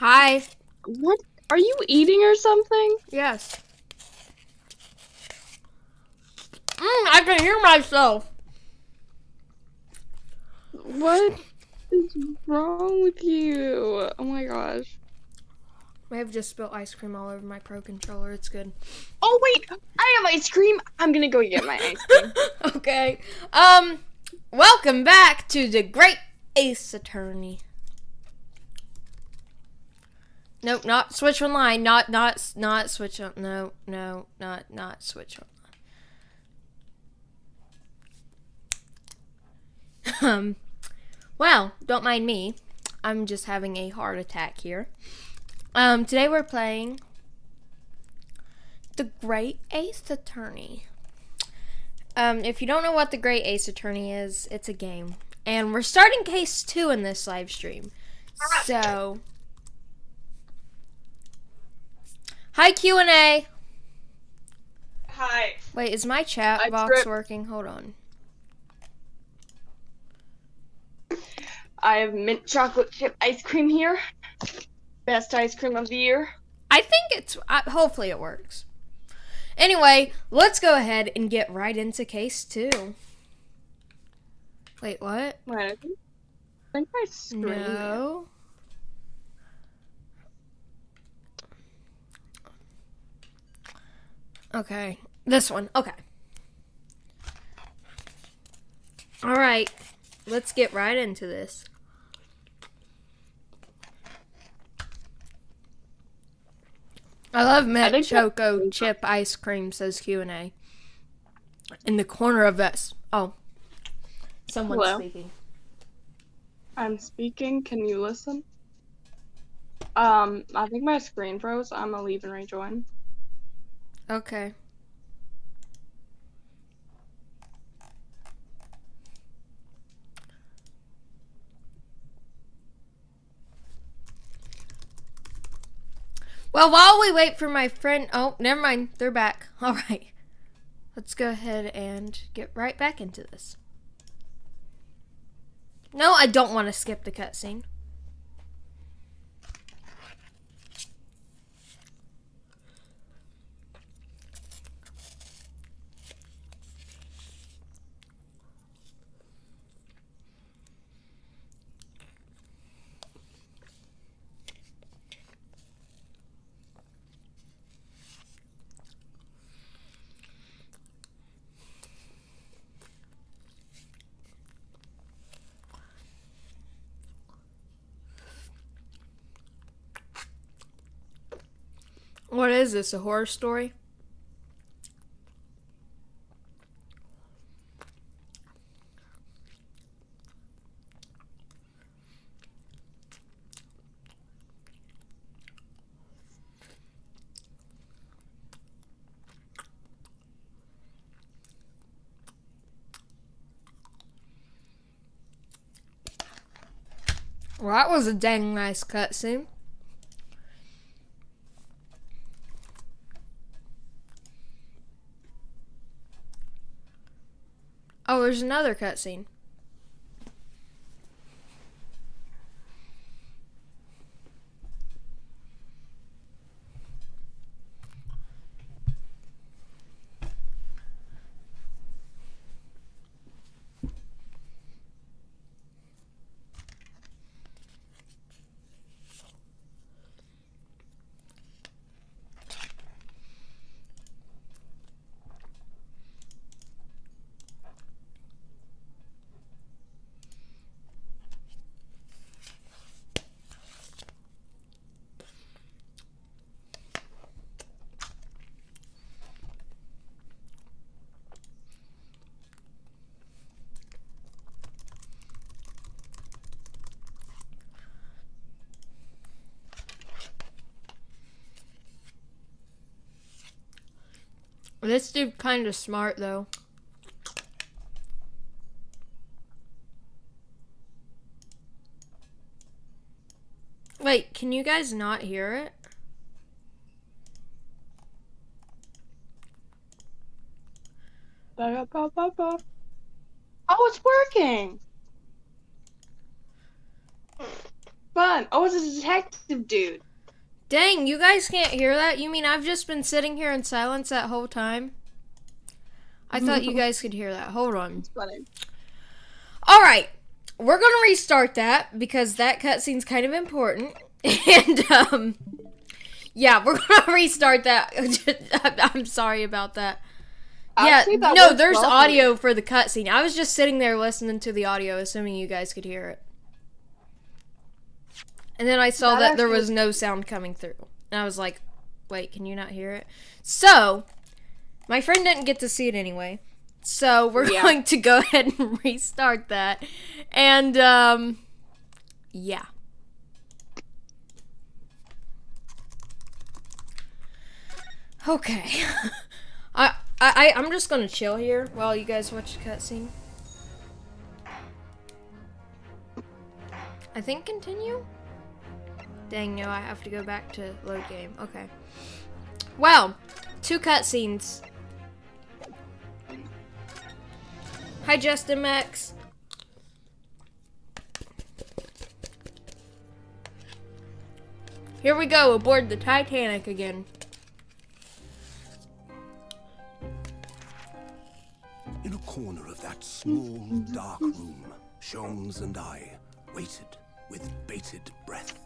Hi. What? Are you eating or something? Yes. I can hear myself. What is wrong with you? Oh my gosh. I have just spilled ice cream all over my Pro controller. It's good. Oh wait, I have ice cream. I'm gonna go get my ice cream. Okay. Welcome back to the Great Ace Attorney. Nope, not switch online. Not switch on. No, not switch on. Well, don't mind me. I'm just having a heart attack here. Today we're playing the Great Ace Attorney. If you don't know what the Great Ace Attorney is, it's a game. And we're starting case 2 in this live stream. So, hi Q&A. Hi. Wait, is my chat box working? Hold on. I have mint chocolate chip ice cream here. Best ice cream of the year. I think it's, hopefully it works. Anyway, let's go ahead and get right into case 2. Wait, what? Wait, I think my screen. No. Okay, this one. Okay. All right, let's get right into this. I love mint choco chip ice cream, says Q&A. In the corner of this. Oh. Someone's speaking. I'm speaking. Can you listen? I think my screen froze. I'm gonna leave and rejoin. Okay. Well, while we wait for my friend... Oh, never mind. They're back. All right. Let's go ahead and get right back into this. No, I don't want to skip the cutscene. What is this, a horror story? Well, that was a dang nice cutscene. Oh, there's another cutscene. This dude kind of smart, though. Wait, can you guys not hear it? Oh, it's working. fun. Oh, it's a detective dude. Dang, you guys can't hear that? You mean I've just been sitting here in silence that whole time? I thought you guys could hear that. Hold on. It's funny. Alright, we're gonna restart that because that cutscene's kind of important. And, yeah, we're gonna restart that. I'm sorry about that. Actually, Yeah, that no, works there's well for audio me. for the cutscene. I was just sitting there listening to the audio, assuming you guys could hear it. And then I saw that there was no sound coming through. And I was like, wait, can you not hear it? So, my friend didn't get to see it anyway. So, we're going to go ahead and restart that. And, yeah. Okay. I'm just gonna chill here while you guys watch the cutscene. I think continue? Dang, no, I have to go back to load game. Okay. Wow, 2 cutscenes. Hi, Justin Max. Here we go, aboard the Titanic again. In a corner of that small, dark room, Sholmes and I waited with bated breath.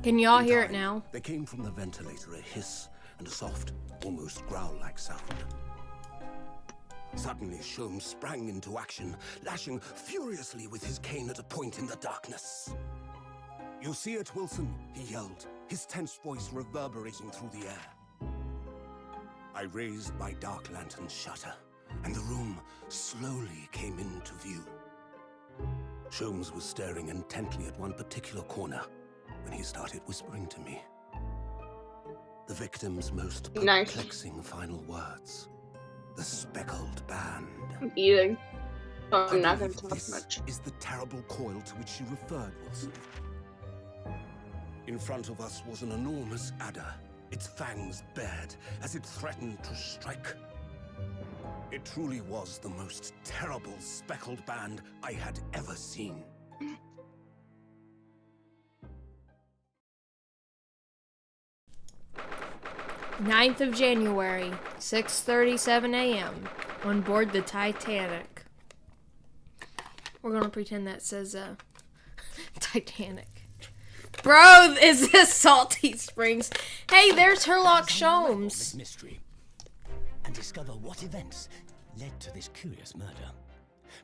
Can y'all In hear it time, now? There came from the ventilator a hiss and a soft, almost growl-like sound. Suddenly, Sholmes sprang into action, lashing furiously with his cane at a point in the darkness. "You see it, Wilson?" he yelled, his tense voice reverberating through the air. I raised my dark lantern shutter, and the room slowly came into view. Sholmes was staring intently at one particular corner when he started whispering to me. The victim's most perplexing final words. The speckled band. I'm eating. So I'm I not going to believe talk this much. is the terrible coil to which you referred, Wilson. In front of us was an enormous adder, its fangs bared as it threatened to strike. It truly was the most terrible speckled band I had ever seen. Ninth of January, 6:37 a.m. on board the Titanic. We're gonna pretend that says, Titanic. Bro, is this Salty Springs? Hey, there's Sherlock Sholmes. Mystery and discover what events led to this curious murder.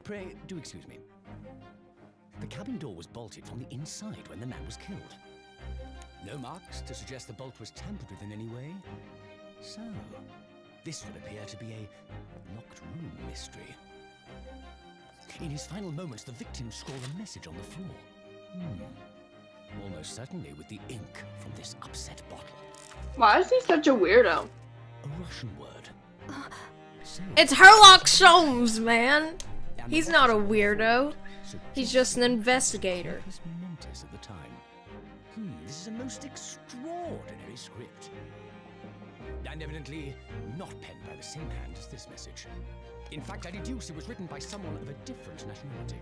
Pray, do excuse me. The cabin door was bolted from the inside when the man was killed. No marks to suggest the bolt was tampered with in any way. So, this would appear to be a locked room mystery. In his final moments, the victim scrawled a message on the floor. Almost certainly with the ink from this upset bottle. Why is he such a weirdo? A Russian word. So, It's Sherlock Sholmes, man. He's not a weirdo. He's just an investigator. Purpose momentous at the time. This is a most extraordinary script. And evidently not penned by the same hand as this message. In fact, I deduce it was written by someone of a different nationality.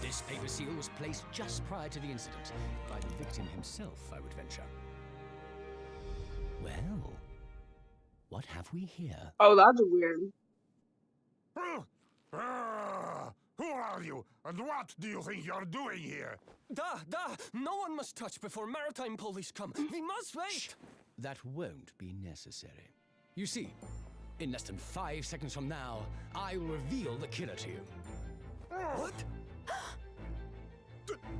This paper seal was placed just prior to the incident by the victim himself, I would venture. Well, what have we here? Oh, that's weird. Who are you, and what do you think you're doing here? No one must touch before maritime police come. We must wait. Shh. That won't be necessary. You see, in less than 5 seconds from now, I will reveal the killer to you. What?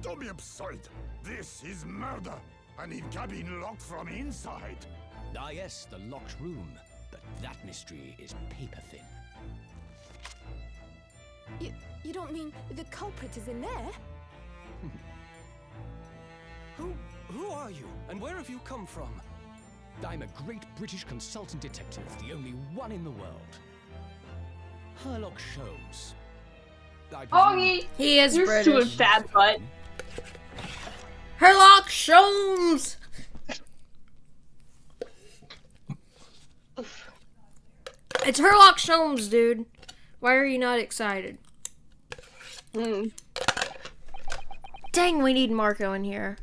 Don't be absurd. This is murder. I need cabin locked from inside. Ah yes, the locked room. But that mystery is paper thin. You don't mean the culprit is in there? Who are you, and where have you come from? I'm a great British consultant detective, the only one in the world. Sherlock Sholmes. I Oh, presume- He is you're British. suing fat butt. Sherlock Sholmes. It's Sherlock Sholmes, dude. Why are you not excited? Hmm. Dang, we need Marco in here.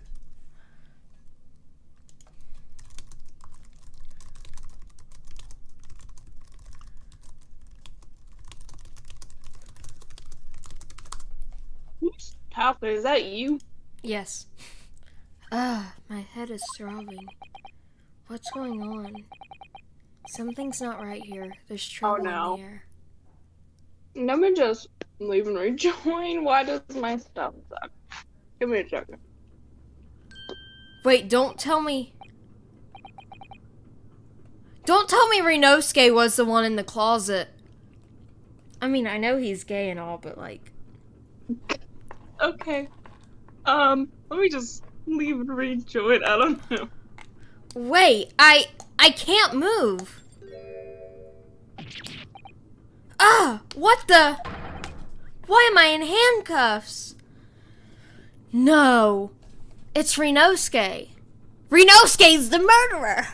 Who's tapping? Is that you? Yes. My head is throbbing. What's going on? Something's not right here. There's trouble no. in the air. Let me just leave and rejoin. Why does my stuff suck? Give me a second. Wait, don't tell me. Don't tell me Rinosuke was the one in the closet. I mean, I know he's gay and all, but like. Okay. Let me just leave and rejoin. I don't know. Wait, I can't move. What the? Why am I in handcuffs? No. It's Rinosuke. Rinosuke's the murderer.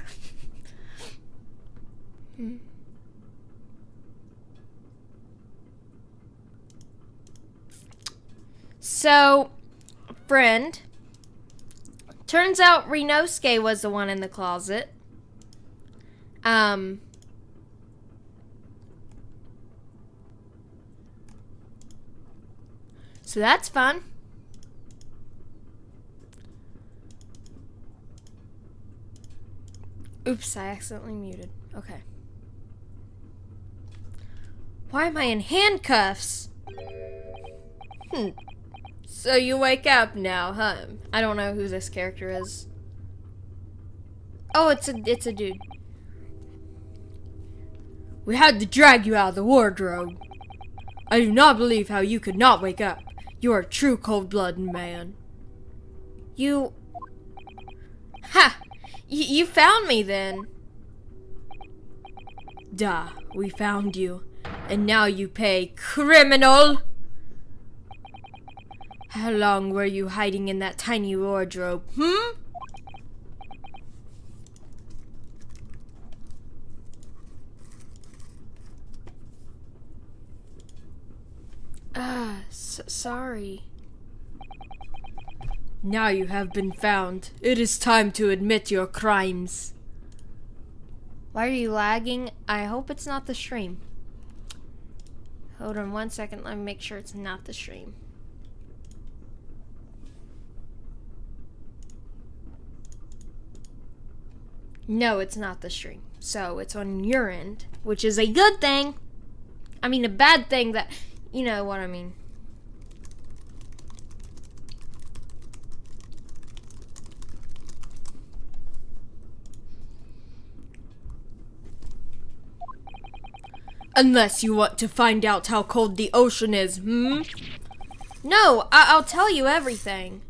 So, friend, turns out Rinosuke was the one in the closet. So that's fun. Oops, I accidentally muted. Okay. Why am I in handcuffs? So you wake up now, huh? I don't know who this character is. Oh, it's a dude. We had to drag you out of the wardrobe. I do not believe how you could not wake up. You are a true cold-blooded man. You... Ha! You found me then. Duh, we found you. And now you pay, criminal! How long were you hiding in that tiny wardrobe, Sorry. Now you have been found. It is time to admit your crimes. Why are you lagging? I hope it's not the stream. Hold on 1 second. Let me make sure it's not the stream. No, it's not the stream. So it's on your end, which is a good thing. I mean, a bad thing that, you know what I mean. Unless you want to find out how cold the ocean is, No, I'll tell you everything.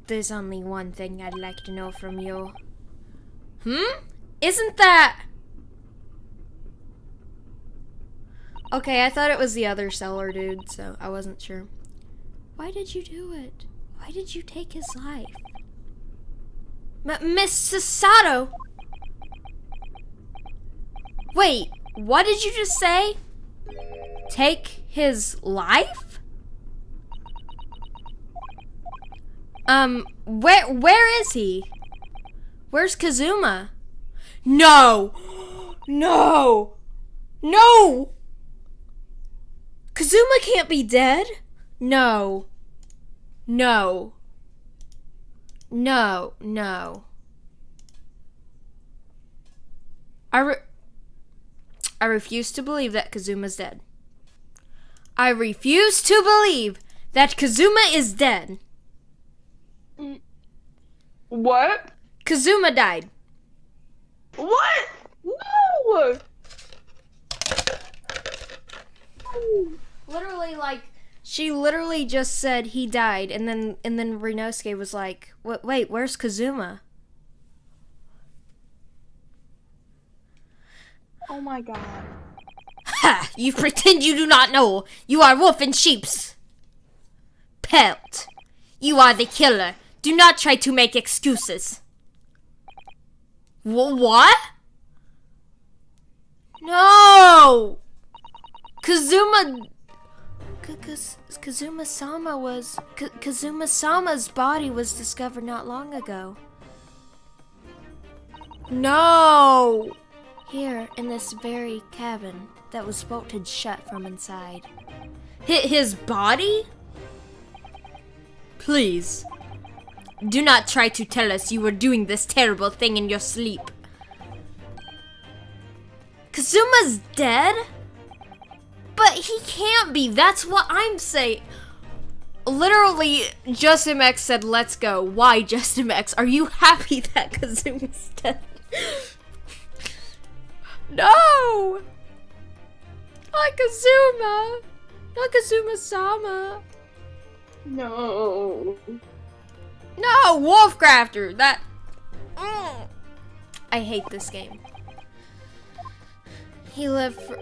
There's only one thing I'd like to know from you. Isn't that... Okay, I thought it was the other seller dude, so I wasn't sure. Why did you do it? Why did you take his life? Miss Sasato! Wait, what did you just say? Take his life? Where is he? Where's Kazuma? No! No! No! Kazuma can't be dead? No. No. No, no. I refuse to believe that Kazuma's dead. I refuse to believe that Kazuma is dead. What? Kazuma died. What? No! Literally, like, she literally just said he died, and then Rinosuke was like, wait, where's Kazuma? Oh my god. Ha! You pretend you do not know. You are wolf in sheep's pelt. You are the killer. Do not try to make excuses. What? No! No! Kazuma-sama's body was discovered not long ago. No! Here, in this very cabin that was bolted shut from inside. His body? Please. Do not try to tell us you were doing this terrible thing in your sleep. Kazuma's dead? But he can't be. That's what I'm saying. Literally, Justin X said, let's go. Why, Justin X? Are you happy that Kazuma's dead? No! Not Kazuma! Not Kazuma-sama! No. No! Wolfcrafter! That... I hate this game. He lived for...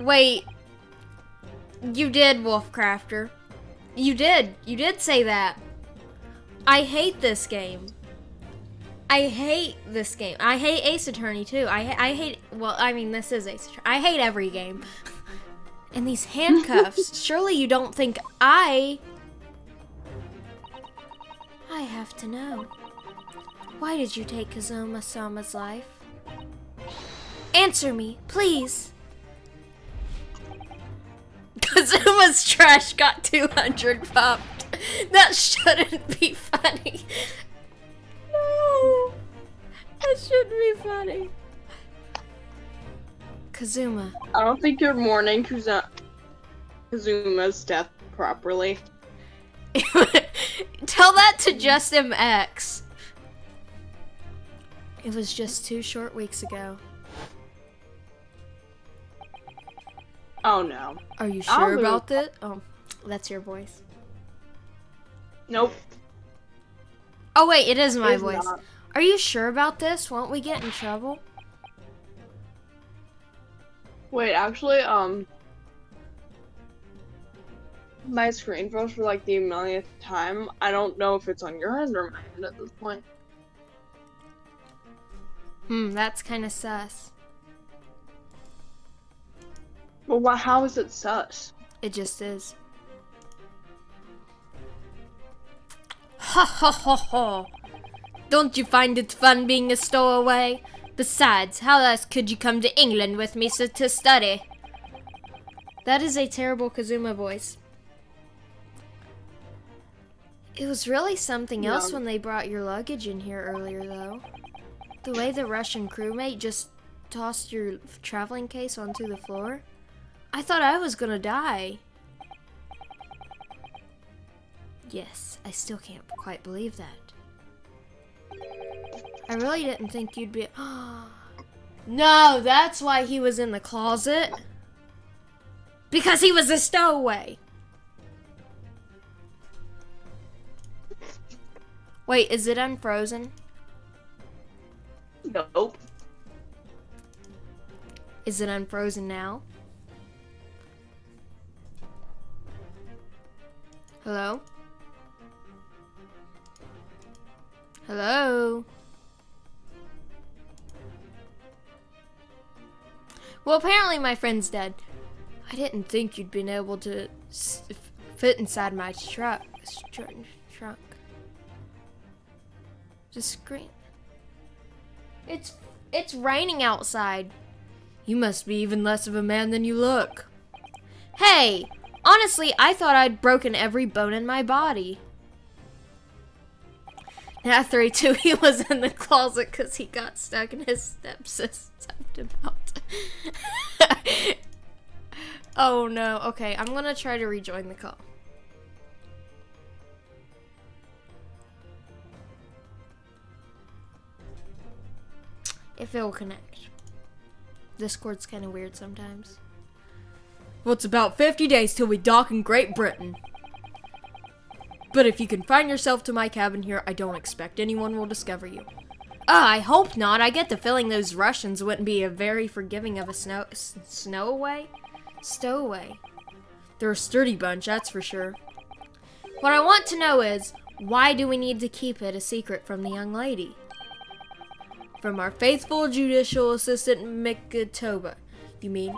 Wait. You did, Wolfcrafter. You did. You did say that. I hate this game. I hate this game. I hate Ace Attorney too. I hate, well, I mean, this is Ace Attorney. I hate every game. And these handcuffs. Surely you don't think I have to know. Why did you take Kazuma-sama's life? Answer me, please. Kazuma's trash got 200 popped. That shouldn't be funny. No. That shouldn't be funny. Kazuma. I don't think you're mourning Kazuma's death properly. Tell that to Justin X. It was just 2 short weeks ago. Oh no. Are you sure about this? Oh, that's your voice. Nope. Oh wait, it is my It's voice. not. Are you sure about this? Won't we get in trouble? Wait, actually, my screen froze for like the millionth time. I don't know if it's on your end or my end at this point. That's kind of sus. Well, how is it sus? It just is. Ha ha ha ha! Don't you find it fun being a stowaway? Besides, how else could you come to England with me to study? That is a terrible Kazuma voice. It was really something else when they brought your luggage in here earlier, though. The way the Russian crewmate just tossed your traveling case onto the floor. I thought I was gonna die. Yes, I still can't quite believe that. I really didn't think you'd be... No, that's why he was in the closet. Because he was a stowaway. Wait, is it unfrozen? Nope. Is it unfrozen now? Hello? Hello? Well, apparently my friend's dead. I didn't think you'd been able to fit inside my trunk. Just scream. It's raining outside. You must be even less of a man than you look. Hey! Honestly, I thought I'd broken every bone in my body. Now 32, he was in the closet because he got stuck and his stepsis stepped him out. Oh no. Okay, I'm gonna try to rejoin the call. If it will connect. Discord's kind of weird sometimes. Well, it's about 50 days till we dock in Great Britain. But if you confine yourself to my cabin here, I don't expect anyone will discover you. I hope not. I get the feeling those Russians wouldn't be a very forgiving of a stowaway. They're a sturdy bunch, that's for sure. What I want to know is, why do we need to keep it a secret from the young lady? From our faithful judicial assistant, Mikatoba. you mean?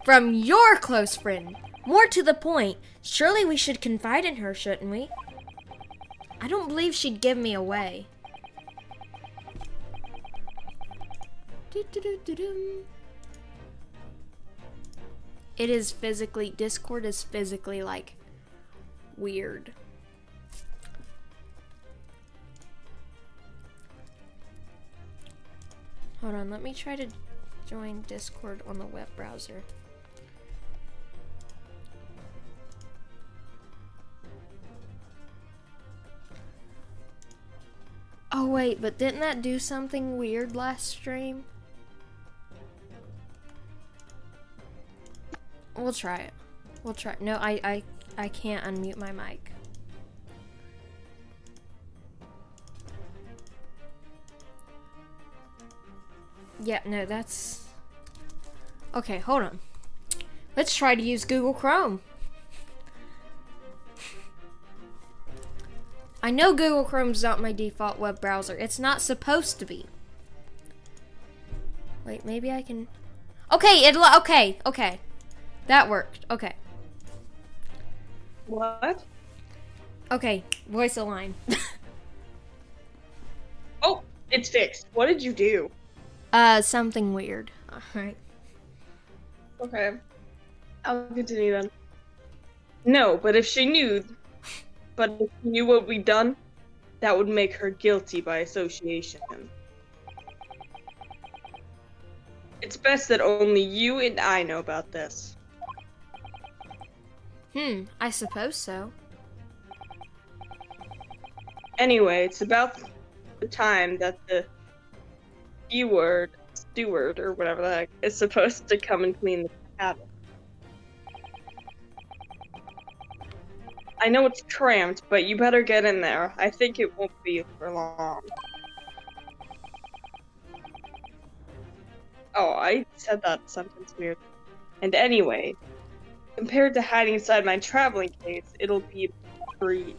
From your close friend. More to the point, surely we should confide in her, shouldn't we? I don't believe she'd give me away. It is physically, Discord is physically, like, weird. Hold on, let me try to join Discord on the web browser. Oh wait, but didn't that do something weird last stream? We'll try it. We'll try. No, I can't unmute my mic. Yeah, no, that's... Okay, hold on. Let's try to use Google Chrome. I know Google Chrome's not my default web browser. It's not supposed to be. Wait, maybe I can... Okay, okay. That worked. Okay. What? Okay, voice align. Oh, it's fixed. What did you do? Something weird. Alright. Okay. I'll continue then. No, but if she knew what we'd done, that would make her guilty by association. It's best that only you and I know about this. I suppose so. Anyway, it's about the time that the steward, or whatever the heck, is supposed to come and clean the cabin. I know it's cramped, but you better get in there. I think it won't be for long. Oh, I said that sentence weird. And anyway, compared to hiding inside my traveling case, it'll be a breeze.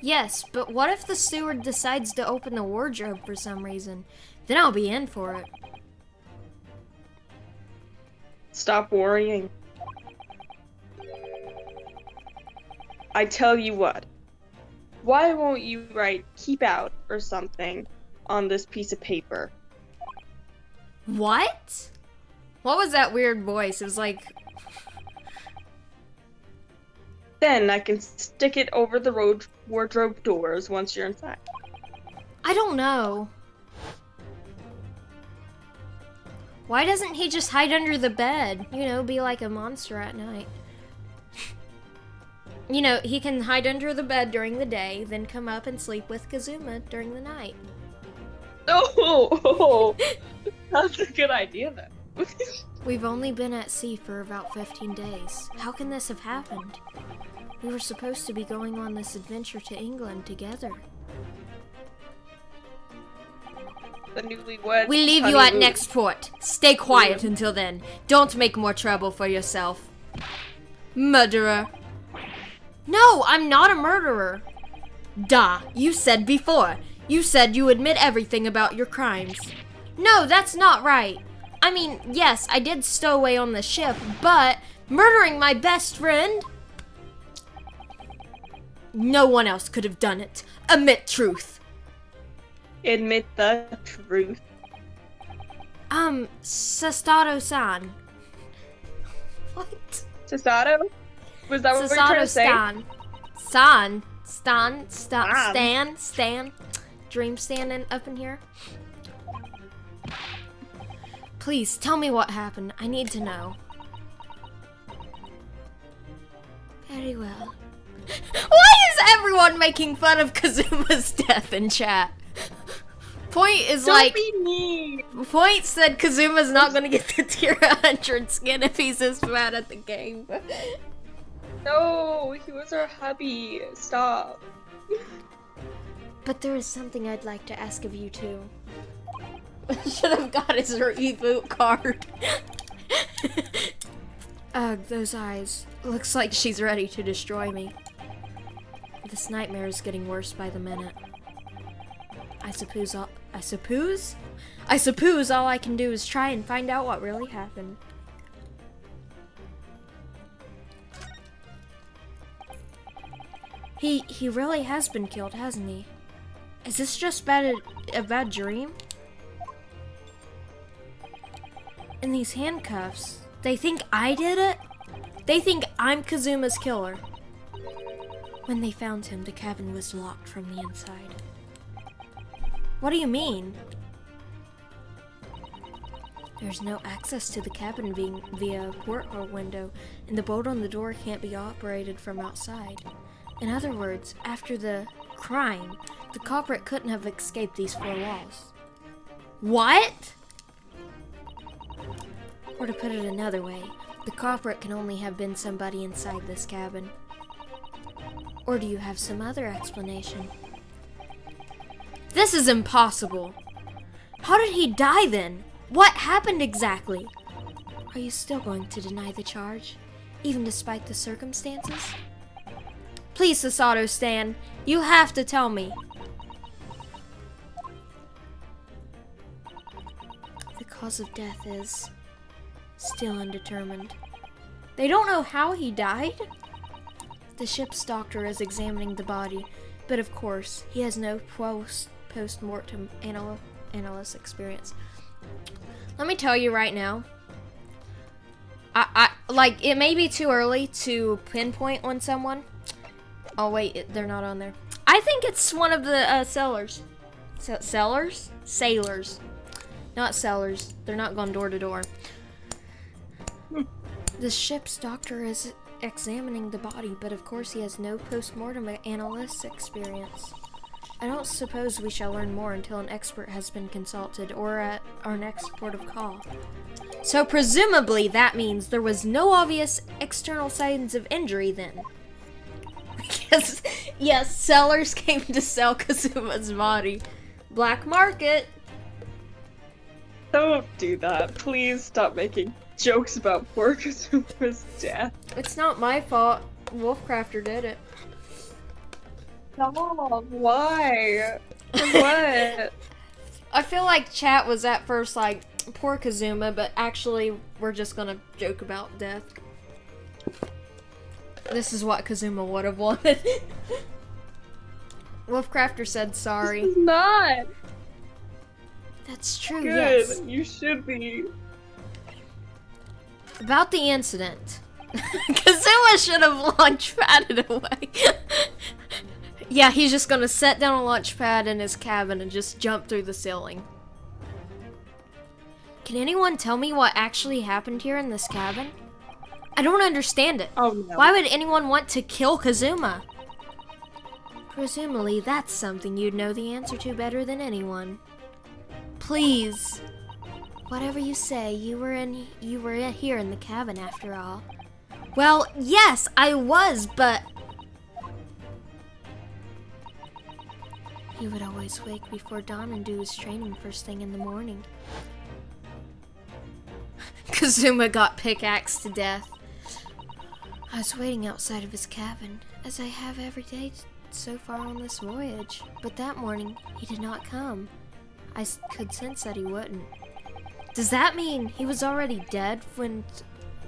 Yes, but what if the steward decides to open the wardrobe for some reason? Then I'll be in for it. Stop worrying. I tell you what. Why won't you write "keep out" or something on this piece of paper? What? What was that weird voice? It was like... Then I can stick it over the wardrobe doors once you're inside. I don't know. Why doesn't he just hide under the bed? You know, be like a monster at night. You know, he can hide under the bed during the day, then come up and sleep with Kazuma during the night. Oh, that's a good idea, though. We've only been at sea for about 15 days. How can this have happened? We were supposed to be going on this adventure to England together. The newlywed. We leave you at next port. Stay quiet until then. Don't make more trouble for yourself. Murderer. No, I'm not a murderer. Duh, you said before. You said you admit everything about your crimes. No, that's not right. I mean, yes, I did stow away on the ship, but murdering my best friend? No one else could have done it. Admit truth. Admit the truth. Sasato-san. What? Sasato? Was that what we were trying to say? Stan. Dream standing up in here. Please, tell me what happened. I need to know. Very well. Why is everyone making fun of Kazuma's death in chat? Point is Don't be mean. Point said Kazuma's not gonna get the tier 100 skin if he's this bad at the game. No, he was our hubby. Stop. But there is something I'd like to ask of you too. Should have got his reboot card. Ugh, those eyes. Looks like she's ready to destroy me. This nightmare is getting worse by the minute. I I suppose all I can do is try and find out what really happened. He really has been killed, hasn't he? Is this just a bad dream? And these handcuffs, they think I did it? They think I'm Kazuma's killer. When they found him, the cabin was locked from the inside. What do you mean? There's no access to the cabin via a porthole window, and the bolt on the door can't be operated from outside. In other words, after the crime, the culprit couldn't have escaped these four walls. What? Or to put it another way, the culprit can only have been somebody inside this cabin. Or do you have some other explanation? This is impossible. How did he die then? What happened exactly? Are you still going to deny the charge, even despite the circumstances? Please, Sasato Stan, you have to tell me. The cause of death is still undetermined. They don't know how he died? The ship's doctor is examining the body, but of course, he has no post-mortem analyst experience. Let me tell you right now, I like, it may be too early to pinpoint on someone. Oh wait, they're not on there. I think it's one of the sailors. Sailors? Sailors. Not sellers. They're not going door to door. The ship's doctor is examining the body, but of course he has no post-mortem analyst experience. I don't suppose we shall learn more until an expert has been consulted or at our next port of call. So presumably that means there was no obvious external signs of injury then. Because, yes, sellers came to sell Kazuma's body. Black market. Don't do that. Please stop making jokes about poor Kazuma's death. It's not my fault. Wolfcrafter did it. No, why? What? I feel like chat was at first like, poor Kazuma, but actually we're just gonna joke about death. This is what Kazuma would have wanted. Wolfcrafter said sorry. This is not. That's true, Good. yes. You should be. About the incident. Kazuma should have launch padded away. Yeah, he's just gonna set down a launch pad in his cabin and just jump through the ceiling. Can anyone tell me what actually happened here in this cabin? I don't understand it. Oh no. Why would anyone want to kill Kazuma? Presumably, that's something you'd know the answer to better than anyone. Please. Whatever you say, you were here in the cabin after all. Well, yes, I was, but he would always wake before dawn and do his training first thing in the morning. Kazuma got pickaxed to death. I was waiting outside of his cabin, as I have every day so far on this voyage. But that morning, he did not come. I could sense that he wouldn't. Does that mean he was already dead when...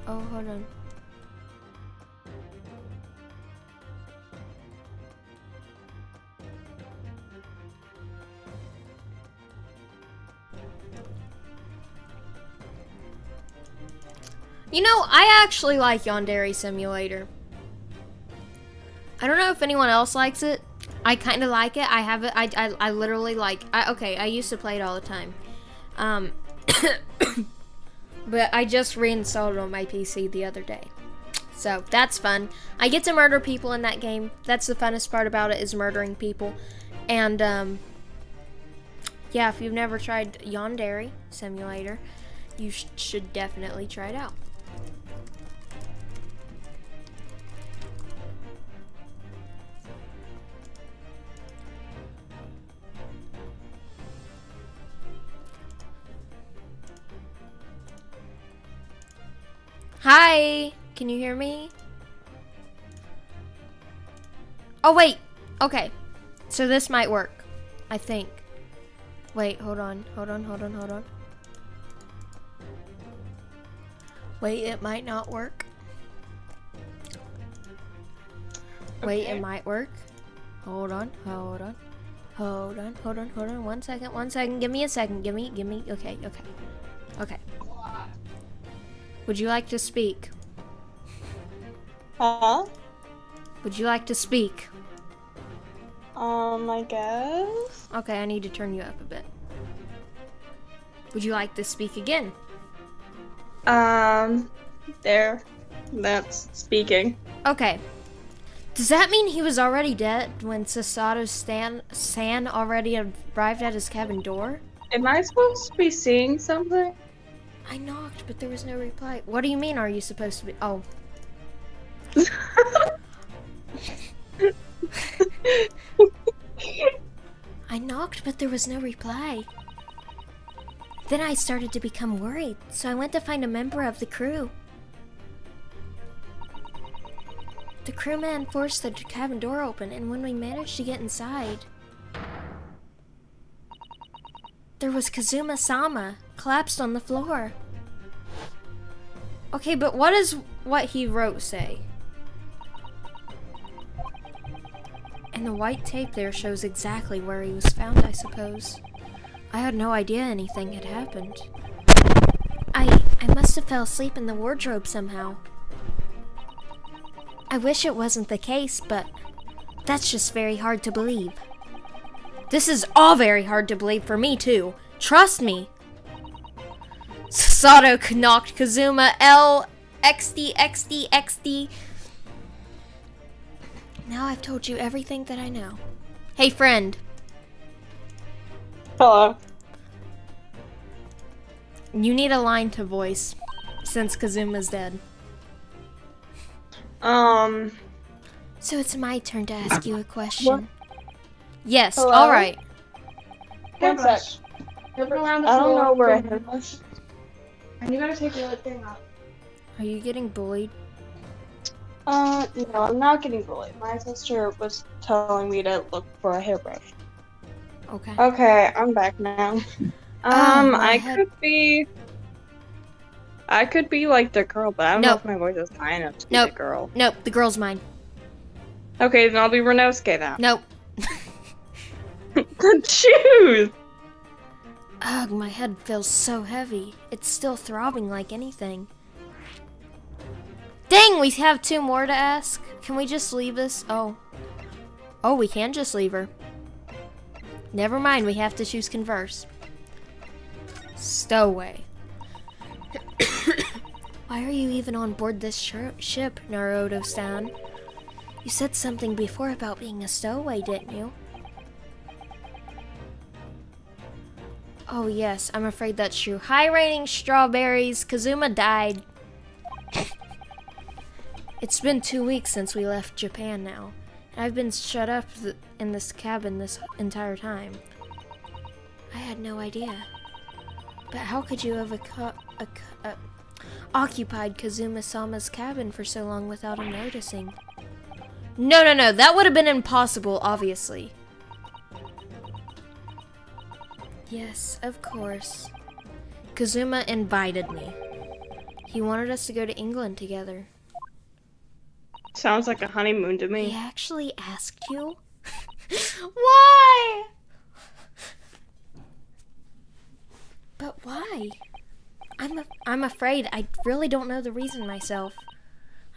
Oh, hold on. You know, I actually like Yandere Simulator. I don't know if anyone else likes it. I kind of like it. I have it. I literally like... okay, I used to play it all the time. But I just reinstalled it on my PC the other day. So, that's fun. I get to murder people in that game. That's the funnest part about it, is murdering people. And, yeah, if you've never tried Yandere Simulator, you should definitely try it out. Hi! Can you hear me? Oh, wait. Okay. So this might work. I think. Wait, hold on. Wait, it might not work. Wait, it might work. Hold on. 1 second. Give me a second. Give me. Okay. Would you like to speak? Huh? Would you like to speak? I guess. Okay, I need to turn you up a bit. Would you like to speak again? There. That's speaking. Okay. Does that mean he was already dead when Sasato's San already arrived at his cabin door? Am I supposed to be seeing something? I knocked, but there was no reply. What do you mean, are you supposed to be? Oh. I knocked, but there was no reply. Then I started to become worried, so I went to find a member of the crew. The crewman forced the cabin door open, and when we managed to get inside, there was Kazuma-sama, collapsed on the floor. Okay, but what does what he wrote say? And the white tape there shows exactly where he was found, I suppose. I had no idea anything had happened. I must have fell asleep in the wardrobe somehow. I wish it wasn't the case, but that's just very hard to believe. This is all very hard to believe for me, too. Trust me. Sasato knocked Kazuma L XD. Now I've told you everything that I know. Hey, friend. Hello. You need a line to voice, since Kazuma's dead. So it's my turn to ask you a question. What? Yes, Hello? alright. One sec. Look around the I don't floor. know where I hairbrush. And you gotta take the other thing off. Are you getting bullied? No, I'm not getting bullied. My sister was telling me to look for a hairbrush. Okay. Okay, I'm back now. my I could be like the girl, but I don't know Nope. if my voice is high enough to be Nope. the girl. Nope, the girl's mine. Okay, then I'll be Renosuke now. Nope. Choose! Ugh, my head feels so heavy. It's still throbbing like anything. Dang, we have 2 more to ask. Can we just leave this? Oh, we can just leave her. Never mind, we have to choose converse. Stowaway. Why are you even on board this ship, Naruto-san? You said something before about being a stowaway, didn't you? Oh yes, I'm afraid that's true. High raining strawberries. Kazuma died. It's been 2 weeks since we left Japan now. And I've been shut up in this cabin this entire time. I had no idea. But how could you have occupied Kazuma-sama's cabin for so long without him noticing? No, that would have been impossible, obviously. Yes, of course. Kazuma invited me. He wanted us to go to England together. Sounds like a honeymoon to me. He actually asked you? Why? But why? I'm afraid I really don't know the reason myself.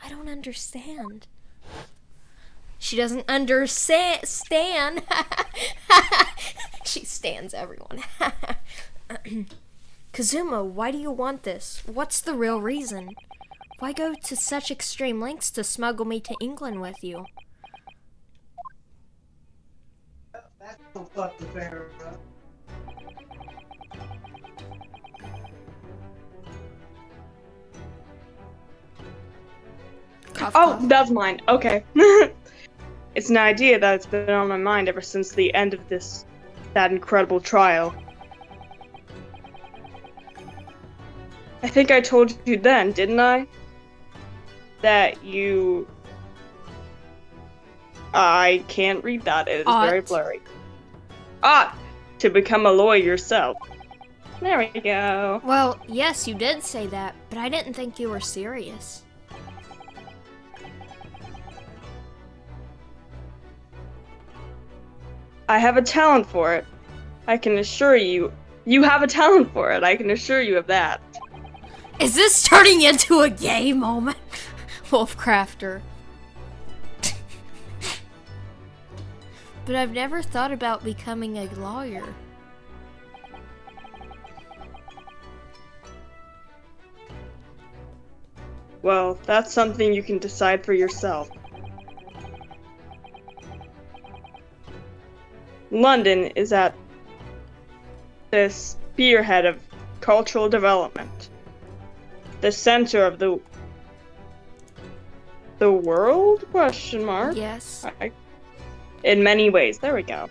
I don't understand. She doesn't understand. She stands everyone. Kazuma, why do you want this? What's the real reason? Why go to such extreme lengths to smuggle me to England with you? Cough, Oh, cough. that's mine. Okay. It's an idea that's been on my mind ever since the end of that incredible trial. I think I told you then, didn't I? That you... I can't read that. It is very Ought. blurry. to become a lawyer yourself. There we go. Well, yes, you did say that, but I didn't think you were serious. I have a talent for it. I can assure you. You have a talent for it. I can assure you of that. Is this turning into a gay moment? Wolfcrafter. But I've never thought about becoming a lawyer. Well, that's something you can decide for yourself. London is at the spearhead of cultural development. The center of the world? Question mark. Yes. In many ways. There we go.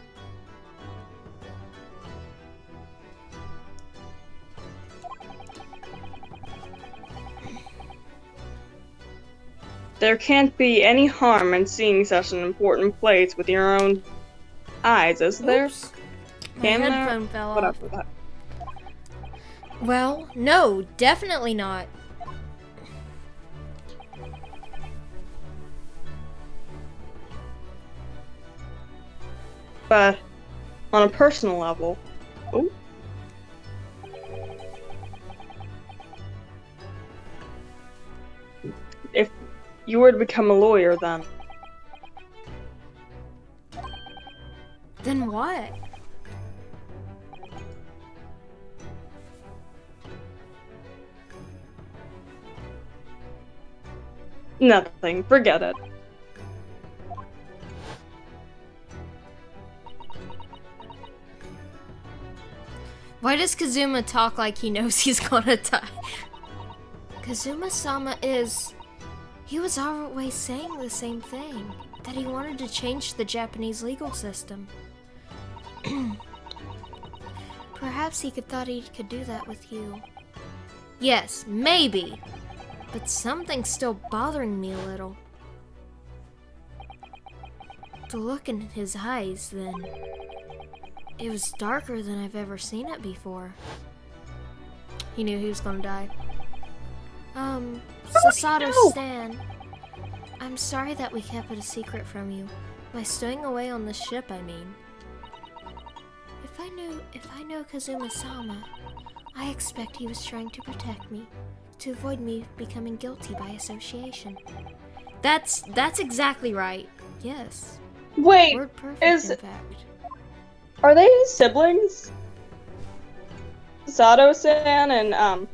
There can't be any harm in seeing such an important place with your own eyes, is there? Oops. My headphone fell What off. up with that? Well, no, definitely not. But on a personal level, oh, if you were to become a lawyer, then Then what? nothing. Forget it. Why does Kazuma talk like he knows he's gonna die? Kazuma-sama he was always saying the same thing, that he wanted to change the Japanese legal system. Perhaps he thought he could do that with you. Yes, maybe. But something's still bothering me a little. The look in his eyes, then. It was darker than I've ever seen it before. He knew he was gonna die. Sasato-stan. I'm sorry that we kept it a secret from you. By stowing away on the ship, I mean. If I know Kazuma-sama, I expect he was trying to protect me, to avoid me becoming guilty by association. That's exactly right. Yes. Wait, Word perfect, is in fact. are they siblings? Sato-san and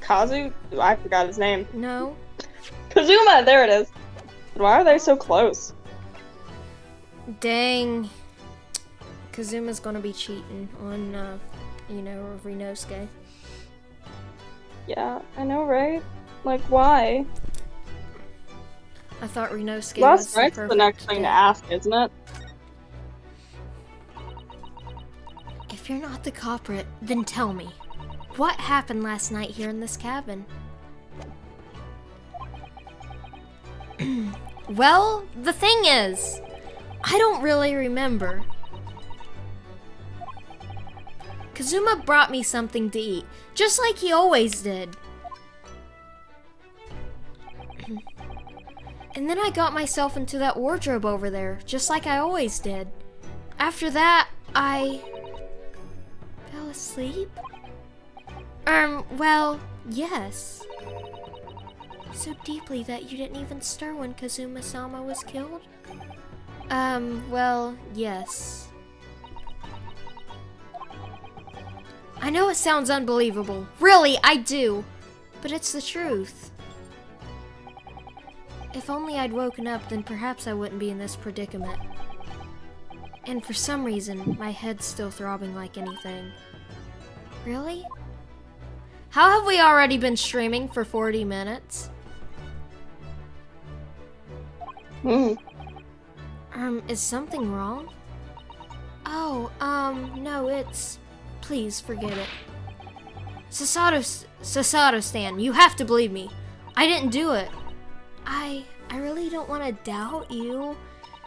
Kazu? I forgot his name. No. Kazuma, there it is. Why are they so close? Dang. Kazuma's gonna be cheating on, Rinosuke. Yeah, I know, right? Like, why? I thought Rinosuke Last was the night's the perfect next thing to date. ask, isn't it? If you're not the culprit, then tell me. What happened last night here in this cabin? Well, the thing is, I don't really remember. Kazuma brought me something to eat, just like he always did. And then I got myself into that wardrobe over there, just like I always did. After that, I fell asleep? Well, yes. So deeply that you didn't even stir when Kazuma-sama was killed? Well, yes. I know it sounds unbelievable. Really, I do. But it's the truth. If only I'd woken up, then perhaps I wouldn't be in this predicament. And for some reason, my head's still throbbing like anything. Really? How have we already been streaming for 40 minutes? Is something wrong? Oh, no, it's... Please, forget it. Sasato-stan, you have to believe me. I didn't do it. I really don't want to doubt you.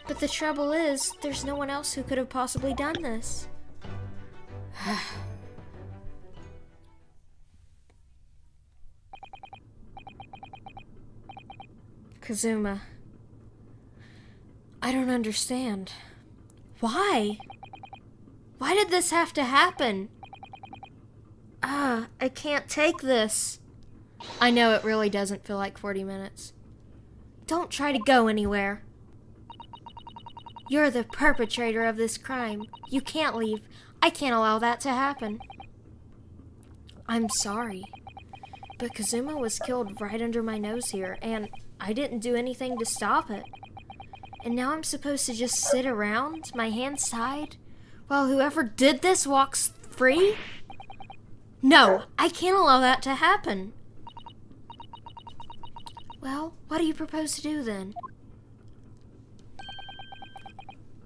But the trouble is, there's no one else who could have possibly done this. Kazuma. I don't understand. Why? Why did this have to happen? I can't take this. I know it really doesn't feel like 40 minutes. Don't try to go anywhere. You're the perpetrator of this crime. You can't leave. I can't allow that to happen. I'm sorry, but Kazuma was killed right under my nose here, and I didn't do anything to stop it. And now I'm supposed to just sit around, my hands tied, while whoever did this walks free? No, I can't allow that to happen. Well, what do you propose to do then?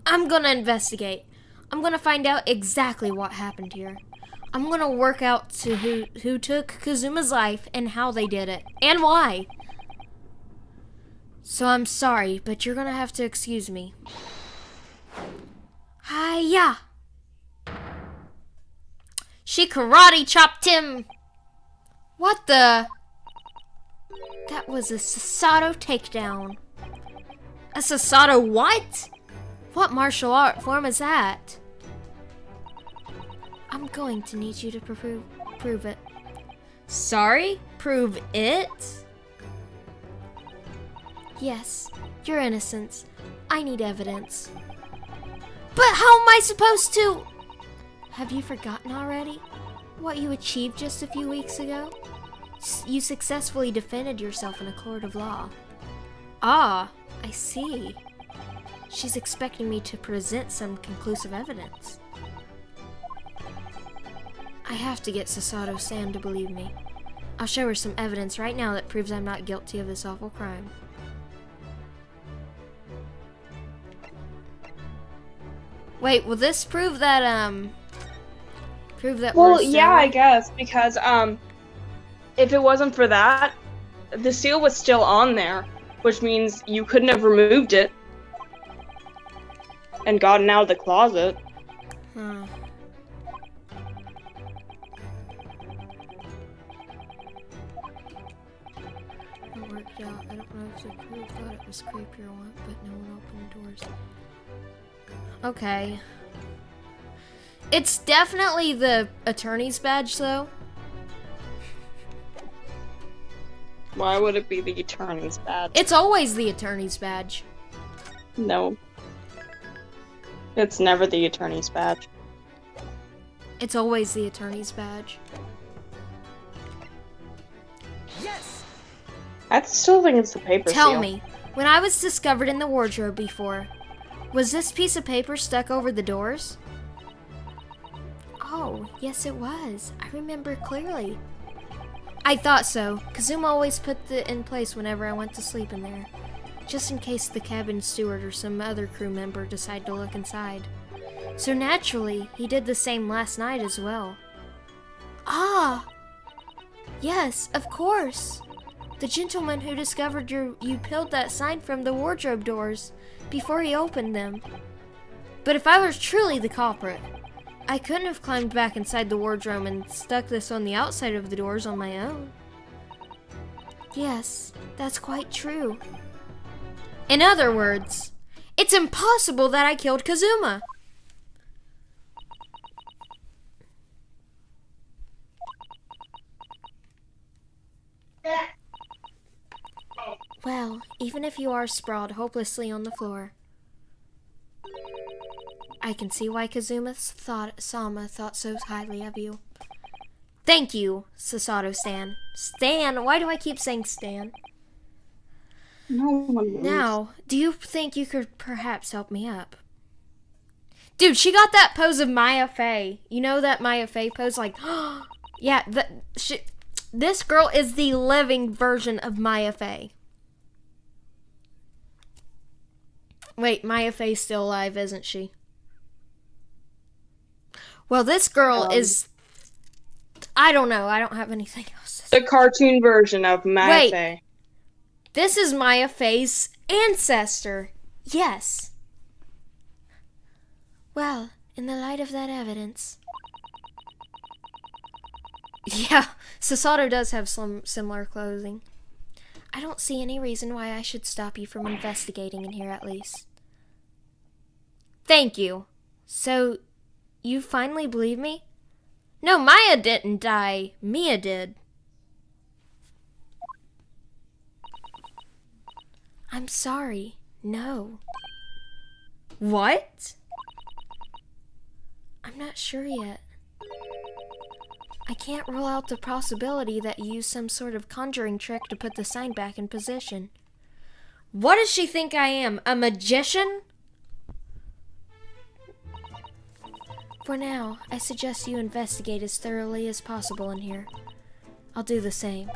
I'm gonna investigate. I'm gonna find out exactly what happened here. I'm gonna work out to who took Kazuma's life and how they did it, and why. So I'm sorry, but you're gonna have to excuse me. Hiya! She karate chopped him! What the? That was a Sasato takedown. A Sasato what? What martial art form is that? I'm going to need you to prove it. Sorry? Prove it? Yes, your innocence. I need evidence. But how am I supposed to? Have you forgotten already what you achieved just a few weeks ago? You successfully defended yourself in a court of law. Ah, I see. She's expecting me to present some conclusive evidence. I have to get Sasato-san to believe me. I'll show her some evidence right now that proves I'm not guilty of this awful crime. Wait, will this prove that, Well, we're yeah, I still... guess, because, if it wasn't for that, the seal was still on there, which means you couldn't have removed it and gotten out of the closet. Huh. It worked out. I don't know if the crew thought it was creepy or what, but no one opened doors. Okay. It's definitely the attorney's badge, though. Why would it be the attorney's badge? It's always the attorney's badge. No. It's never the attorney's badge. It's always the attorney's badge. Yes! I still think it's the paper seal. Tell me, when I was discovered in the wardrobe before, was this piece of paper stuck over the doors? Oh, yes it was. I remember clearly. I thought so. Kazuma always put it in place whenever I went to sleep in there, just in case the cabin steward or some other crew member decided to look inside. So naturally, he did the same last night as well. Ah! Yes, of course. The gentleman who discovered you peeled that sign from the wardrobe doors before he opened them. But if I was truly the culprit, I couldn't have climbed back inside the wardrobe and stuck this on the outside of the doors on my own. Yes, that's quite true. In other words, it's impossible that I killed Kazuma. Well, even if you are sprawled hopelessly on the floor, I can see why Sama thought so highly of you. Thank you, Sasato-san. Stan? Why do I keep saying Stan? No one knows. Now, do you think you could perhaps help me up? Dude, she got that pose of Maya Fey. You know that Maya Fey pose? Like, yeah, this girl is the living version of Maya Fey. Wait, Maya Fey's still alive, isn't she? Well, this girl is... I don't know. I don't have anything else to say. The cartoon version of Maya Fey. Wait. This is Maya Fey's ancestor. Yes. Well, in the light of that evidence... Yeah, Sasato does have some similar clothing. I don't see any reason why I should stop you from investigating in here at least. Thank you. So, you finally believe me? No, Maya didn't die. Mia did. I'm sorry. No. What? I'm not sure yet. I can't rule out the possibility that you used some sort of conjuring trick to put the sign back in position. What does she think I am? A magician? For now, I suggest you investigate as thoroughly as possible in here. I'll do the same.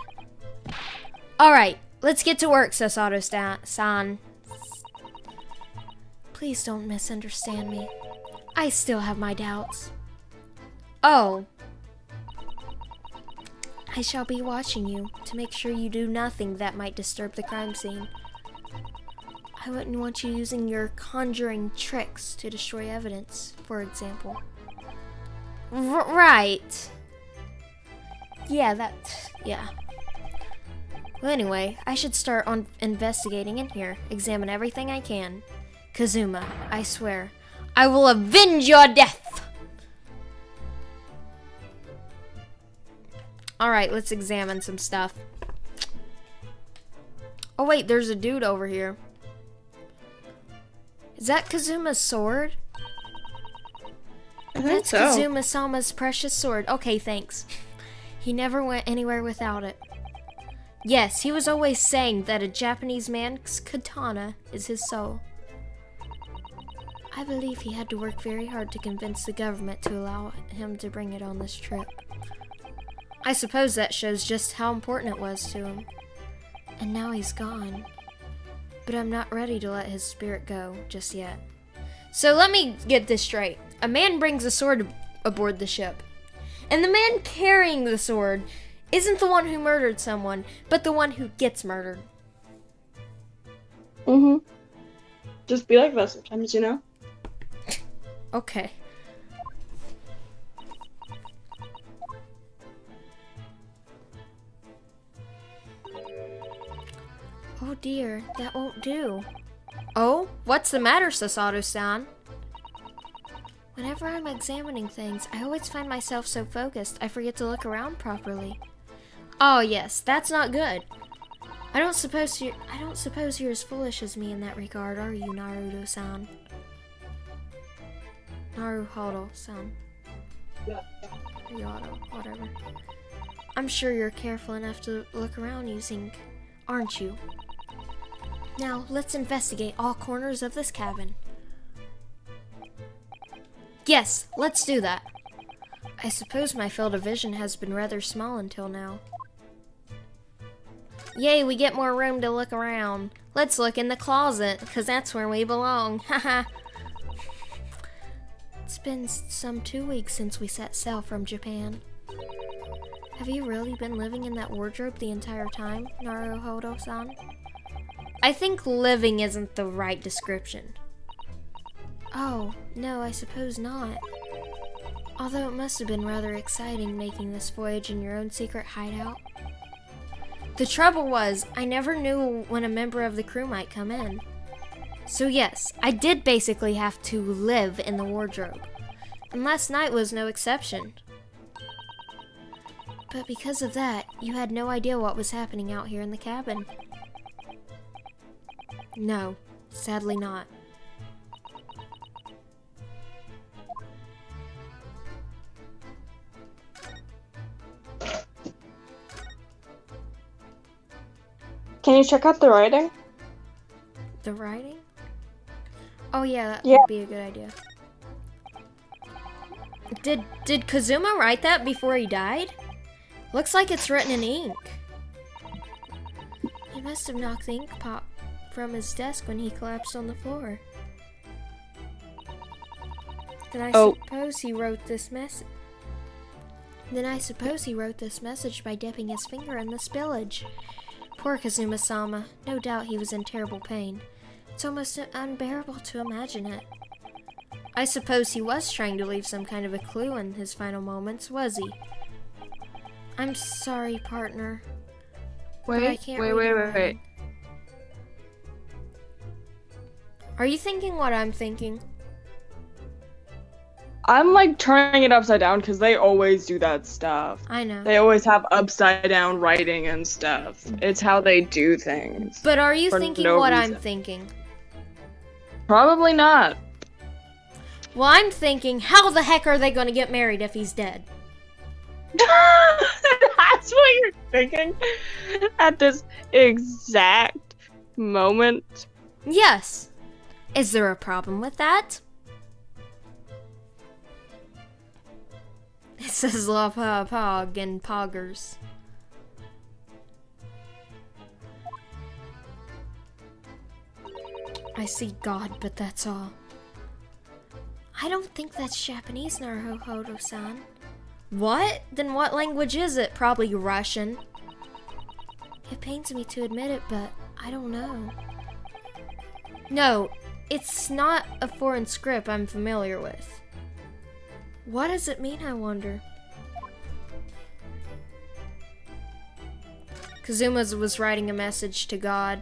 Alright, let's get to work, Sasato-san. Please don't misunderstand me. I still have my doubts. Oh. I shall be watching you to make sure you do nothing that might disturb the crime scene. I wouldn't want you using your conjuring tricks to destroy evidence, for example. Right. Yeah. Well, anyway, I should start on investigating in here. Examine everything I can. Kazuma, I swear, I will avenge your death! Alright, let's examine some stuff. Oh wait, there's a dude over here. Is that Kazuma's sword? I think That's so. Kazuma-sama's precious sword. Okay, thanks. He never went anywhere without it. Yes, he was always saying that a Japanese man's katana is his soul. I believe he had to work very hard to convince the government to allow him to bring it on this trip. I suppose that shows just how important it was to him. And now he's gone. But I'm not ready to let his spirit go just yet. So let me get this straight. A man brings a sword aboard the ship. And the man carrying the sword isn't the one who murdered someone, but the one who gets murdered. Mm-hmm. Just be like that sometimes, you know? Okay. Oh dear, that won't do. Oh, what's the matter, Sasato-san? Whenever I'm examining things, I always find myself so focused I forget to look around properly. Oh yes, that's not good. I don't suppose you're as foolish as me in that regard, are you, Naruto-san? Naruhodo-san. Yado, whatever. I'm sure you're careful enough to look around using, aren't you? Now, let's investigate all corners of this cabin. Yes, let's do that. I suppose my field of vision has been rather small until now. Yay, we get more room to look around. Let's look in the closet, because that's where we belong. Haha. It's been some 2 weeks since we set sail from Japan. Have you really been living in that wardrobe the entire time, Naruhodo-san? I think living isn't the right description. Oh, no, I suppose not. Although it must have been rather exciting making this voyage in your own secret hideout. The trouble was, I never knew when a member of the crew might come in. So yes, I did basically have to live in the wardrobe. And last night was no exception. But because of that, you had no idea what was happening out here in the cabin. No, sadly not. Can you check out the writing? The writing? Oh yeah, that Yeah. would be a good idea. Did Kazuma write that before he died? Looks like it's written in ink. He must have knocked the ink pop from his desk when he collapsed on the floor. Then I suppose he wrote this message. Then I suppose he wrote this message by dipping his finger in the spillage. Poor Kazuma-sama. No doubt he was in terrible pain. It's almost unbearable to imagine it. I suppose he was trying to leave some kind of a clue in his final moments, was he? I'm sorry, partner. but I can't read your writing. Are you thinking what I'm thinking? I'm like turning it upside down because they always do that stuff. I know. They always have upside down writing and stuff. It's how they do things. But are you for thinking no what reason. I'm thinking? Probably not. Well, I'm thinking, how the heck are they going to get married if he's dead? That's what you're thinking at this exact moment? Yes. Is there a problem with that? It says La Pog and Poggers. I see God, but that's all. I don't think that's Japanese, Naruhodo-san. What? Then what language is it? Probably Russian. It pains me to admit it, but I don't know. No, it's not a foreign script I'm familiar with. What does it mean, I wonder? Kazuma was writing a message to God.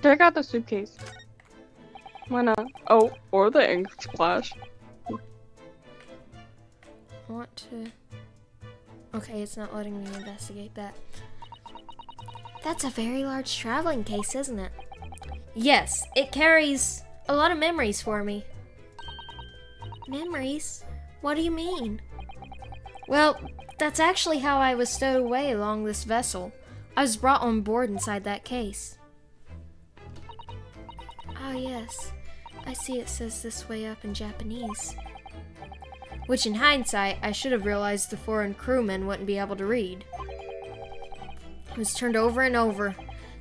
Take out the suitcase. Why not? Oh, or the ink splash. I want to... Okay, it's not letting me investigate that. That's a very large traveling case, isn't it? Yes, it carries a lot of memories for me. Memories? What do you mean? Well, that's actually how I was stowed away along this vessel. I was brought on board inside that case. Oh yes, I see it says this way up in Japanese. Which in hindsight, I should have realized the foreign crewmen wouldn't be able to read. I was turned over and over,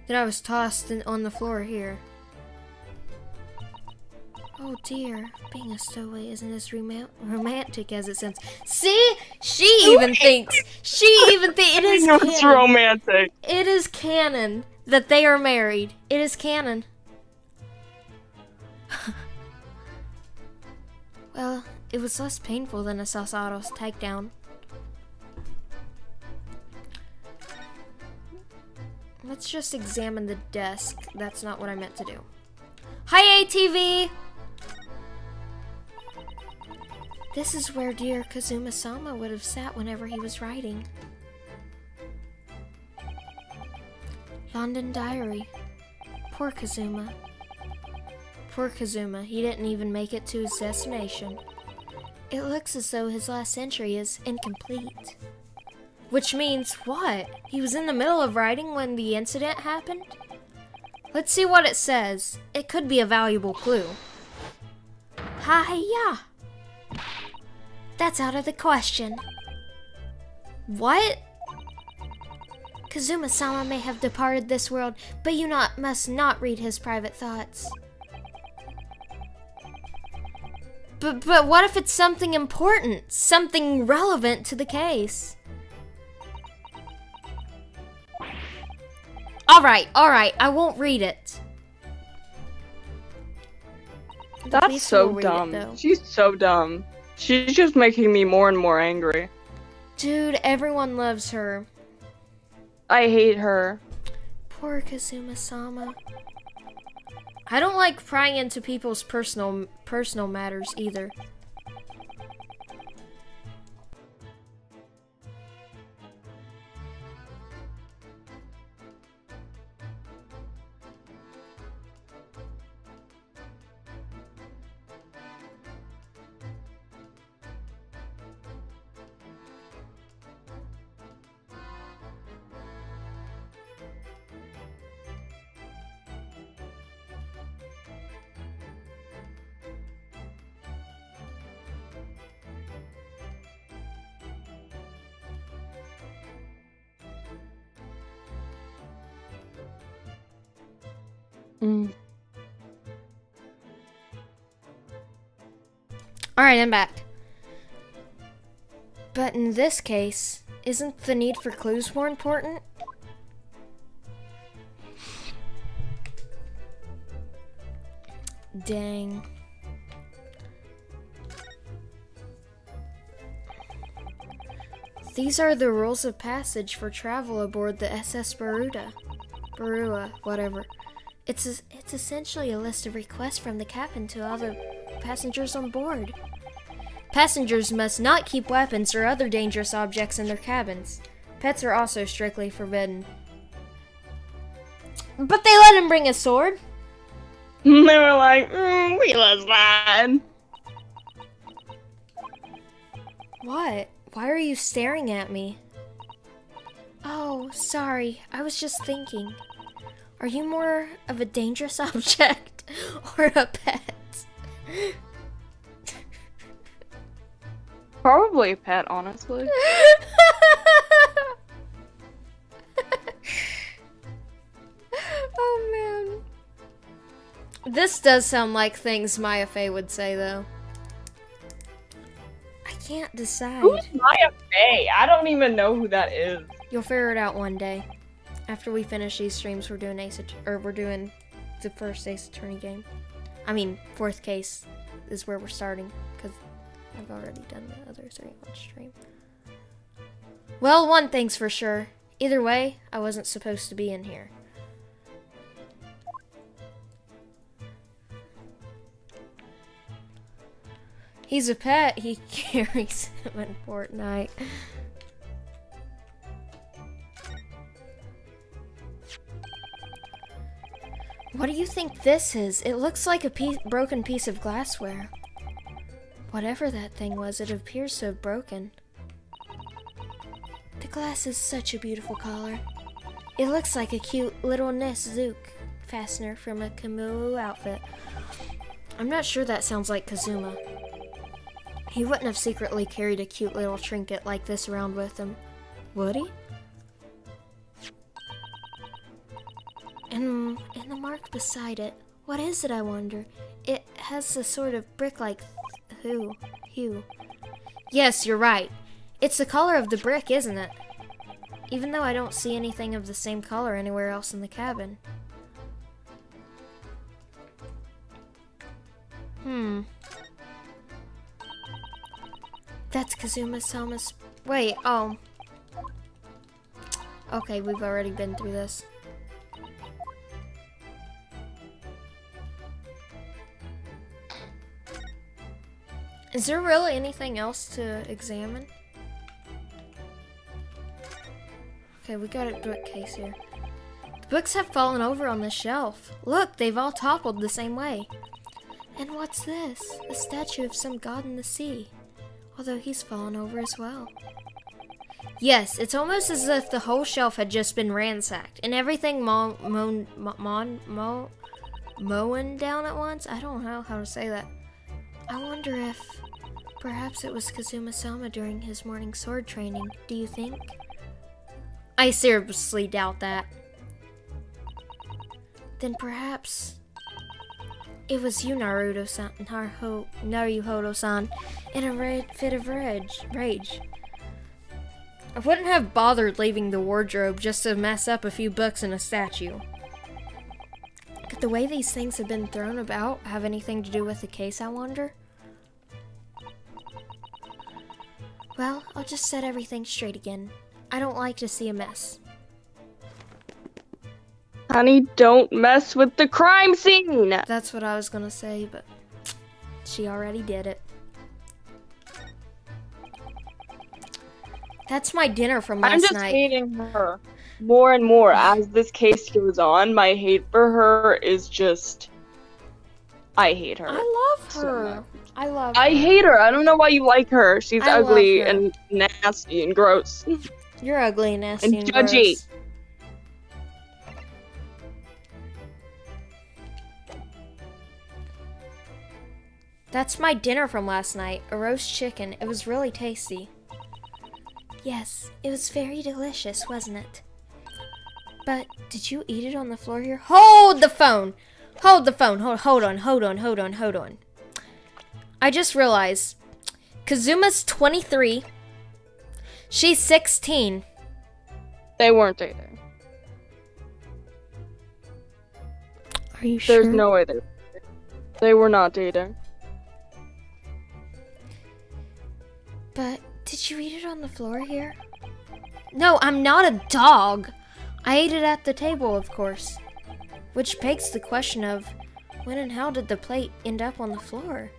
then I was tossed on the floor here. Oh dear, being a stowaway isn't as romantic as it sounds. See? She even thinks it is canon. It's romantic. It is canon that they are married. It is canon. Well, it was less painful than a Sasaro's takedown. Let's just examine the desk. That's not what I meant to do. Hi, ATV! This is where dear Kazuma-sama would have sat whenever he was writing. London Diary. Poor Kazuma. Poor Kazuma, he didn't even make it to his destination. It looks as though his last entry is incomplete. Which means what? He was in the middle of writing when the incident happened? Let's see what it says. It could be a valuable clue. Hi-ya! That's out of the question. What? Kazuma-sama may have departed this world, but you must not read his private thoughts. But what if it's something important? Something relevant to the case? Alright, I won't read it. That's so dumb. She's so dumb. She's just making me more and more angry. Dude, everyone loves her. I hate her. Poor Kazuma-sama. I don't like prying into people's personal matters either. Alright, I'm back. But in this case, isn't the need for clues more important? Dang. These are the rules of passage for travel aboard the SS Barua, whatever. It's essentially a list of requests from the captain to all the passengers on board. Passengers must not keep weapons or other dangerous objects in their cabins. Pets are also strictly forbidden. But they let him bring a sword. They were like, we was fine. What? Why are you staring at me? Oh, sorry. I was just thinking. Are you more of a dangerous object or a pet? Probably a pet, honestly. Oh man. This does sound like things Maya Fey would say, though. I can't decide. Who's Maya Fey? I don't even know who that is. You'll figure it out one day. After we finish these streams, we're doing the first Ace Attorney game. I mean, fourth case is where we're starting, because I've already done the other three on stream. Well, one thing's for sure. Either way, I wasn't supposed to be in here. He's a pet. He carries him in Fortnite. What do you think this is? It looks like a broken piece of glassware. Whatever that thing was, it appears so broken. The glass is such a beautiful color. It looks like a cute little Zook fastener from a Kamui outfit. I'm not sure that sounds like Kazuma. He wouldn't have secretly carried a cute little trinket like this around with him, would he? And the mark beside it, what is it, I wonder? It has a sort of brick-like hue. Yes, you're right. It's the color of the brick, isn't it? Even though I don't see anything of the same color anywhere else in the cabin. That's Kazuma-sama's... Wait, oh. Okay, we've already been through this. Is there really anything else to examine? Okay, we got a bookcase here. The books have fallen over on the shelf. Look, they've all toppled the same way. And what's this? A statue of some god in the sea. Although he's fallen over as well. Yes, it's almost as if the whole shelf had just been ransacked. And everything mown down at once? I don't know how to say that. I wonder if perhaps it was Kazuma-sama during his morning sword training. Do you think? I seriously doubt that. Then perhaps it was you, Naruto-san, Naruhodo-san, in a fit of rage. I wouldn't have bothered leaving the wardrobe just to mess up a few books and a statue. Could the way these things have been thrown about have anything to do with the case, I wonder? Well, I'll just set everything straight again. I don't like to see a mess. Honey, don't mess with the crime scene! That's what I was gonna say, but she already did it. That's my dinner from last night. I'm just hating her more and more as this case goes on. My hate for her is just... I hate her. I love her. I love her. I hate her. I don't know why you like her. She's ugly and nasty and gross. You're ugly and nasty and judgy. Gross. That's my dinner from last night, a roast chicken. It was really tasty. Yes, it was very delicious, wasn't it? But did you eat it on the floor here? Hold the phone! Hold the phone. Hold on. I just realized Kazuma's 23. She's 16. They weren't dating. Are you sure? There's no way they were not dating. But Did you eat it on the floor here? No, I'm not a dog. I ate it at the table, of course. Which begs the question of, when and how did the plate end up on the floor?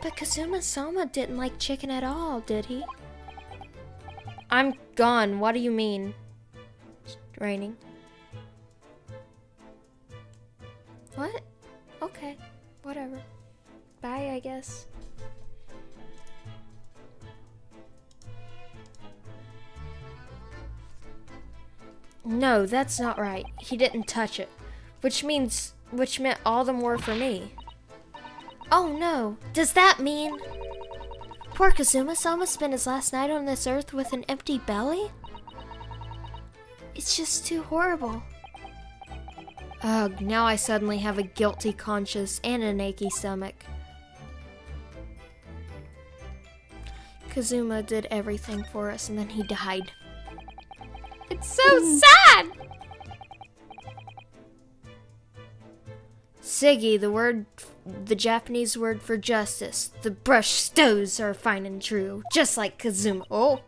But Kazuma-sama didn't like chicken at all, did he? I'm gone. What do you mean? It's raining. What? Okay. Whatever. Bye, I guess. No, that's not right. He didn't touch it. Which meant all the more for me. Oh no, does that mean poor Kazuma-sama spent his last night on this earth with an empty belly? It's just too horrible. Ugh, now I suddenly have a guilty conscience and an achy stomach. Kazuma did everything for us and then he died. It's so sad! Siggy, the Japanese word for justice. The brush stows are fine and true, just like Kazuma. Oh!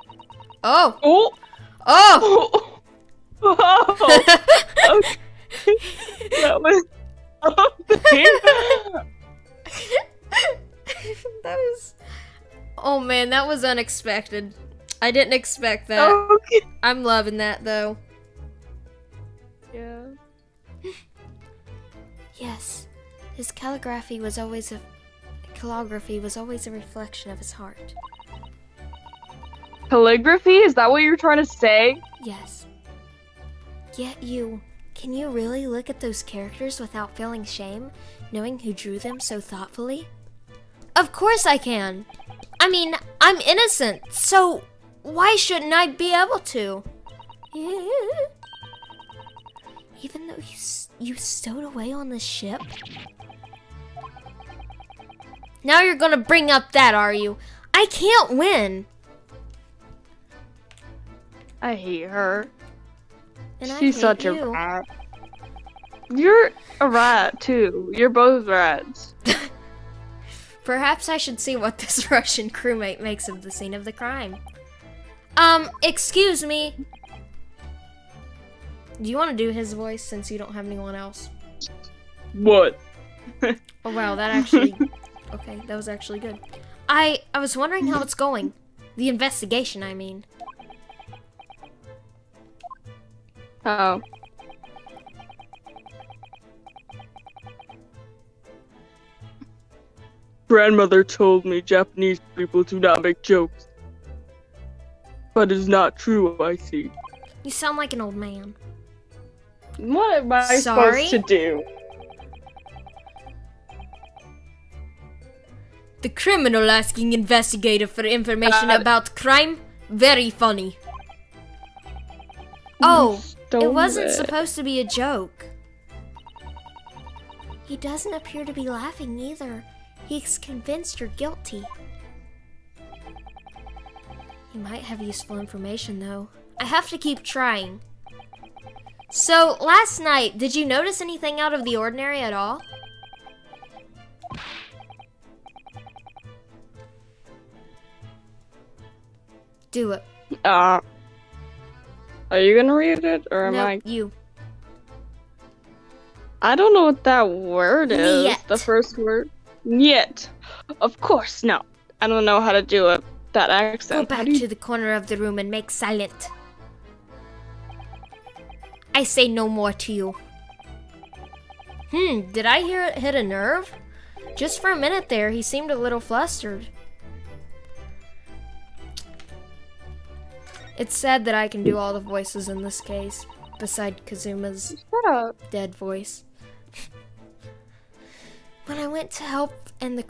Oh! Oh! Oh! Oh! Okay. That was That was... Oh man, that was unexpected. I didn't expect that. okay. I'm loving that though. Yeah. Yes, his calligraphy was always a reflection of his heart. Calligraphy? Is that what you're trying to say? Yes. Yet can you really look at those characters without feeling shame, knowing who drew them so thoughtfully? Of course I can. I mean, I'm innocent, so why shouldn't I be able to? Even though you stowed away on the ship? Now you're gonna bring up that, are you? I can't win! I hate her. And I She's hate such you. a rat. You're a rat, too. You're both rats. Perhaps I should see what this Russian crewmate makes of the scene of the crime. Excuse me. Do you want to do his voice since you don't have anyone else? What? Oh wow, that actually... Okay, that was actually good. I was wondering how it's going. The investigation, I mean. Oh. Grandmother told me Japanese people do not make jokes. But it's not true, I see. You sound like an old man. What am I Sorry? supposed to do? The criminal asking investigator for information about crime? Very funny. Oh, it wasn't supposed to be a joke. He doesn't appear to be laughing either. He's convinced you're guilty. He might have useful information though. I have to keep trying. So, last night, did you notice anything out of the ordinary at all? Do it. Are you gonna read it, or am No, I? you. I don't know what that word is. Niet. The first word. Yet. Of course, no. I don't know how to do it. That Go accent. How back do you- to the corner of the room and make silent. I say no more to you. Did I hear it hit a nerve? Just for a minute there, he seemed a little flustered. It's sad that I can do all the voices in this case, beside Kazuma's Shut up. dead voice. When I went to help and the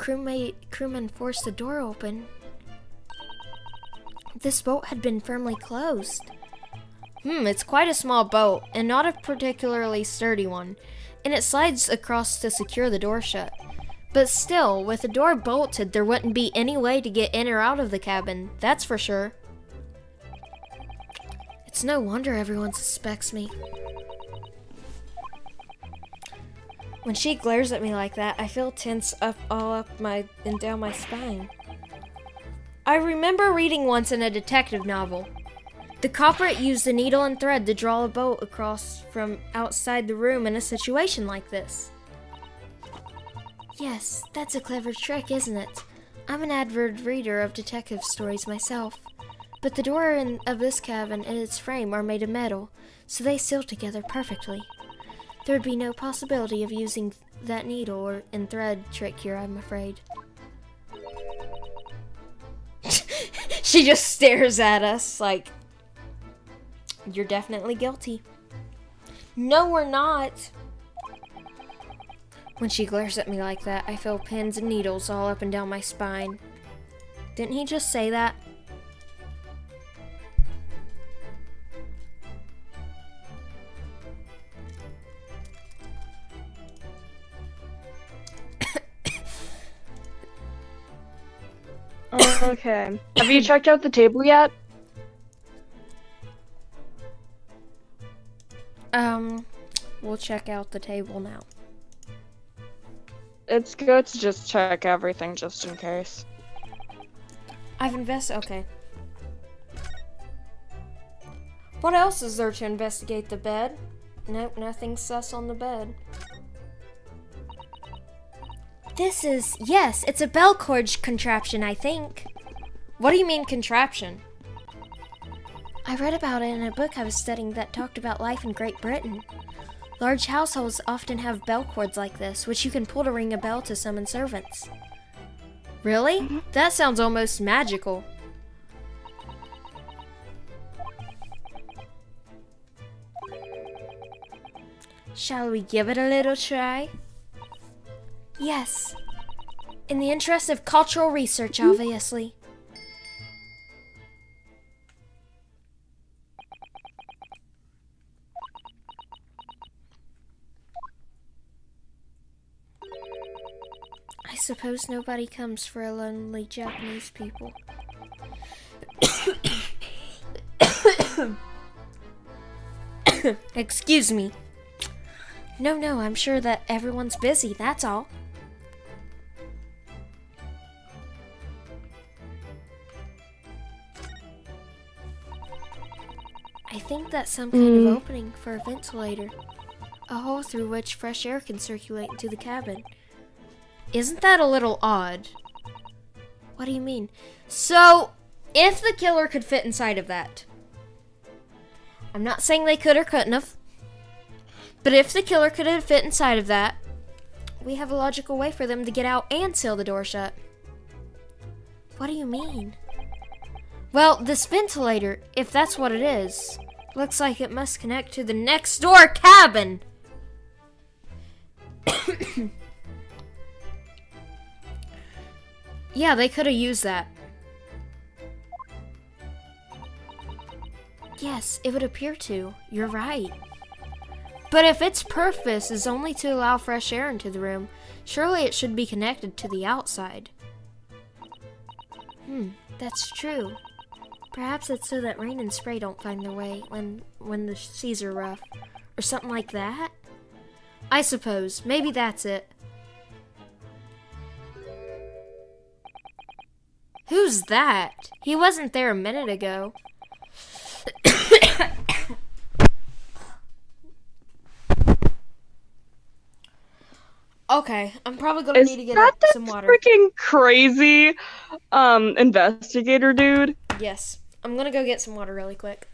crewman forced the door open, this boat had been firmly closed. It's quite a small boat, and not a particularly sturdy one, and it slides across to secure the door shut. But still, with the door bolted, there wouldn't be any way to get in or out of the cabin, that's for sure. It's no wonder everyone suspects me. When she glares at me like that, I feel tense all up and down my spine. I remember reading once in a detective novel. The culprit used a needle and thread to draw a bolt across from outside the room in a situation like this. Yes, that's a clever trick, isn't it? I'm an avid reader of detective stories myself. But the door of this cabin and its frame are made of metal, so they seal together perfectly. There would be no possibility of using that needle and thread trick here, I'm afraid. She just stares at us like, you're definitely guilty. No, we're not. When she glares at me like that, I feel pins and needles all up and down my spine. Didn't he just say that? Okay. Have you checked out the table yet? We'll check out the table now. It's good to just check everything just in case. I've invested. Okay. What else is there to investigate? The bed? Nope, nothing sus on the bed. Yes, it's a bell cord contraption, I think. What do you mean contraption? I read about it in a book I was studying that talked about life in Great Britain. Large households often have bell cords like this, which you can pull to ring a bell to summon servants. Really? That sounds almost magical. Shall we give it a little try? Yes. In the interest of cultural research, obviously. I suppose nobody comes for a lonely Japanese people. Excuse me. No, I'm sure that everyone's busy, that's all. I think that's some kind of opening for a ventilator. A hole through which fresh air can circulate into the cabin. Isn't that a little odd? What do you mean? So, if the killer could fit inside of that. I'm not saying they could or couldn't have. But if the killer could have fit inside of that, we have a logical way for them to get out and seal the door shut. What do you mean? Well, this ventilator, if that's what it is, looks like it must connect to the next door cabin. Yeah, they could have used that. Yes, it would appear to. You're right. But if its purpose is only to allow fresh air into the room, surely it should be connected to the outside. That's true. Perhaps it's so that rain and spray don't find their way when the seas are rough. Or something like that? I suppose. Maybe that's it. Who's that? He wasn't there a minute ago. Okay, I'm probably gonna need to get some water. Freaking crazy investigator dude? Yes. I'm gonna go get some water really quick.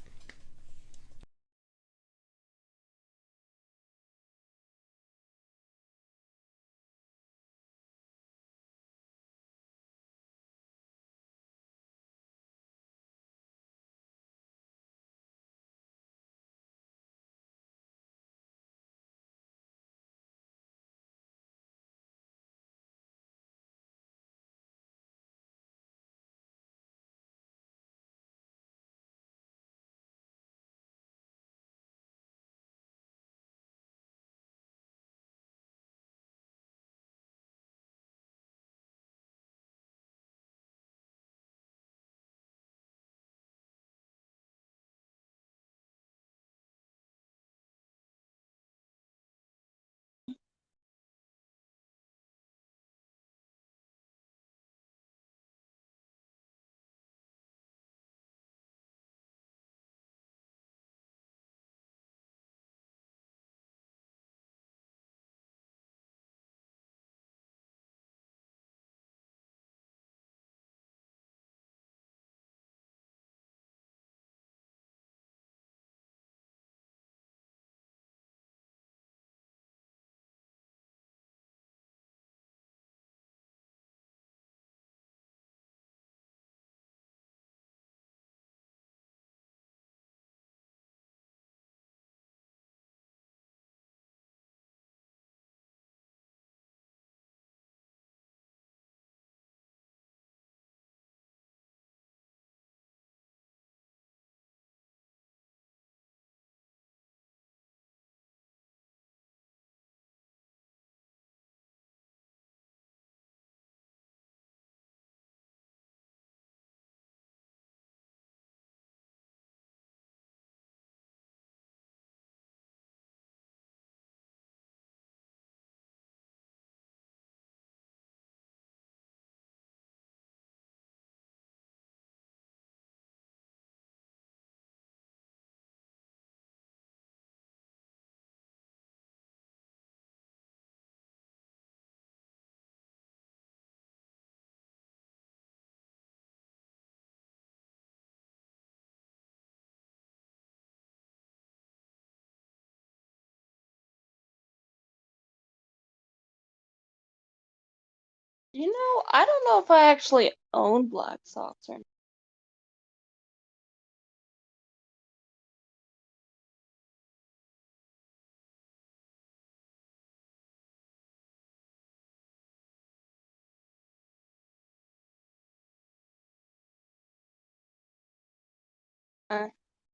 You know, I don't know if I actually own black socks or not.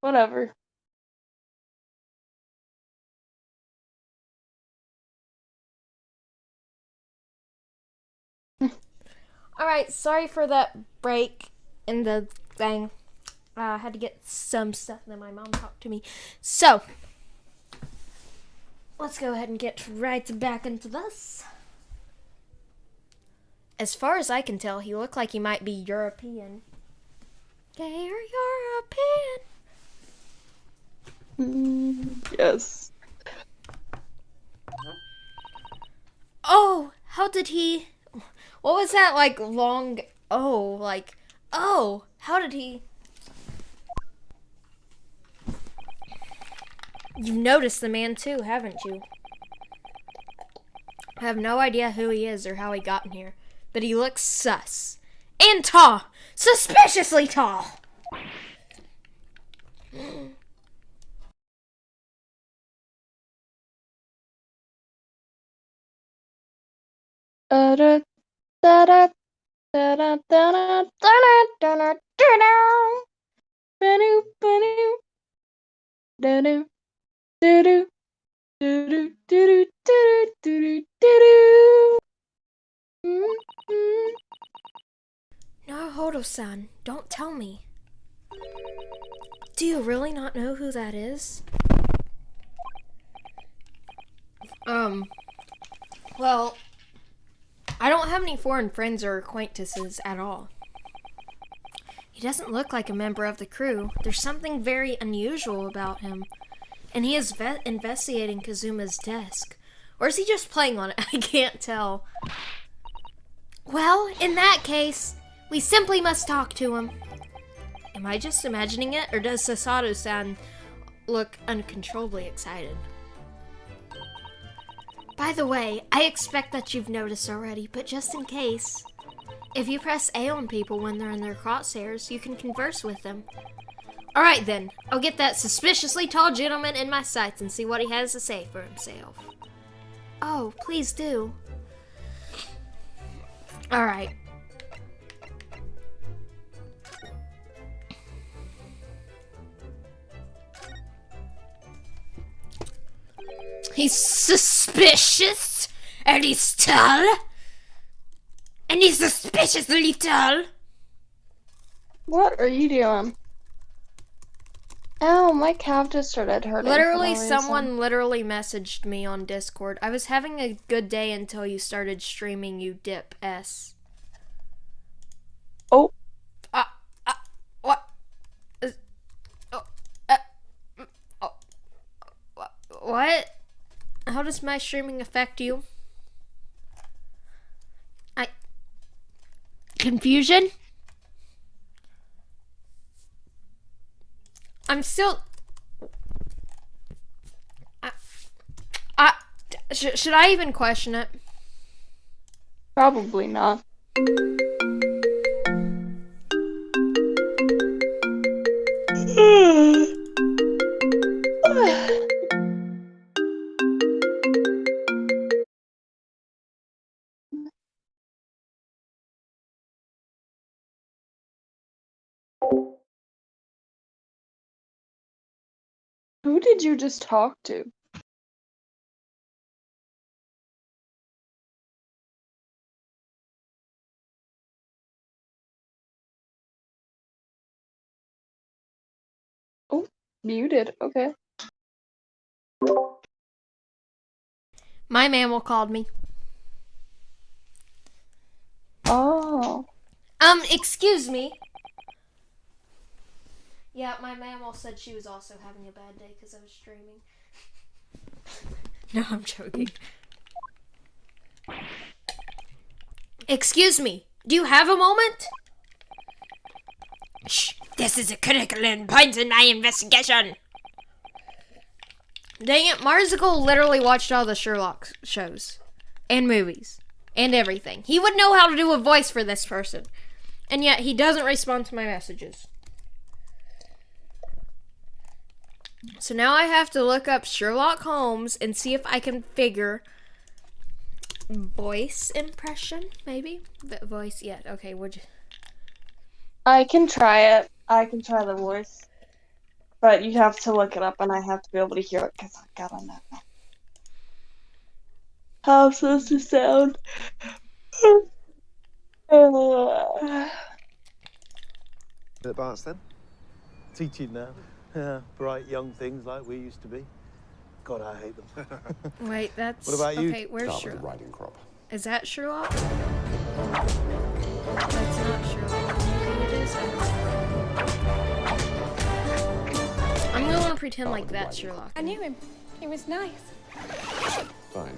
Whatever. Alright, sorry for that break in the thing. I had to get some stuff and then my mom talked to me. So, let's go ahead and get right back into this. As far as I can tell, he looked like he might be European. They're European. Yes. Oh, how did he... What was that, like, long... Oh, like... Oh, how did he... You've noticed the man too, haven't you? I have no idea who he is or how he got in here, but he looks sus. And tall! Suspiciously tall! Naruhodo-san, don't tell me. Do you really not know who that is? Well, I don't have any foreign friends or acquaintances at all. He doesn't look like a member of the crew. There's something very unusual about him. And he is investigating Kazuma's desk. Or is he just playing on it? I can't tell. Well, in that case, we simply must talk to him. Am I just imagining it? Or does Sasato-san look uncontrollably excited? By the way, I expect that you've noticed already, but just in case, if you press A on people when they're in their crosshairs, you can converse with them. Alright then, I'll get that suspiciously tall gentleman in my sights and see what he has to say for himself. Oh, please do. Alright. He's suspicious, and he's tall, and he's suspiciously tall. What are you doing? Ow, my calf just started hurting. Literally, someone literally messaged me on Discord. I was having a good day until you started streaming, you dip S. Oh. What? What? How does my streaming affect you? Confusion? I'm still... should I even question it? Probably not. Who did you just talk to? Oh, muted. Okay. My mammal called me. Oh. Excuse me. Yeah, my mammal said she was also having a bad day because I was streaming. No, I'm joking. Excuse me, do you have a moment? Shh, this is a critical point in my investigation. Dang it, Marzicle literally watched all the Sherlock shows and movies and everything. He would know how to do a voice for this person. And yet he doesn't respond to my messages. So now I have to look up Sherlock Holmes and see if I can figure voice impression, maybe? Voice, yeah, okay, I can try it. I can try the voice. But you have to look it up and I have to be able to hear it because I gotta know how it's supposed to sound. Advanced then? Teaching now. Yeah, bright young things like we used to be. God, I hate them. Wait, that's... What about you? Okay, where's Start with Sherlock? the riding crop. Is that Sherlock? That's not Sherlock. Maybe it is. I'm gonna pretend like that's Sherlock. I knew him. He was nice. Fine.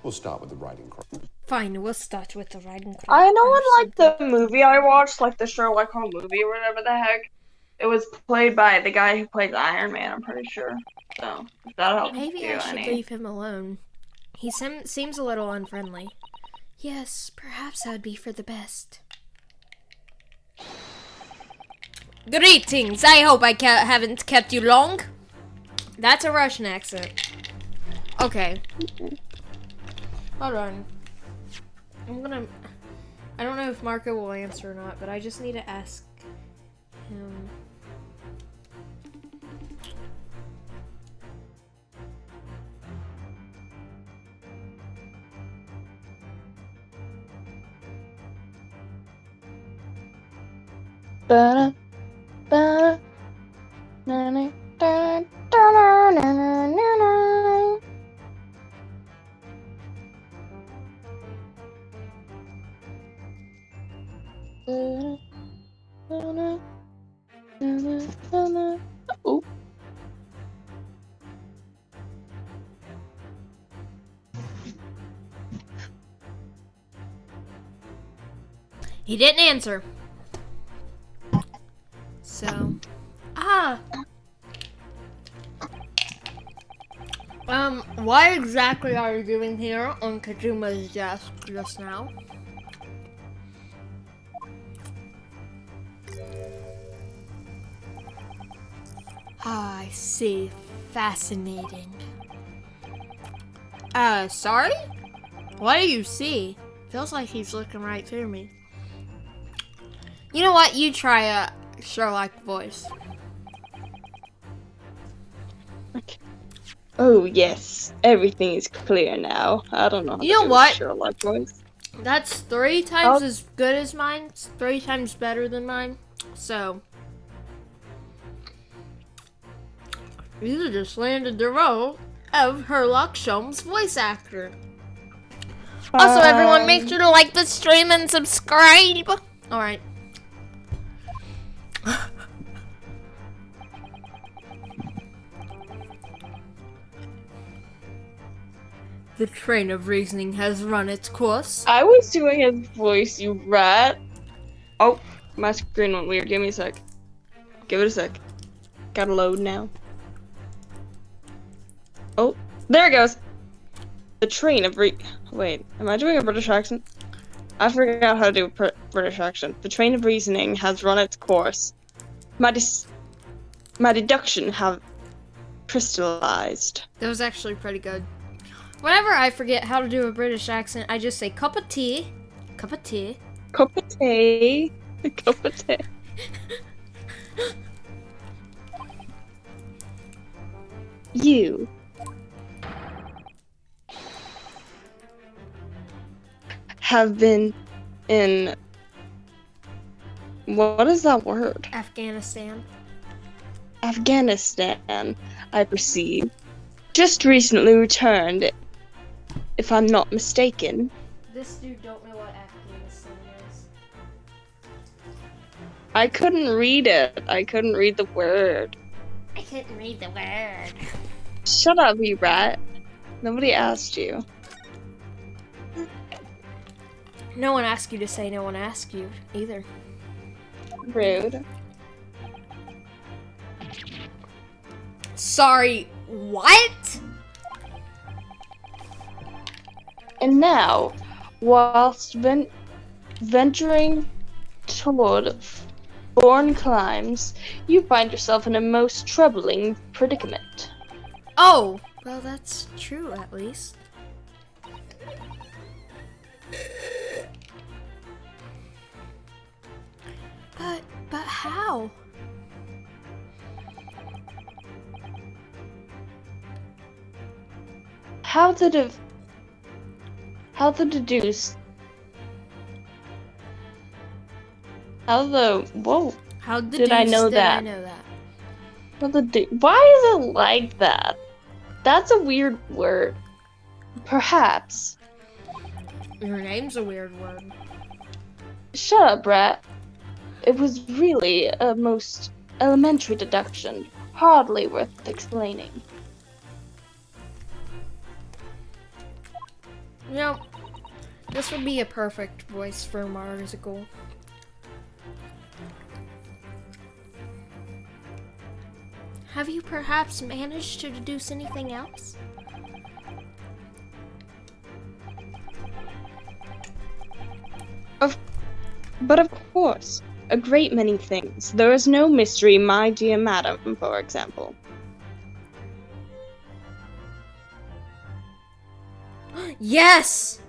We'll start with the riding crop. Fine, we'll start with the riding crop. I know in like the movie I watched, like the Sherlock Holmes movie or whatever the heck, it was played by the guy who plays Iron Man, I'm pretty sure. So, if that helps Maybe you I should any. leave him alone. He seems a little unfriendly. Yes, perhaps that would be for the best. Greetings! I hope I haven't kept you long. That's a Russian accent. Okay. Hold on. I don't know if Marco will answer or not, but I just need to ask him. Ba-da, ba-da, na-na, da, da, na, na, na, na. Ba-da, ba-da, na-na, na-na. Oop. He didn't answer. So, what exactly are you doing here on Kajuma's desk just now? I see. Fascinating. Sorry? What do you see? Feels like he's looking right through me. You know what? You try a Sherlock voice. Okay. Oh yes, everything is clear now. I don't know how You to know do what? a Sherlock voice. That's 3 times as good as mine. It's 3 times better than mine. So, you just landed the role of Sherlock Holmes voice actor. Also, everyone, make sure to like the stream and subscribe. Alright. The train of reasoning has run its course. I was doing his voice, you rat. Oh, my screen went weird. Give me a sec. Give it a sec. Gotta load now. Oh, there it goes. The train of Wait, am I doing a British accent? I forgot how to do a British accent. The train of reasoning has run its course. My deduction have crystallized. That was actually pretty good. Whenever I forget how to do a British accent, I just say cup of tea, cup of tea. Cup of tea. Cup of tea. You have been in... What is that word? Afghanistan. Afghanistan, I perceive. Just recently returned, if I'm not mistaken. This dude don't know what Afghanistan is. I couldn't read it. I couldn't read the word. I couldn't read the word. Shut up, you rat. Nobody asked you. No one asked you to say no one asked you either. Rude. Sorry, what? And now, whilst venturing toward foreign climes, you find yourself in a most troubling predicament. Oh, well, that's true, at least. But how? How to deduce? Whoa. How Did I know that? I know that? Why is it like that? That's a weird word. Perhaps. Your name's a weird word. Shut up, Brat. It was really a most elementary deduction, hardly worth explaining. You know, this would be a perfect voice for Marzicle. Have you perhaps managed to deduce anything else? But of course, a great many things. There is no mystery, my dear madam, for example. Yes!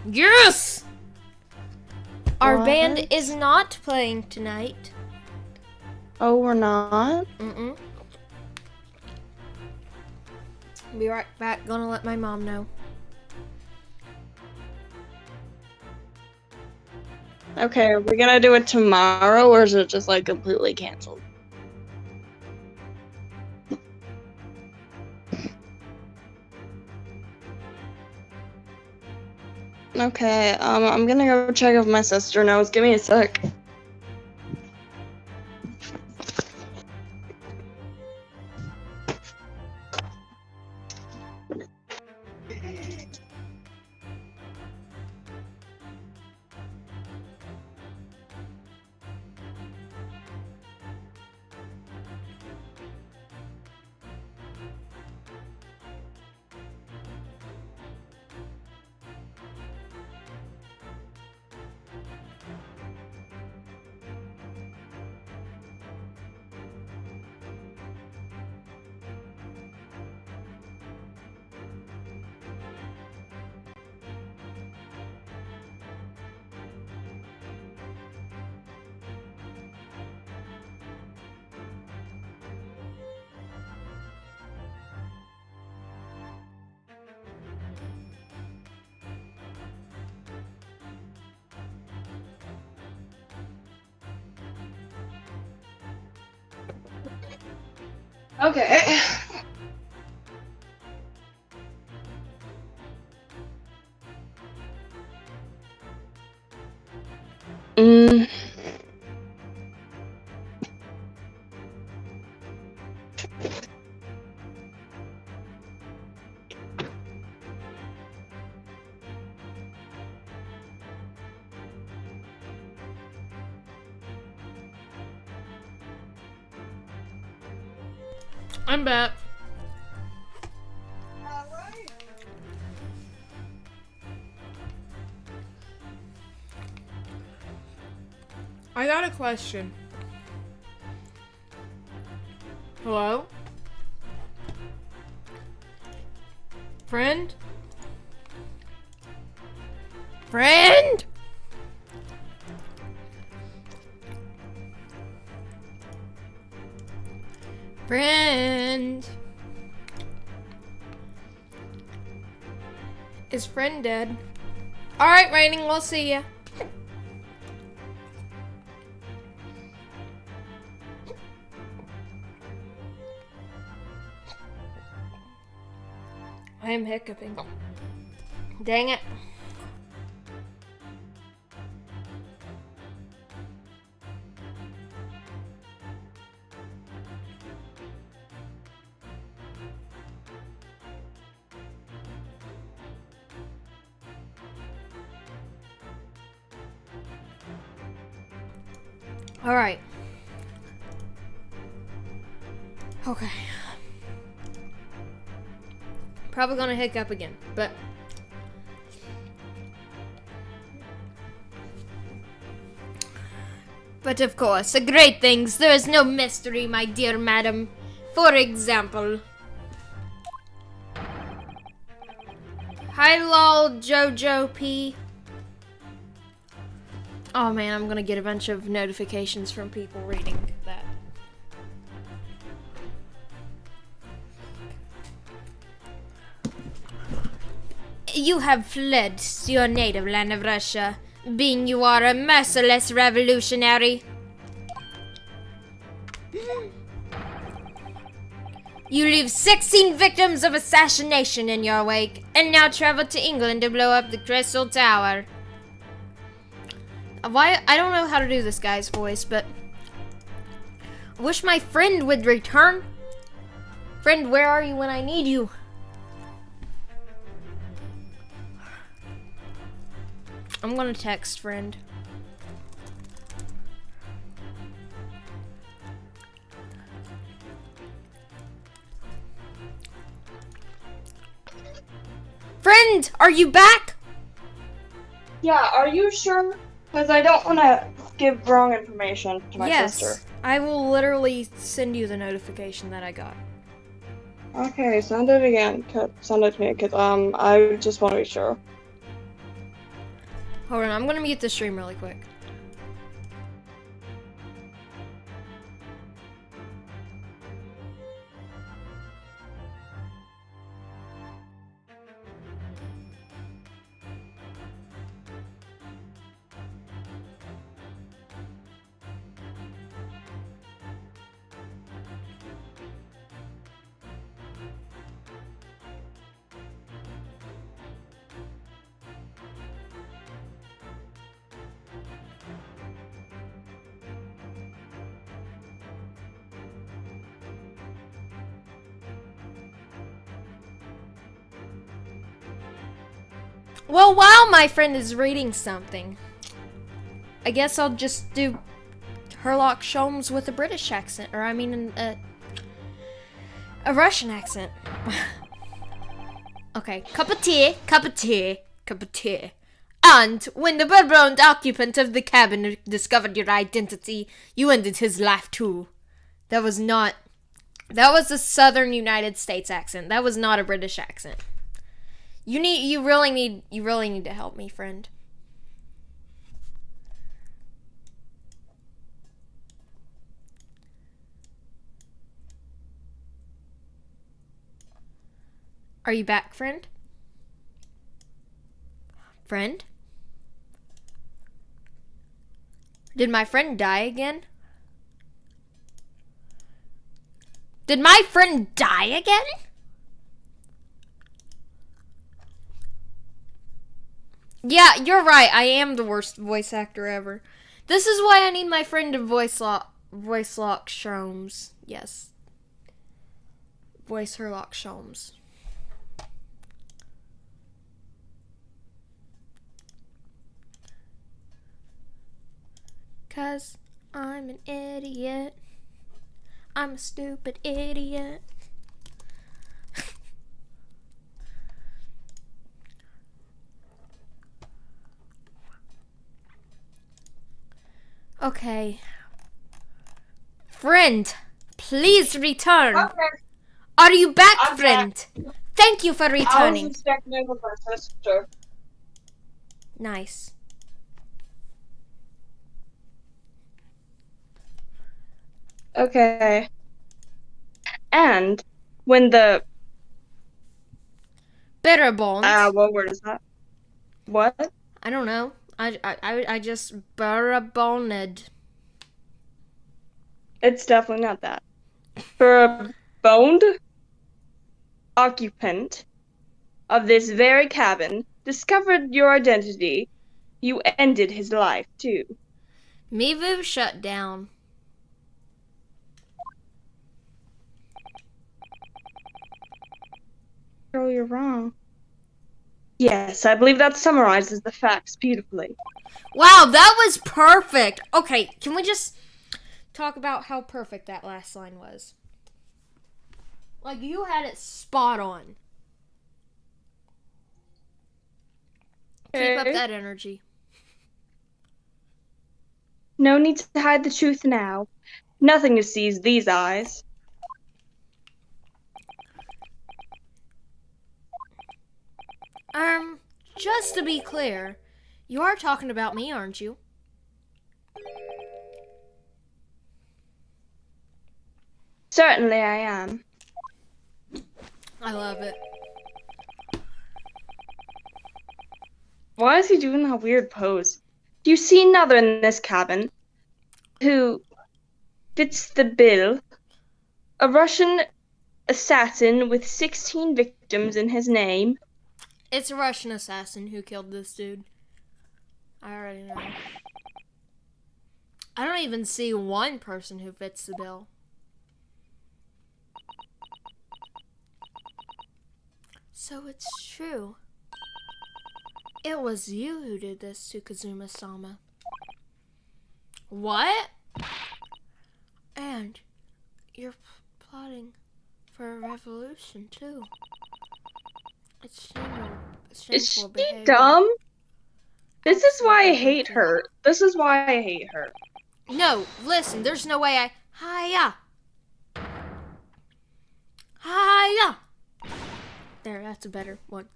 Yes! Our What? band is not playing tonight. Oh, we're not? Mm-mm. Be right back. Gonna let my mom know. Okay, are we gonna do it tomorrow, or is it just, like, completely canceled? Okay, I'm gonna go check if my sister knows. Give me a sec. Okay. Mm. I'm back. I got a question. Hello? Friend? Friend? Friend? Is friend dead? Alright, Raining, we'll see ya. I am hiccuping. Dang it. All right. Okay. Probably gonna hiccup again, but But of course, great things. There is no mystery, my dear madam. For example... Hi lol, Jojo P. Oh man, I'm gonna get a bunch of notifications from people reading that. You have fled to your native land of Russia, being you are a merciless revolutionary. You leave 16 victims of assassination in your wake, and now travel to England to blow up the Crystal Tower. Why? I don't know how to do this guy's voice, but I wish my friend would return. Friend, where are you when I need you? I'm gonna text friend. Friend, are you back? Yeah, are you sure? Because I don't want to give wrong information to my sister. I will literally send you the notification that I got. Okay, send it again. Send it to me, because I just want to be sure. Hold on, I'm gonna mute the stream really quick. Well, while my friend is reading something, I guess I'll just do Sherlock Holmes with a British accent, or I mean a Russian accent. Okay, cup of tea, cup of tea, cup of tea. And when the burned occupant of the cabin discovered your identity, you ended his life too. That was a Southern United States accent. That was not a British accent. You really need to help me, friend. Are you back, friend? Friend? Did my friend die again? Did my friend die again? Yeah, you're right. I am the worst voice actor ever. This is why I need my friend to voice lock Sholmes. Yes. Voice Sherlock Holmes. Cause I'm an idiot. I'm a stupid idiot. Okay. Friend, please return. Okay. Are you back, I'm friend? back. Thank you for returning. I was expecting it with my sister. Nice. Okay. And when the Bitter bones. what word is that? What? I don't know. I just boned. It's definitely not that. For a boned occupant of this very cabin discovered your identity, you ended his life too. Mivu shut down. Girl, you're wrong. Yes, I believe that summarizes the facts beautifully. Wow, that was perfect. Okay, can we just talk about how perfect that last line was? Like, you had it spot on. Keep up that energy. No need to hide the truth now. Nothing deceives these eyes. Just to be clear, you are talking about me, aren't you? Certainly I am. I love it. Why is he doing that weird pose? Do you see another in this cabin who fits the bill? A Russian assassin with 16 victims in his name. It's a Russian assassin who killed this dude. I already know. I don't even see one person who fits the bill. So it's true. It was you who did this to Kazuma-sama. What? And you're plotting for a revolution too. It's shameful. Is she behavior. dumb? This is why I hate her. This is why I hate her. No, listen, there's no way I... Hiya! Hiya! There, that's a better one.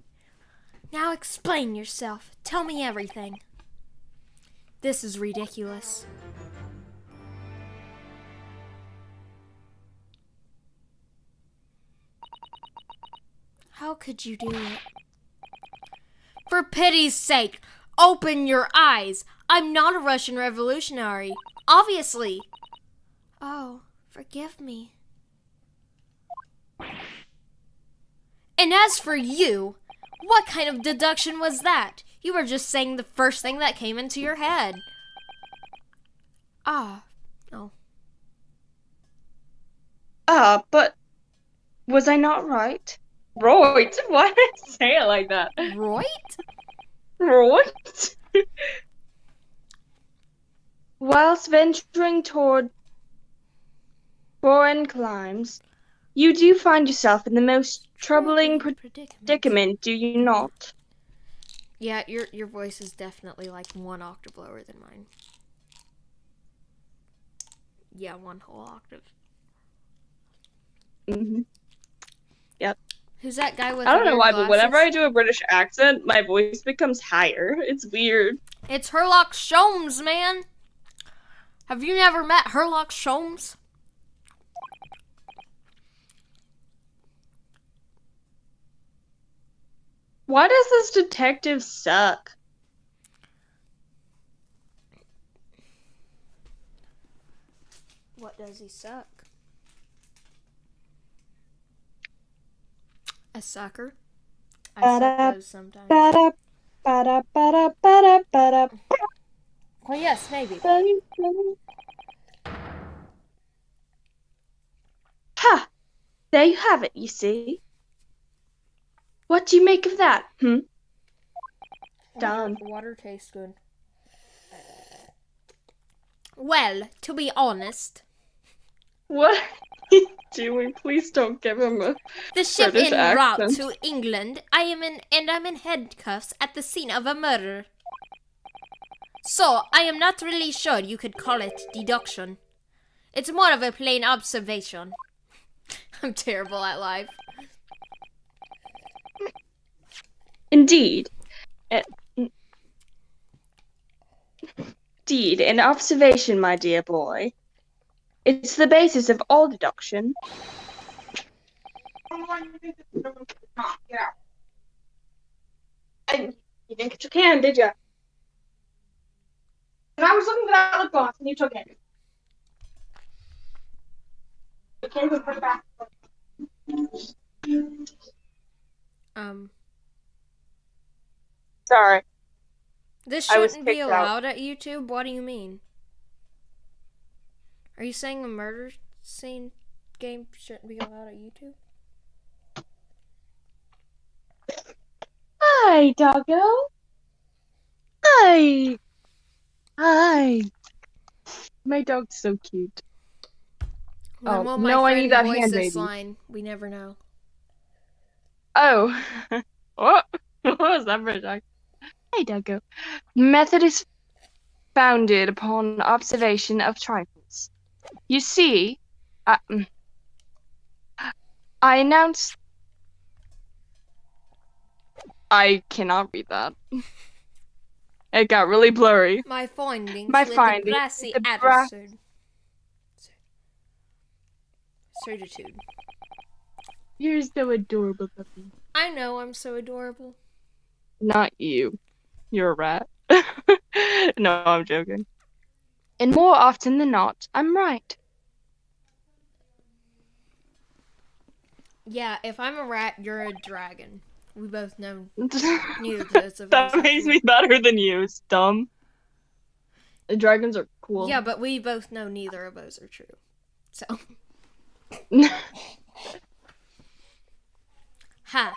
Now explain yourself. Tell me everything. This is ridiculous. How could you do it? For pity's sake, open your eyes. I'm not a Russian revolutionary. Obviously. Oh, forgive me. And as for you, what kind of deduction was that? You were just saying the first thing that came into your head. Ah, no. But was I not right? Right? Why did I say it like that? Right? Right? Whilst venturing toward foreign climes, you do find yourself in the most troubling predicament, do you not? Yeah, your voice is definitely like 1 octave lower than mine. Yeah, 1 whole octave. Mm-hmm. Yep. Who's that guy with I don't know why, glasses? but whenever I do a British accent, my voice becomes higher. It's weird. It's Herlock Sholmes, man. Have you never met Herlock Sholmes? Why does this detective suck? What does he suck? A sucker? I suck those sometimes. Well, yes, maybe. Ha! There you have it, you see. What do you make of that, Done. Water tastes good. Well, to be honest... What are you doing? Please don't give him a The ship British en route accent. to England. I'm in handcuffs at the scene of a murder. So, I am not really sure you could call it deduction. It's more of a plain observation. I'm terrible at life. Indeed. Indeed, an observation, my dear boy. It's the basis of all deduction. You didn't get your can, did you? And I was looking for that lip gloss, and you took it. Okay, we'll put it back. Sorry. This I was shouldn't be kicked allowed at YouTube? What do you mean? Are you saying a murder scene game shouldn't be allowed at YouTube? Hi, doggo. Hi. Hi. My dog's so cute. When will my no, I friend need that voice hand, this baby. line? We never know. Oh. What? What was that for a dog? Hey, doggo. Method is founded upon observation of trifles. You see, I announced. I cannot read that. It got really blurry. My findings. My with the findings. brassy The attitude. Certitude. You're so adorable, puppy. I know I'm so adorable. Not you. You're a rat. No, I'm joking. And more often than not, I'm right. Yeah, if I'm a rat, you're a dragon. We both know neither of those of That us are makes true. me better than you. It's dumb. The dragons are cool. Yeah, but we both know neither of those are true. So. Ha.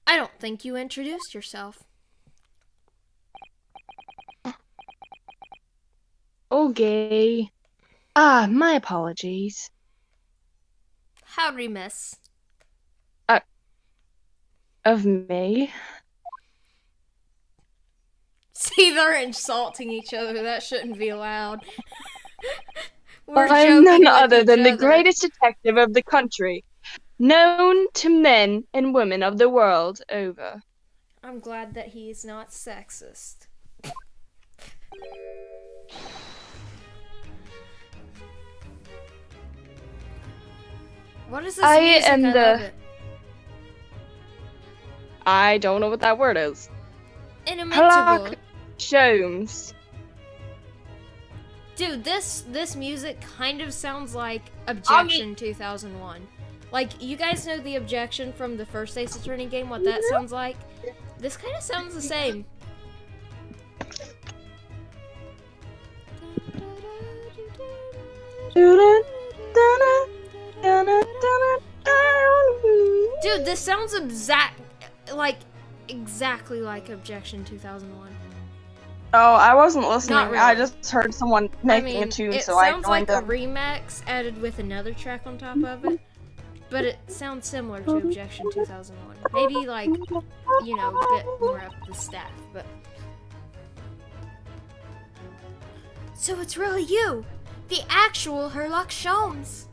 I don't think you introduced yourself. Okay. Ah, my apologies. Howdy, miss. Of me? See, they're insulting each other. That shouldn't be allowed. We're I'm joking none with other each than the other. greatest detective of the country, known to men and women of the world over. I'm glad that he's not sexist. What is this music? I love it. I don't know what that word is. Inimitable. Shomes. Dude, this music kind of sounds like Objection 2001. Like, you guys know the Objection from the first Ace Attorney game, what that sounds like? This kind of sounds the same. Dude, this sounds exactly like Objection 2001. Oh, I wasn't listening. Not really. I just heard someone making a tune, so I joined It sounds like a them. remix added with another track on top of it, but it sounds similar to Objection 2001. Maybe, like, you know, a bit more up the staff, but... So it's really you! The actual Herlock Sholmes!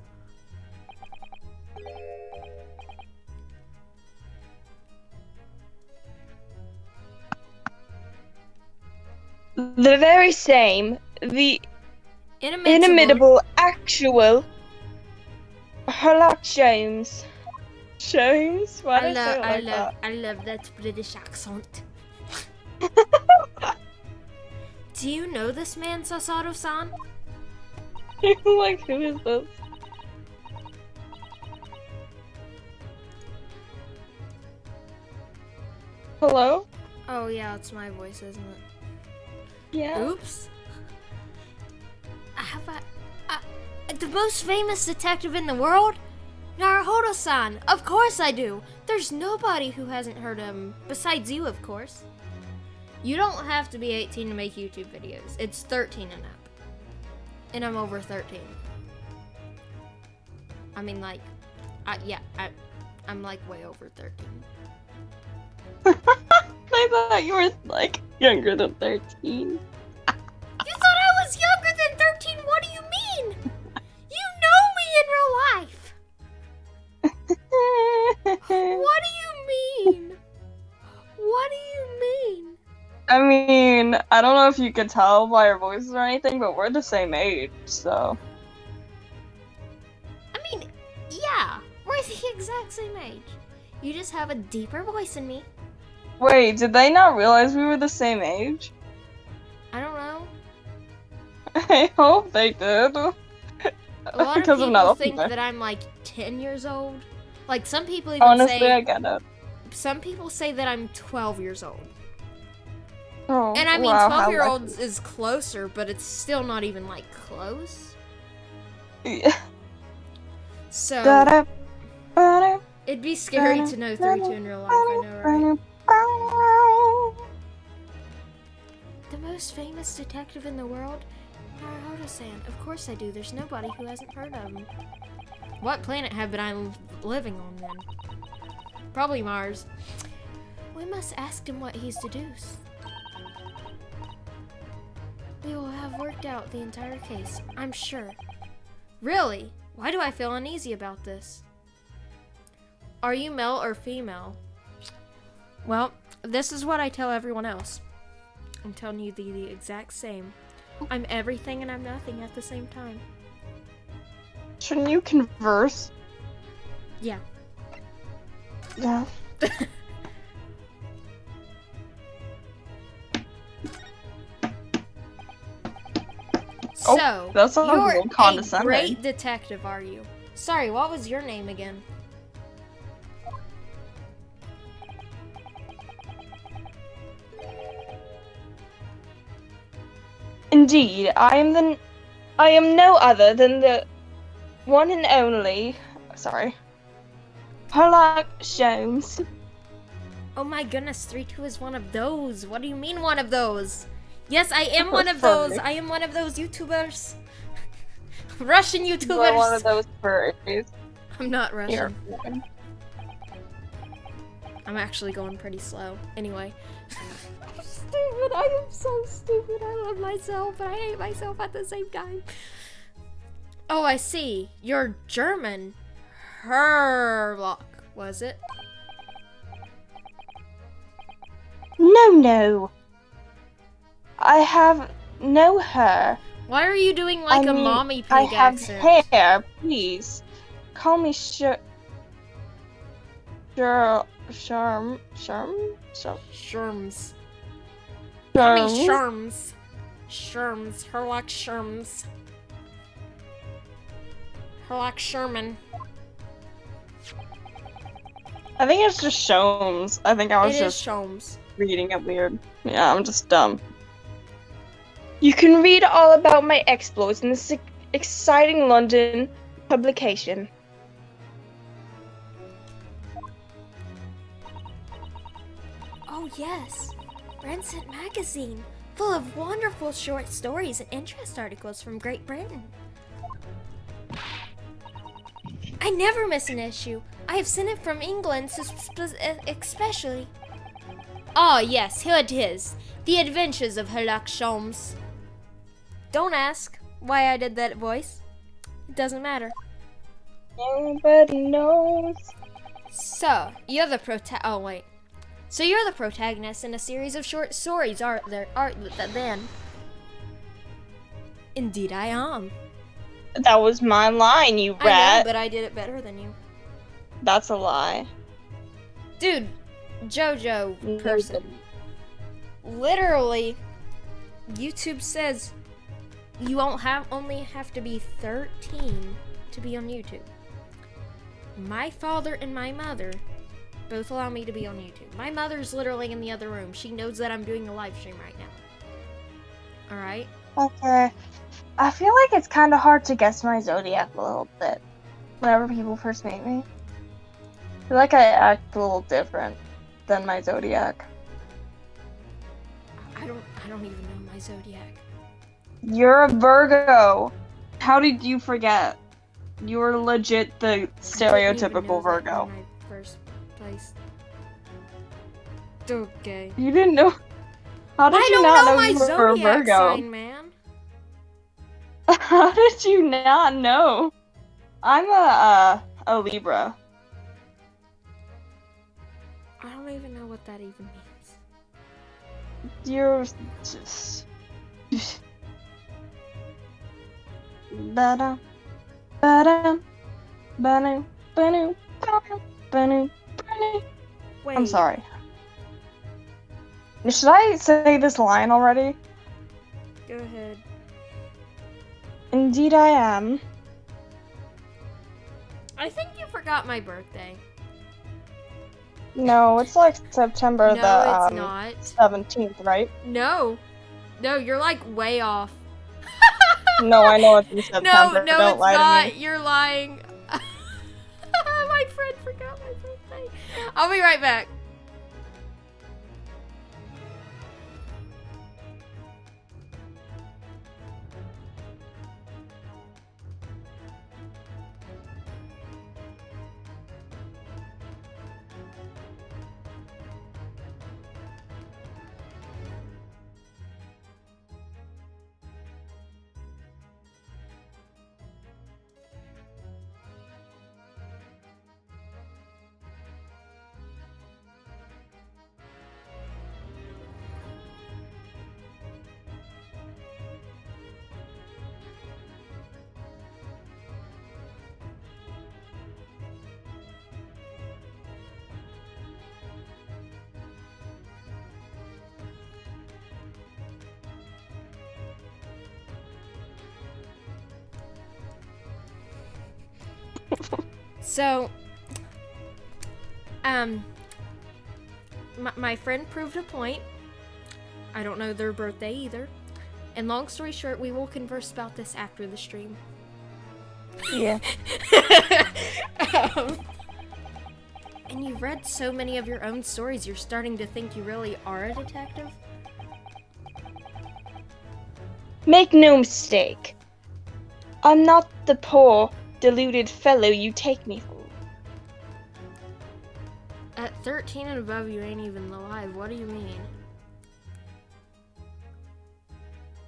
The very same, the inimitable actual Herlock Sholmes. Sholmes? Why did I say it like that? I love that British accent. Do you know this man, Sasaro-san? Like, who is this? Hello? Oh yeah, it's my voice, isn't it? Yeah. Oops. The most famous detective in the world? Naruhodo-san. Of course I do. There's nobody who hasn't heard of him. Besides you, of course. You don't have to be 18 to make YouTube videos. It's 13 and up. And I'm over 13. I mean, like, I'm like way over 13. I thought you were, like, younger than 13. You thought I was younger than 13? What do you mean? You know me in real life. What do you mean? What do you mean? I mean, I don't know if you could tell by our voices or anything, but we're the same age, so. I mean, yeah, we're the exact same age. You just have a deeper voice than me. Wait, did they not realize we were the same age? I don't know. I hope they did. A lot of people think that I'm like 10 years old. Like, some people even Honestly, I get it. Some people say that I'm 12 years old. Oh, And I mean, wow, 12-year-olds is closer, but it's still not even, like, close. Yeah. So, it'd be scary to know 32 in real life, I know, right? The most famous detective in the world? Naruhodo-san. Of course I do. There's nobody who hasn't heard of him. What planet have been I living on, then? Probably Mars. We must ask him what he's deduced. We will have worked out the entire case, I'm sure. Really? Why do I feel uneasy about this? Are you male or female? Well, this is what I tell everyone else. I'm telling you the exact same. I'm everything and I'm nothing at the same time. Shouldn't you converse? Yeah. Yeah. So, that sounds a you're little condescending. a great detective, are you? Sorry, what was your name again? Indeed, I am no other than the one and only, Herlock Sholmes. Oh my goodness, 3-2 is one of those. What do you mean one of those? Yes, I am one of those. I am one of those YouTubers. Russian YouTubers. You're one of those furries. I'm not Russian. Here. I'm actually going pretty slow. Anyway. Stupid. I am so stupid. I love myself, but I hate myself at the same time. Oh, I see. You're German. Herlock, was it? No. I have no hair. Why are you doing like a mommy pig I have accent? hair, please. Call me Sharm. Sherms. Call me Sherms. Sherms. Herlock Sherms. Herlock Sherman. I think it's just Sholmes. I think I was just Sholmes. reading it weird. Yeah, I'm just dumb. You can read all about my exploits in this exciting London publication. Oh yes, Rancid magazine, full of wonderful short stories and interest articles from Great Britain. I never miss an issue. I have sent it from England, especially. Oh yes, here it is. The Adventures of Herlock Sholmes. Don't ask why I did that voice. It doesn't matter. Nobody knows. So, you're the So you're the protagonist in a series of short stories, then? Indeed I am. That was my line, you rat. I know, but I did it better than you. That's a lie. Dude, JoJo person. Literally, YouTube says you only have to be 13 to be on YouTube. My father and my mother both allow me to be on YouTube. My mother's literally in the other room. She knows that I'm doing a live stream right now. Alright? Okay. I feel like it's kind of hard to guess my zodiac a little bit. Whenever people first meet me. I feel like I act a little different than my zodiac. I don't even know my zodiac. You're a Virgo. How did you forget? You're legit the stereotypical Virgo. In my first place. Okay. You didn't know? How did you not know my you were a zodiac Virgo? sign, man. How did you not know? I'm a Libra. I don't even know what that even means. You're just... Ba-da, ba-da, ba-da, ba-da, ba-da, ba-da, ba-da. Wait. I'm sorry. Should I say this line already? Go ahead. Indeed I am. I think you forgot my birthday. No, it's like September No, it's not. 17th, right? No, you're like way off. No, I know it's in September. No, Don't it's lie not. to me. You're lying. My friend forgot my birthday. I'll be right back. So, my friend proved a point. I don't know their birthday either. And long story short, we will converse about this after the stream. Yeah. And you've read so many of your own stories, you're starting to think you really are a detective? Make no mistake. I'm not the poor, deluded fellow you take me for. At 13 and above, you ain't even alive. What do you mean?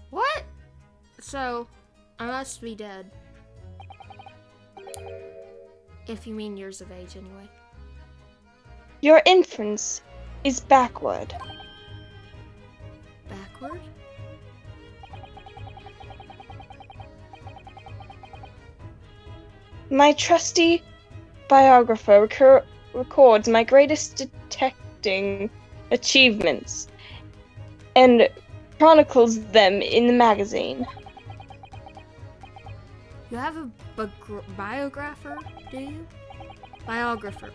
What? So, I must be dead. If you mean years of age, anyway. Your inference is backward. Backward? My trusty biographer records my greatest detecting achievements and chronicles them in the magazine. You have a biographer, do you? Biographer.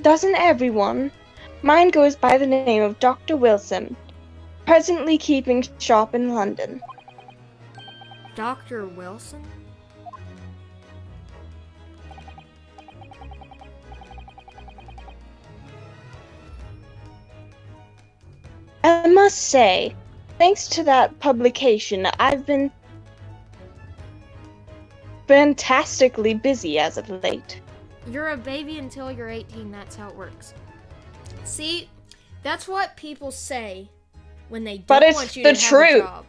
Doesn't everyone? Mine goes by the name of Dr. Wilson, presently keeping shop in London. Dr. Wilson? I must say, thanks to that publication, I've been fantastically busy as of late. You're a baby until you're 18, that's how it works. See, that's what people say when they don't want you to have a job.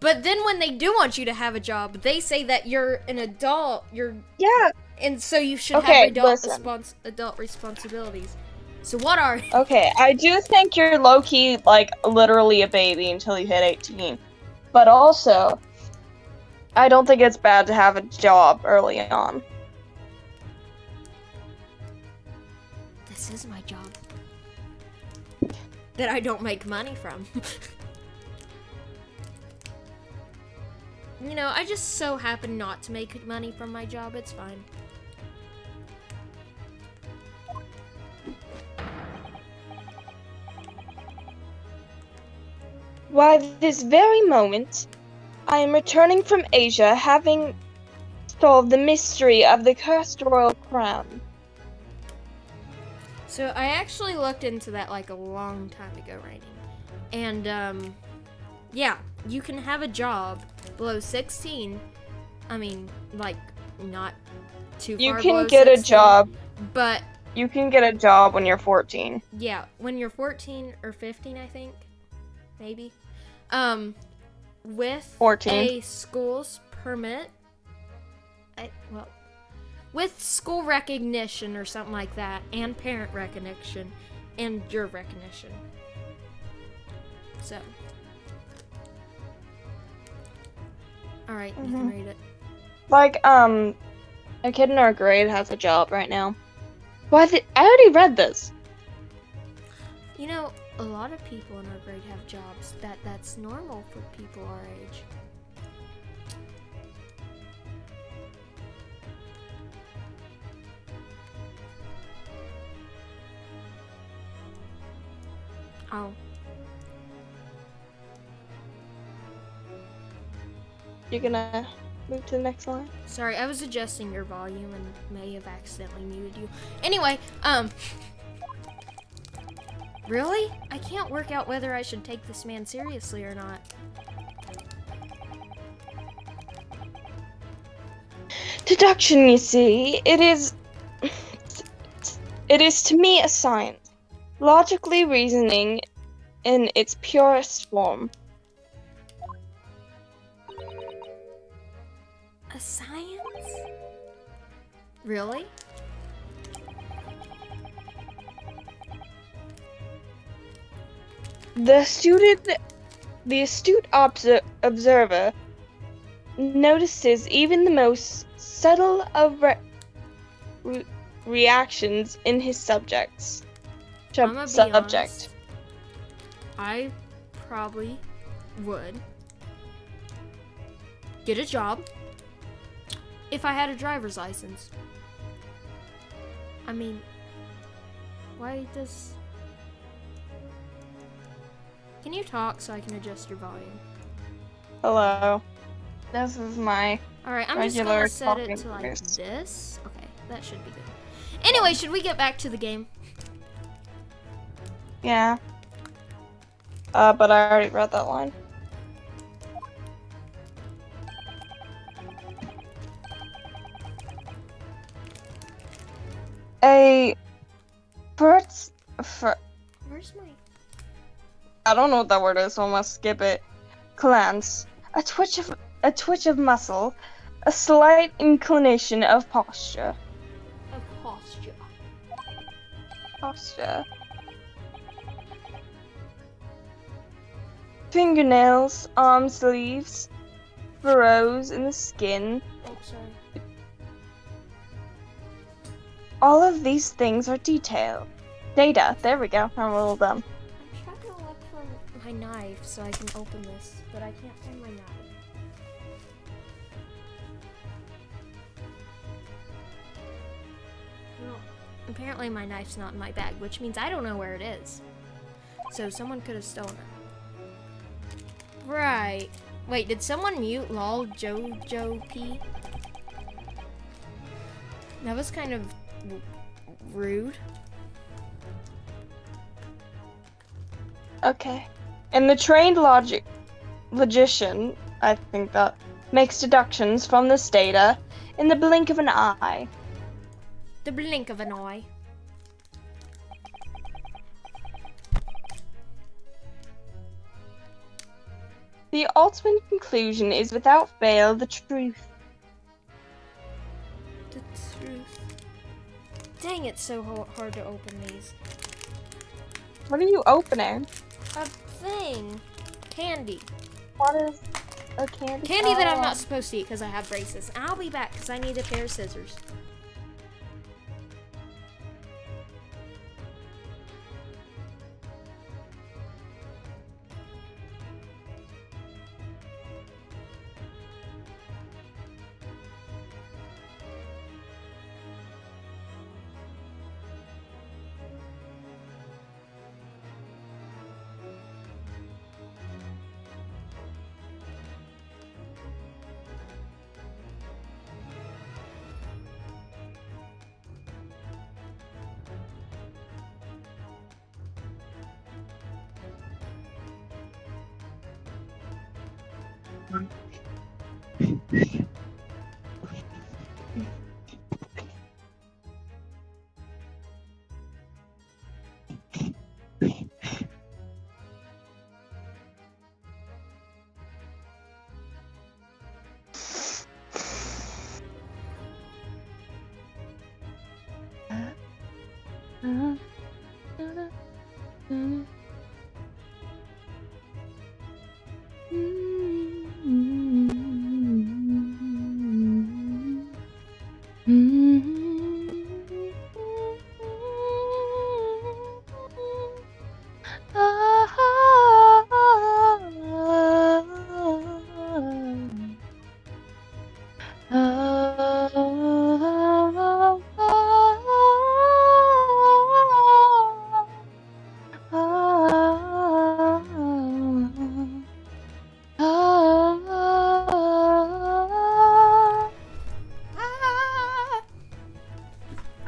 But then when they do want you to have a job, they say that you're an adult, and so you should have adult responsibilities. So what are you? Okay, I do think you're low-key, like, literally a baby until you hit 18. But also, I don't think it's bad to have a job early on. This is my job. That I don't make money from. You know, I just so happen not to make money from my job, it's fine. Why, this very moment, I am returning from Asia, having solved the mystery of the cursed royal crown. So I actually looked into that like a long time ago, Rainy. And yeah, you can have a job below 16. I mean, like, not too far You below can get 16, a job. but You can get a job when you're 14. yeah, when you're 14 or 15, I think, maybe, with 14. a school's permit, with school recognition or something like that, and parent recognition, and your recognition. So, alright, you can read it. Like, a kid in our grade has a job right now. Why? I already read this. You know, a lot of people in our grade have jobs. That's normal for people our age. Oh. You're gonna move to the next line? Sorry, I was adjusting your volume and may have accidentally muted you. Anyway, really? I can't work out whether I should take this man seriously or not. Deduction, you see, it is to me a science. Logically reasoning in its purest form. A science? Really? The astute observer notices even the most subtle of reactions in his subjects. I'm gonna be honest, I probably would get a job if I had a driver's license. I mean, why does... Can you talk so I can adjust your volume? Hello. This is my Alright, I'm just gonna set it to like this. Okay, that should be good. Anyway, should we get back to the game? Yeah. But I already read that line. Where's my... I don't know what that word is, so I'm gonna skip it. Glance. A twitch of muscle. A slight inclination of posture. Posture. Fingernails, arm sleeves, furrows in the skin. Oh, sorry. All of these things are data. There we go. I'm a little dumb. I'm trying to look for my knife so I can open this, but I can't find my knife. Well, apparently my knife's not in my bag, which means I don't know where it is. So someone could have stolen it. Right. Wait, did someone mute lol Jojo P? That was kind of rude. Okay. And the trained logician, I think that, makes deductions from this data in the blink of an eye. The blink of an eye. The ultimate conclusion is without fail the truth. The truth. Dang, it's so hard to open these. What are you opening? A thing. Candy. What is a candy? Candy that I'm not supposed to eat because I have braces. And I'll be back because I need a pair of scissors.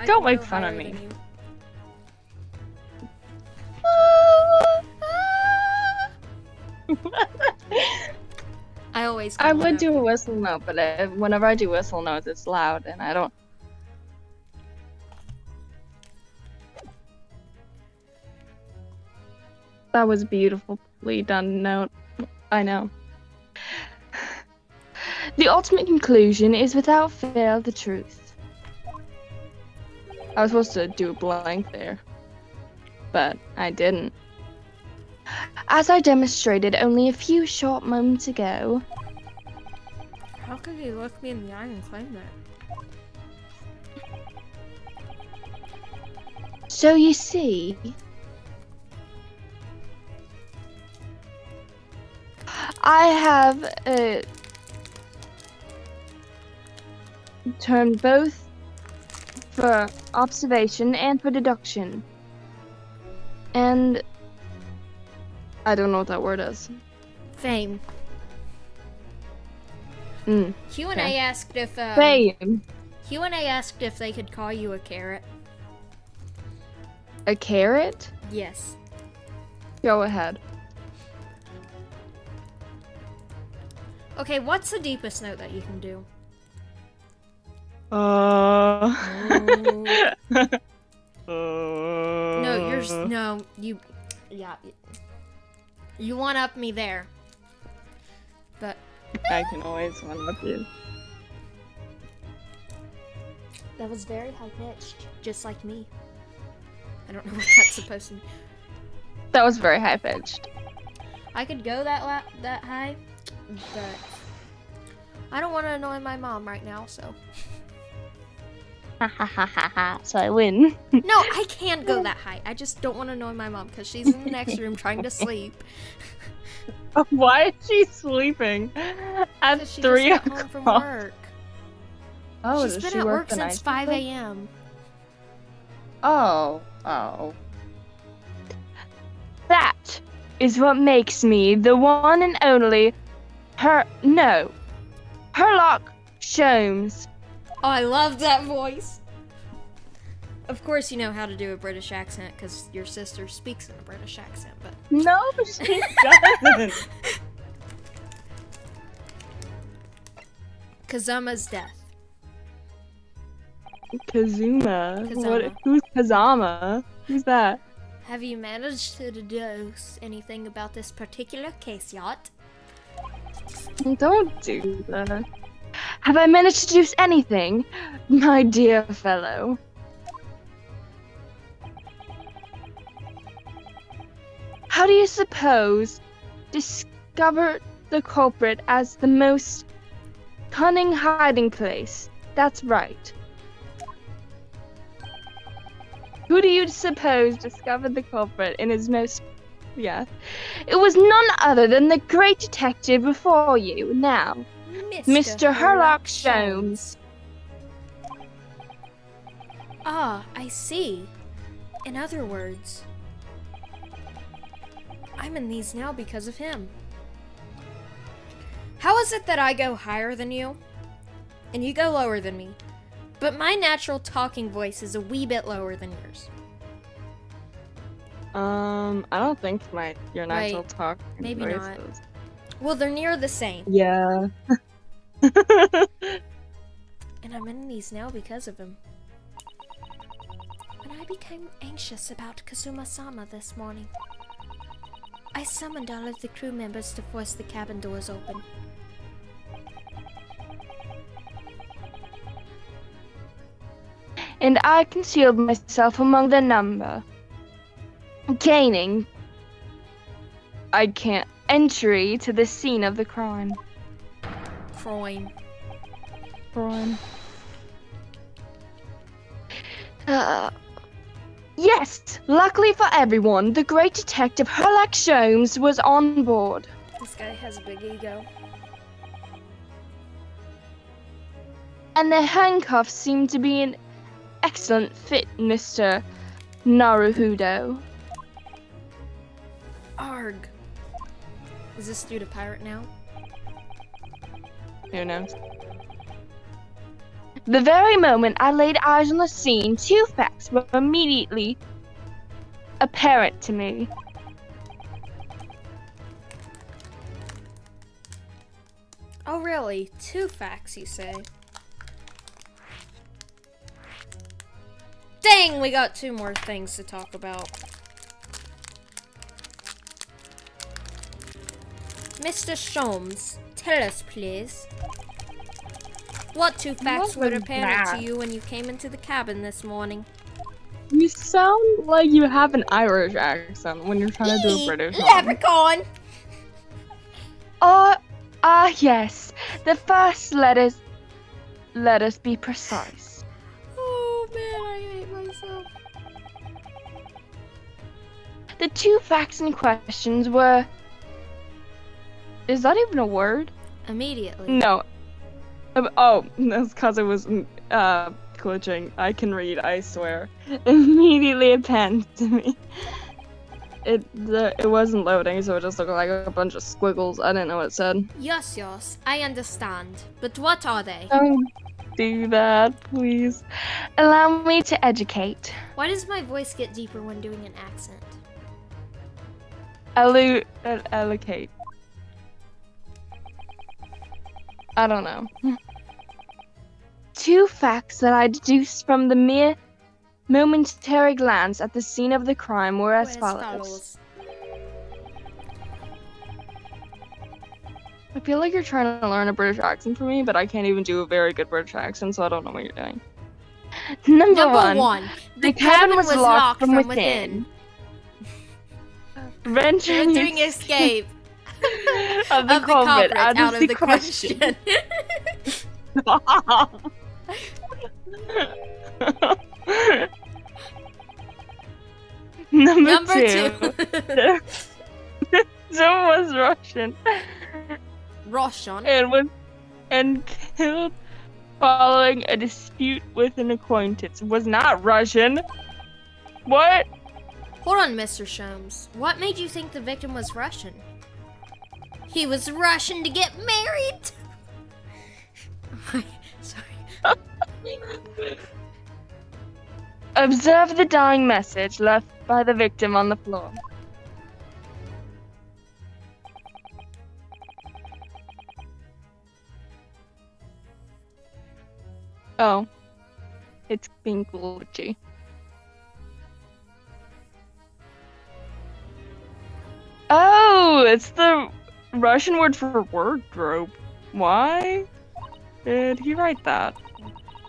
Don't make fun of me. I would do a whistle note, but whenever I do whistle notes, it's loud, and I don't. That was beautifully done note. I know. The ultimate conclusion is without fail the truth. I was supposed to do a blank there, but I didn't. As I demonstrated only a few short moments ago. How could he look me in the eye and claim that? So you see, I have turned both for observation and for deduction. And I don't know what that word is. Fame. Q&A asked if Fame. Q&A asked if they could call you a carrot. A carrot? Yes. Go ahead. Okay, what's the deepest note that you can do? No, you one up me there. But I can always one up you. that was very high pitched, just like me. I don't know what that's supposed to be. That was very high pitched. I could go that high, but I don't want to annoy my mom right now, so. So I win. No, I can't go that high. I just don't want to annoy my mom because she's in the next room trying to sleep. Why is she sleeping at She 3 just got home from o'clock? work. Oh, She's does been she at work work the since night 5 a.m. Oh. That is what makes me the one and only Herlock Sholmes. Oh, I love that voice. Of course you know how to do a British accent because your sister speaks in a British accent, but... No, she doesn't. Kazuma's death. Kazuma. Kazama. Who's Kazama? Who's that? Have you managed to deduce anything about this particular case yet? Don't do that. Have I managed to deduce anything, my dear fellow? How do you suppose discover the culprit as the most cunning hiding place? That's right. Who do you suppose discovered the culprit in his most... Yeah. It was none other than the great detective before you, now. Mr. Herlock Sholmes. Ah, I see. In other words, I'm in these now because of him. How is it that I go higher than you, and you go lower than me, but my natural talking voice is a wee bit lower than yours? I don't think your natural talk. Maybe not. Well, they're near the same. Yeah. And I'm in these now because of him. When I became anxious about Kazuma-sama this morning, I summoned all of the crew members to force the cabin doors open. And I concealed myself among the number, gaining entry to the scene of the crime. Yes, luckily for everyone, the great detective Herlock Sholmes was on board. This guy has a big ego. And the handcuffs seem to be an excellent fit, Mr. Naruhodo. Arg. Is this dude a pirate now? Who knows? The very moment I laid eyes on the scene, two facts were immediately apparent to me. Oh really? Two facts, you say? Dang, we got two more things to talk about. Mr. Sholmes, tell us please. What two facts were apparent to you when you came into the cabin this morning? You sound like you have an Irish accent when you're trying to do a British one. Leprechaun! Yes. The first let us be precise. Oh man, I hate myself. The two facts in questions were... Is that even a word? Immediately. No. Oh, that's because it was glitching. I can read, I swear. Immediately append to me. It wasn't loading, so it just looked like a bunch of squiggles. I didn't know what it said. Yes, I understand. But what are they? Don't do that, please. Allow me to educate. Why does my voice get deeper when doing an accent? Allocate. I don't know. 2 facts that I deduced from the mere momentary glance at the scene of the crime were as follows. I feel like you're trying to learn a British accent for me, but I can't even do a very good British accent, so I don't know what you're doing. Number one. The cabin was locked from within. Venturing escape of the culprit out of the question. Number two. Someone was Russian. And killed following a dispute with an acquaintance. Was not Russian. What? Hold on, Mr. Sholmes. What made you think the victim was Russian? He was Russian to get married? Sorry. Observe the dying message left by the victim on the floor. Oh. It's being glitchy. Oh, it's the Russian word for wardrobe. Why did he write that?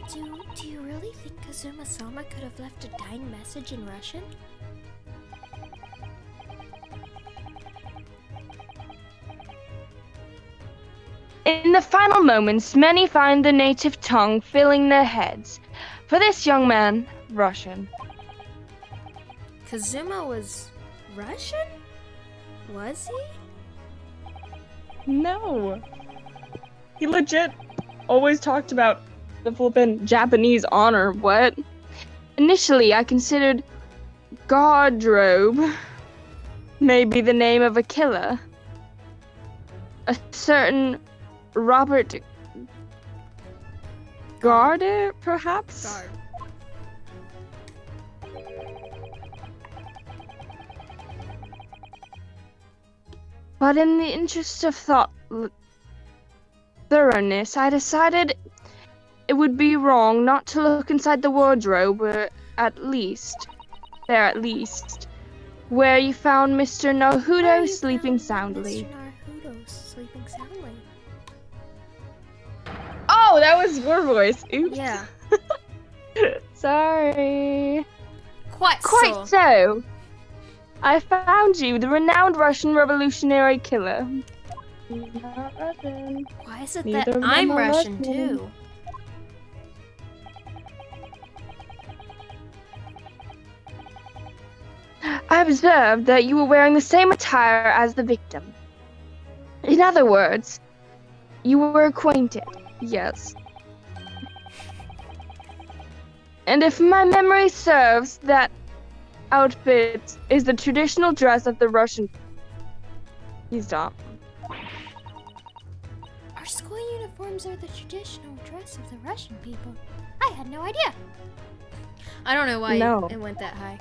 Do you really think Kazuma-sama could have left a dying message in Russian? In the final moments, many find the native tongue filling their heads. For this young man, Russian. Kazuma was Russian? Was he? No. He legit always talked about the flippin' Japanese honor. What? Initially, I considered Gardrobe maybe the name of a killer. A certain Robert Garder, perhaps? Guard. But in the interest of thoroughness, I decided it would be wrong not to look inside the wardrobe, where at least, where you found Mr. Naruto sleeping soundly. Mr. Naruto sleeping soundly. Oh, that was your voice. Oops. Yeah. Sorry. Quite so. I found you, the renowned Russian revolutionary killer. Not Russian. Why is it that I'm Russian too? I observed that you were wearing the same attire as the victim. In other words, you were acquainted, yes. And if my memory serves, that outfit is the traditional dress of the Russian. He's dumb. Our school uniforms are the traditional dress of the Russian people. I had no idea. I don't know why it went that high.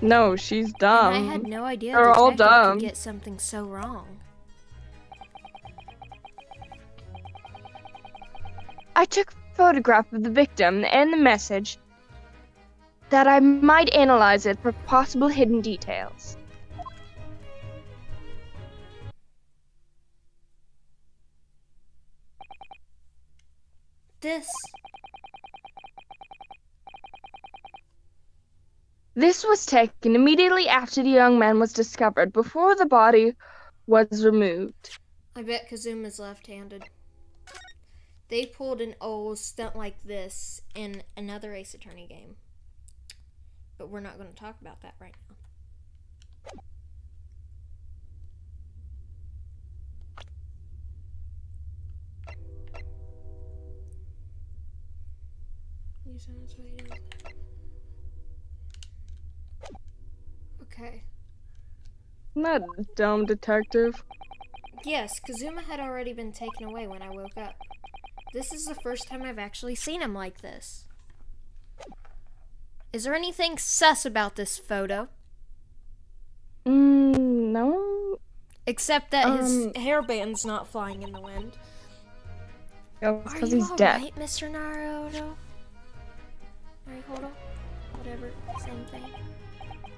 No, she's dumb. And I had no idea They're all dumb. could get something so wrong. I took a photograph of the victim and the message that I might analyze it for possible hidden details. This was taken immediately after the young man was discovered, before the body was removed. I bet Kazuma's left-handed. They pulled an old stunt like this in another Ace Attorney game. But we're not going to talk about that right now. Okay. I'm not a dumb detective. Yes, Kazuma had already been taken away when I woke up. This is the first time I've actually seen him like this. Is there anything sus about this photo? No. Except that his hairband's not flying in the wind. Oh, Are because you he's dead. alright, Mr. Naruto? Hold on. Whatever, same thing.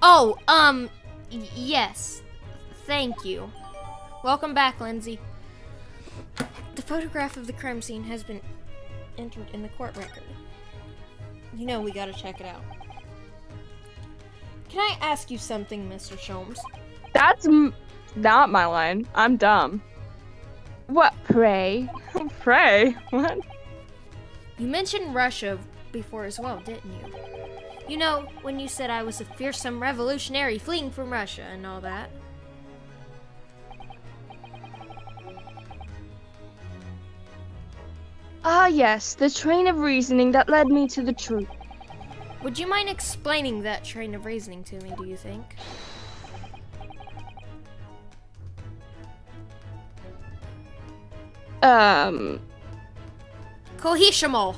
Oh, yes. Thank you. Welcome back, Lindsay. The photograph of the crime scene has been entered in the court record. You know we gotta check it out. Can I ask you something, Mr. Sholmes? That's not my line. I'm dumb. What, pray? Pray? What? You mentioned Russia before as well, didn't you? You know, when you said I was a fearsome revolutionary fleeing from Russia and all that. Ah, yes, the train of reasoning that led me to the truth. Would you mind explaining that train of reasoning to me, do you think? Kohishimo!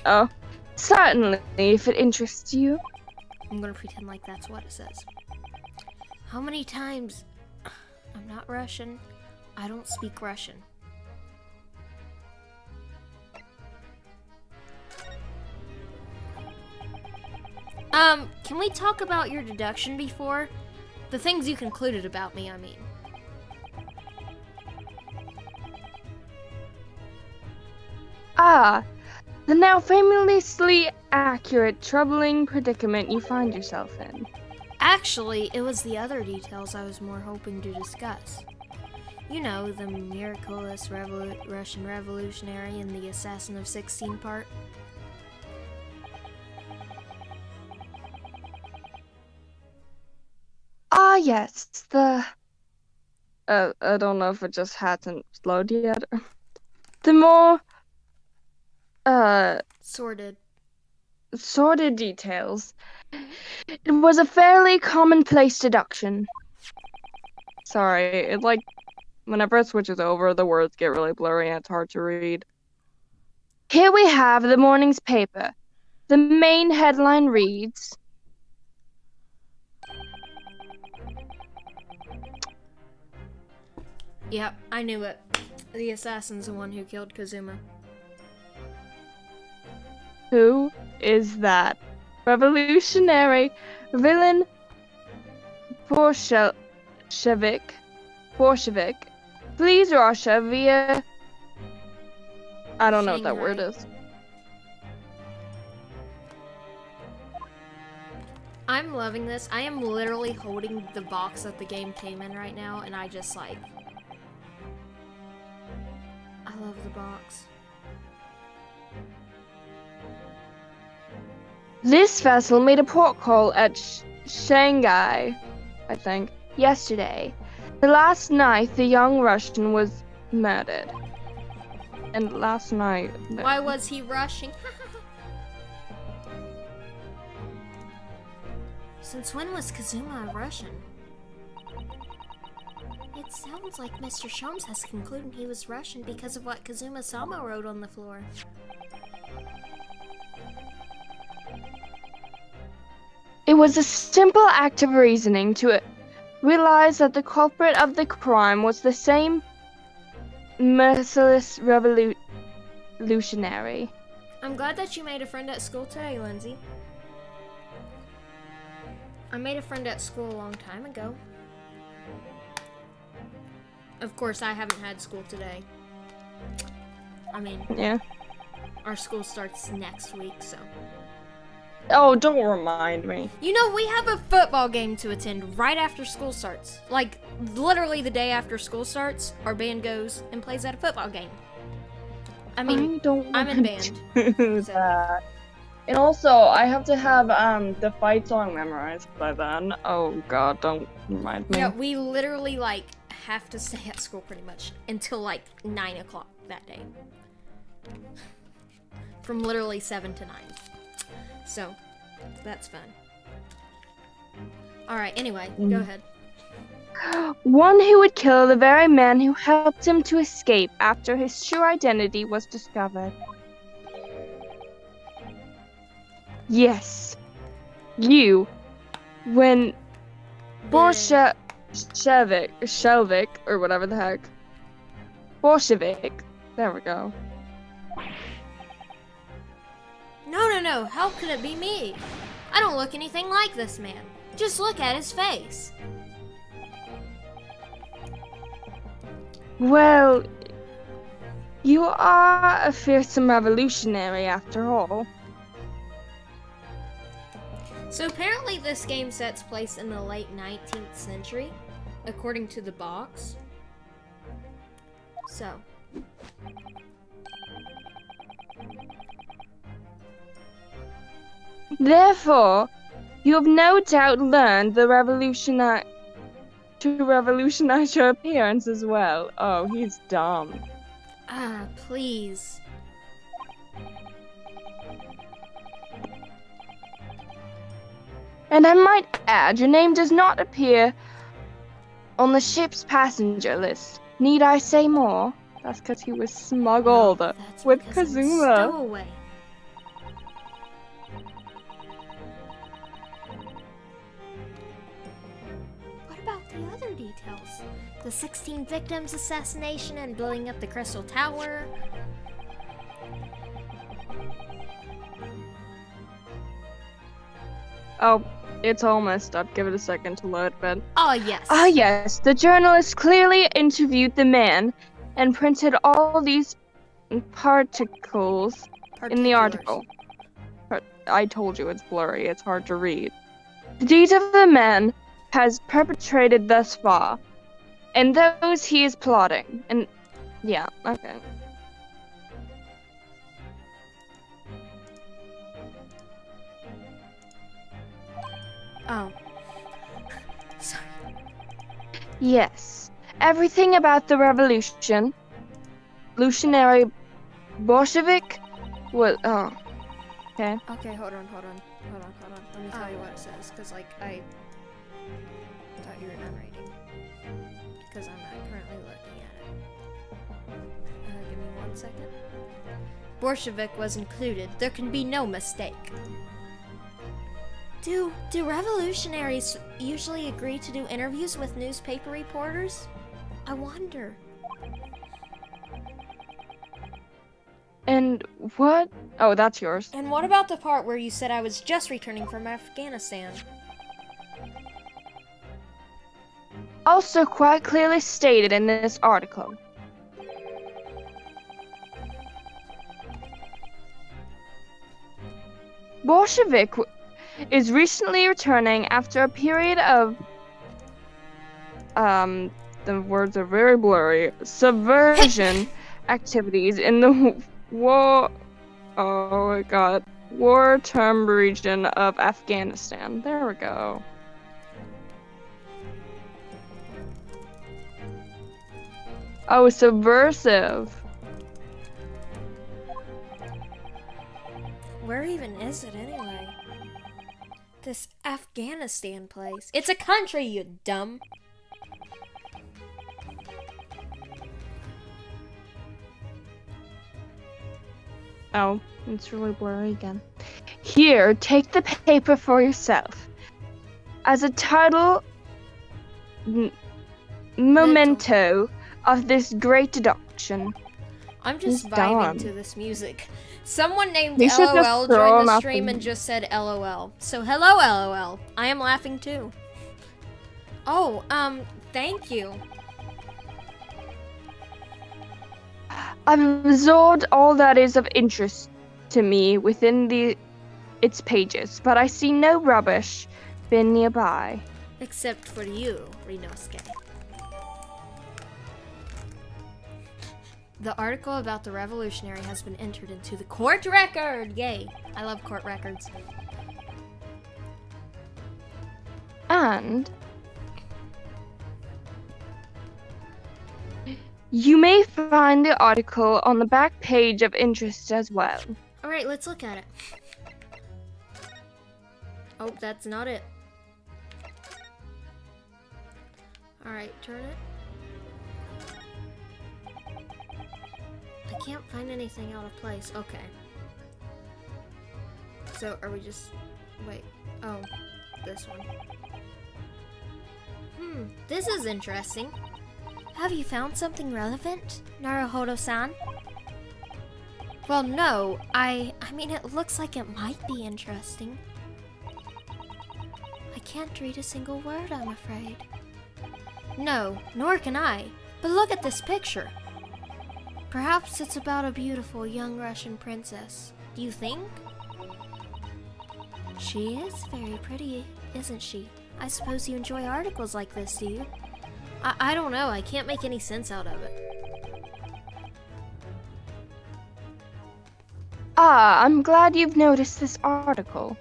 Oh, certainly, if it interests you. I'm gonna pretend like that's what it says. How many times? I'm not Russian. I don't speak Russian. Can we talk about your deduction before? The things you concluded about me, I mean. Ah, the now famously accurate, troubling predicament you find yourself in. Actually, it was the other details I was more hoping to discuss. You know, the miraculous Russian revolutionary and the assassin of 16 part. Ah, yes, I don't know if it just hasn't slowed yet. The more, Sordid details. It was a fairly commonplace deduction. Sorry, whenever it switches over, the words get really blurry and it's hard to read. Here we have the morning's paper. The main headline reads, Yep, I knew it. The assassin's the one who killed Kazuma. who is that? Revolutionary villain Bolshevik flees Russia via... I don't know what that word is. I'm loving this. I am literally holding the box that the game came in right now, and I just I love the box. This vessel made a port call at Shanghai, I think, yesterday. The last night, the young Russian was murdered. And last night... Why was he rushing? Since when was Kazuma a Russian? It sounds like Mr. Sholmes has concluded he was Russian because of what Kazuma-sama wrote on the floor. It was a simple act of reasoning to realize that the culprit of the crime was the same merciless revolutionary. I'm glad that you made a friend at school today, Lindsay. I made a friend at school a long time ago. Of course, I haven't had school today. I mean, yeah. Our school starts next week, so. Oh, don't remind me. You know, we have a football game to attend right after school starts. Like, literally the day after school starts, our band goes and plays at a football game. I mean, I'm in band. So. And also, I have to have the fight song memorized by then. Oh god, don't remind me. Yeah, we literally, have to stay at school pretty much until, 9 o'clock that day. from literally 7 to 9. So, that's fun. Alright, anyway, go ahead. One who would kill the very man who helped him to escape after his true identity was discovered. Yes. You. When Shelvik, or whatever the heck. Bolshevik. There we go. No, how could it be me? I don't look anything like this man. Just look at his face. Well, you are a fearsome revolutionary after all. So apparently this game sets place in the late 19th century, according to the box. So. Therefore, you have no doubt learned to revolutionize your appearance as well. Oh, he's dumb. Ah, please. And I might add, your name does not appear on the ship's passenger list. Need I say more? That's because he was smuggled with Kazuma. Stowaway. What about the other details? The 16 victims assassination and blowing up the Crystal Tower. Oh, it's almost up. Give it a second to load, but... Oh, yes. Ah, yes. The journalist clearly interviewed the man and printed all these particles in the article. I told you it's blurry. It's hard to read. The deeds of the man has perpetrated thus far, and those he is plotting. And, yeah, okay. Oh. Sorry. Yes. Everything about the revolutionary Bolshevik was, oh. Okay. Okay, hold on. Let me tell you what it says, because, like, I thought you were done reading. Because I'm not currently looking at it. Give me 1 second. Bolshevik was included. There can be no mistake. Do revolutionaries usually agree to do interviews with newspaper reporters? I wonder. And what? Oh, that's yours. And what about the part where you said I was just returning from Afghanistan? Also quite clearly stated in this article. Bolshevik is recently returning after a period of the words are very blurry, subversion activities in the war torn region of Afghanistan. There we go. Oh, subversive. Where even is it anyway? This Afghanistan place. It's a country, you dumb. Oh, it's really blurry again. Here, take the paper for yourself. As a title memento of this great deduction. I'm just He's vibing dumb. to this music. Someone named You should just LOL throw joined him the out stream the- and just said LOL. So hello, LOL. I am laughing too. Oh, thank you. I've absorbed all that is of interest to me within its pages, but I see no rubbish bin nearby. Except for you, Rinosuke. The article about the revolutionary has been entered into the court record! Yay! I love court records. And you may find the article on the back page of interest as well. Alright, let's look at it. Oh, that's not it. Alright, turn it. I can't find anything out of place. Okay. So, are we just... Wait. Oh, this one. This is interesting. Have you found something relevant, Naruhodo-san? Well, no. I mean, it looks like it might be interesting. I can't read a single word, I'm afraid. No, nor can I. But look at this picture. Perhaps it's about a beautiful young Russian princess. Do you think? She is very pretty, isn't she? I suppose you enjoy articles like this, do you? I don't know. I can't make any sense out of it. Ah, I'm glad you've noticed this article.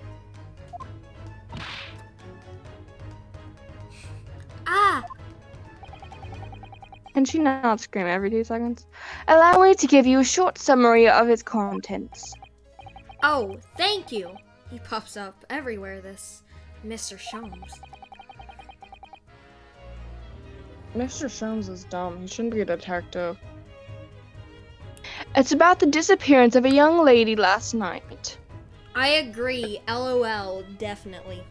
Ah! Can she not scream every 2 seconds? Allow me to give you a short summary of its contents. Oh, thank you! He pops up everywhere, this Mr. Sholmes. Mr. Sholmes is dumb. He shouldn't be a detective. It's about the disappearance of a young lady last night. I agree. LOL, definitely.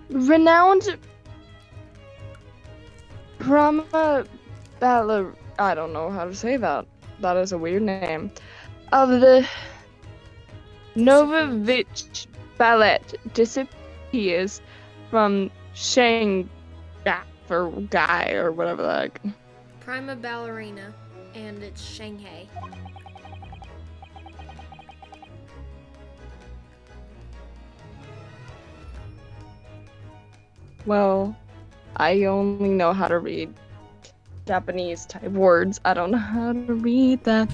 Renowned Prima Baller... I don't know how to say that. That is a weird name. Of the Novovich Ballet disappears from Shanghai or Guy or whatever the heck. Prima Ballerina, and it's Shanghai. Well, I only know how to read Japanese type words. I don't know how to read that.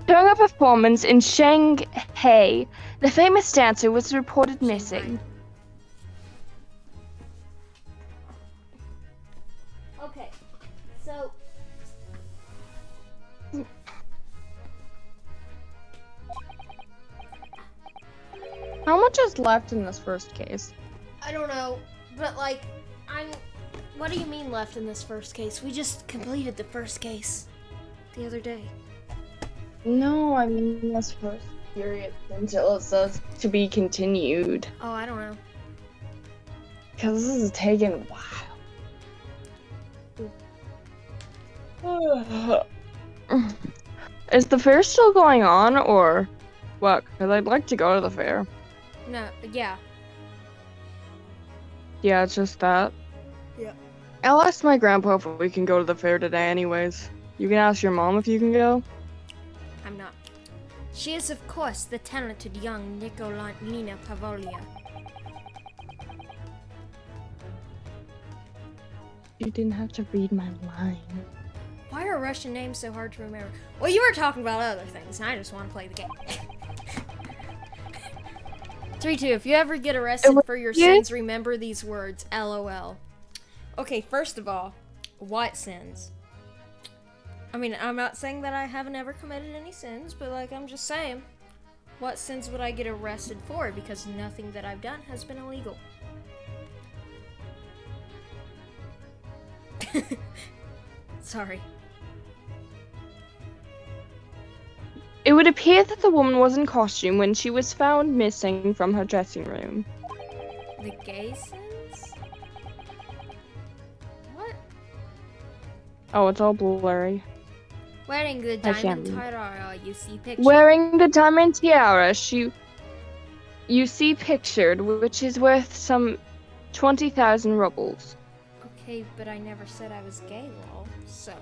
During a performance in Shanghai, the famous dancer was reported missing. Okay, so... How much is left in this first case? I don't know, but like, what do you mean left in this first case? We just completed the first case the other day. No, I mean this first period until it says to be continued. Oh, I don't know. Because this is taking a while. Is the fair still going on, or what? Because I'd like to go to the fair. No, yeah. Yeah, it's just that. Yeah. I'll ask my grandpa if we can go to the fair today anyways. You can ask your mom if you can go. I'm not. She is, of course, the talented young Nikolina Pavolia. You didn't have to read my line. Why are Russian names so hard to remember? Well, you were talking about other things, and I just want to play the game. 3-2, if you ever get arrested for your sins, remember these words, LOL. Okay, first of all, what sins? I mean, I'm not saying that I haven't ever committed any sins, but like, I'm just saying, what sins would I get arrested for? Because nothing that I've done has been illegal. Sorry. It would appear that the woman was in costume when she was found missing from her dressing room. The gay sins? What? Oh, it's all blurry. Wearing the diamond tiara, you see pictured. Wearing the diamond tiara, you see pictured, which is worth some 20,000 rubles. Okay, but I never said I was gay, lol, so...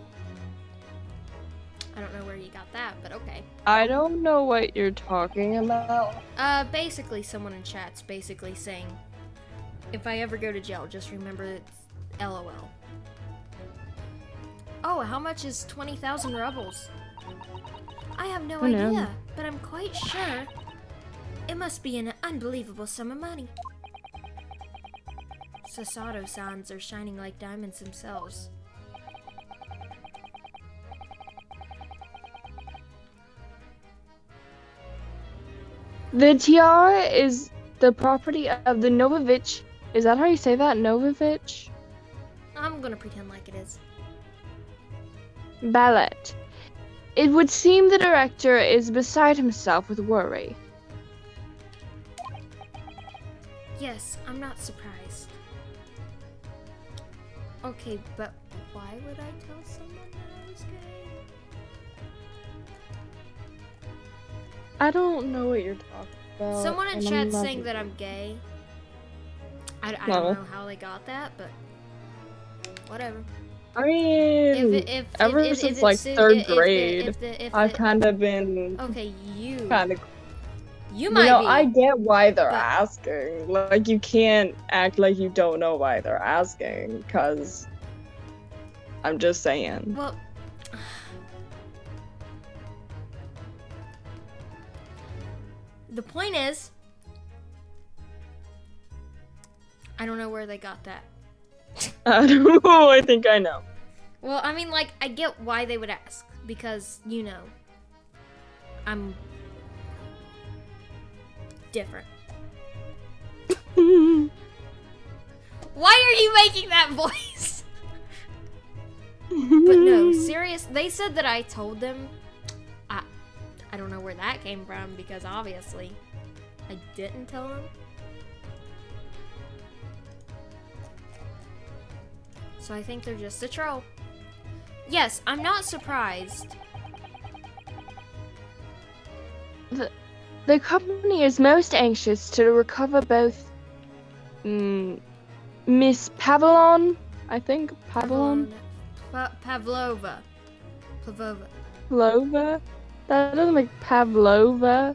I don't know where you got that, but okay. I don't know what you're talking about. Basically someone in chat's basically saying, if I ever go to jail, just remember it's LOL. Oh, how much is 20,000 rubles? I have no idea, but I'm quite sure it must be an unbelievable sum of money. Sasato-sans are shining like diamonds themselves. The tiara is the property of the Novovich. Is that how you say that? Novovich? I'm gonna pretend like it is. Ballet. It would seem the director is beside himself with worry. Yes, I'm not surprised. Okay, but why would I tell someone that I was gay? I don't know what you're talking about. Someone in and I'm chat's not- saying that I'm gay. I No. don't know how they got that, but whatever. I mean, ever since like third grade, I've kind of been Okay, you kind of. you You might know, be. I get why they're but- asking. Like, you can't act like you don't know why they're asking, because I'm just saying. Well, the point is, I don't know where they got that. I don't know. I think I know. Well, I mean, like, I get why they would ask, because, you know, I'm different. Why are you making that voice? But no, serious. They said that I told them. I don't know where that came from, because obviously I didn't tell them. So I think they're just a troll. Yes, I'm not surprised. The company is most anxious to recover both Miss Pavlon, I think. Pavlon? Pavlova. Pavlova? That doesn't make Pavlova.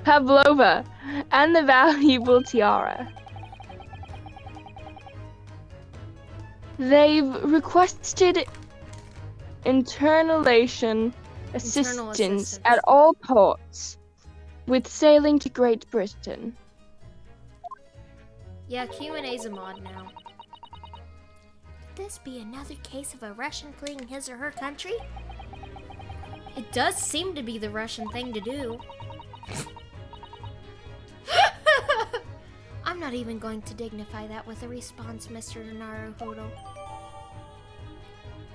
Pavlova. And the valuable tiara. They've requested internal assistance at all ports with sailing to Great Britain. Yeah, Q&A's a mod now. Could this be another case of a Russian fleeing his or her country? It does seem to be the Russian thing to do. I'm not even going to dignify that with a response, Mr. Naruhodo.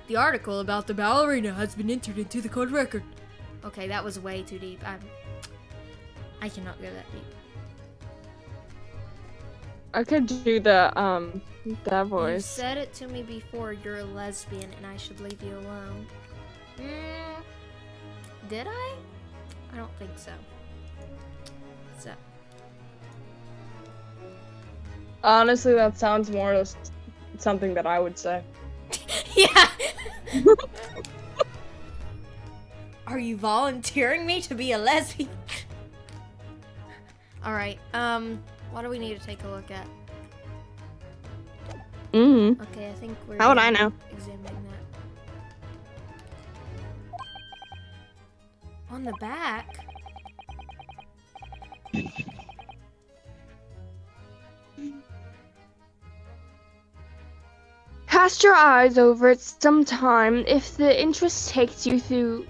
The article about the ballerina has been entered into the court record. Okay, that was way too deep. I cannot go that deep. I could do the that You voice. said it to me before, you're a lesbian and I should leave you alone. Did I? I don't think so. So. Honestly, that sounds more as something that I would say. Yeah! Are you volunteering me to be a lesbian? Alright, what do we need to take a look at? Okay, I think we're How would I know? examining that. On the back? Cast your eyes over it sometime. If the interest takes you through,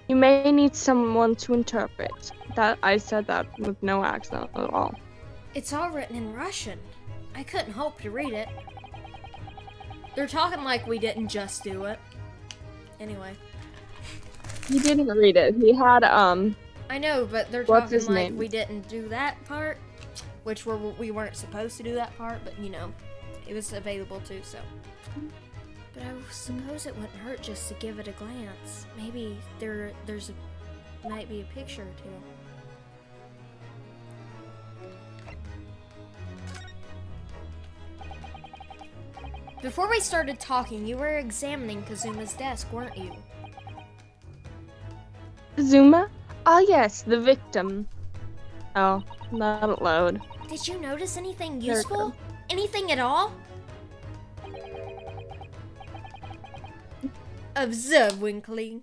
you may need someone to interpret. That I said that with no accent at all. It's all written in Russian. I couldn't hope to read it. They're talking like we didn't just do it. Anyway. He didn't read it. He had I know, but they're What's talking his like name? we didn't do that part, which we weren't supposed to do that part, but you know, it was available too, so. But I suppose it wouldn't hurt just to give it a glance. Maybe might be a picture or two. Before we started talking, you were examining Kazuma's desk, weren't you? Zuma? Ah yes, the victim. Oh, that'll load. Did you notice anything There it useful? goes. Anything at all? Observe, weakling.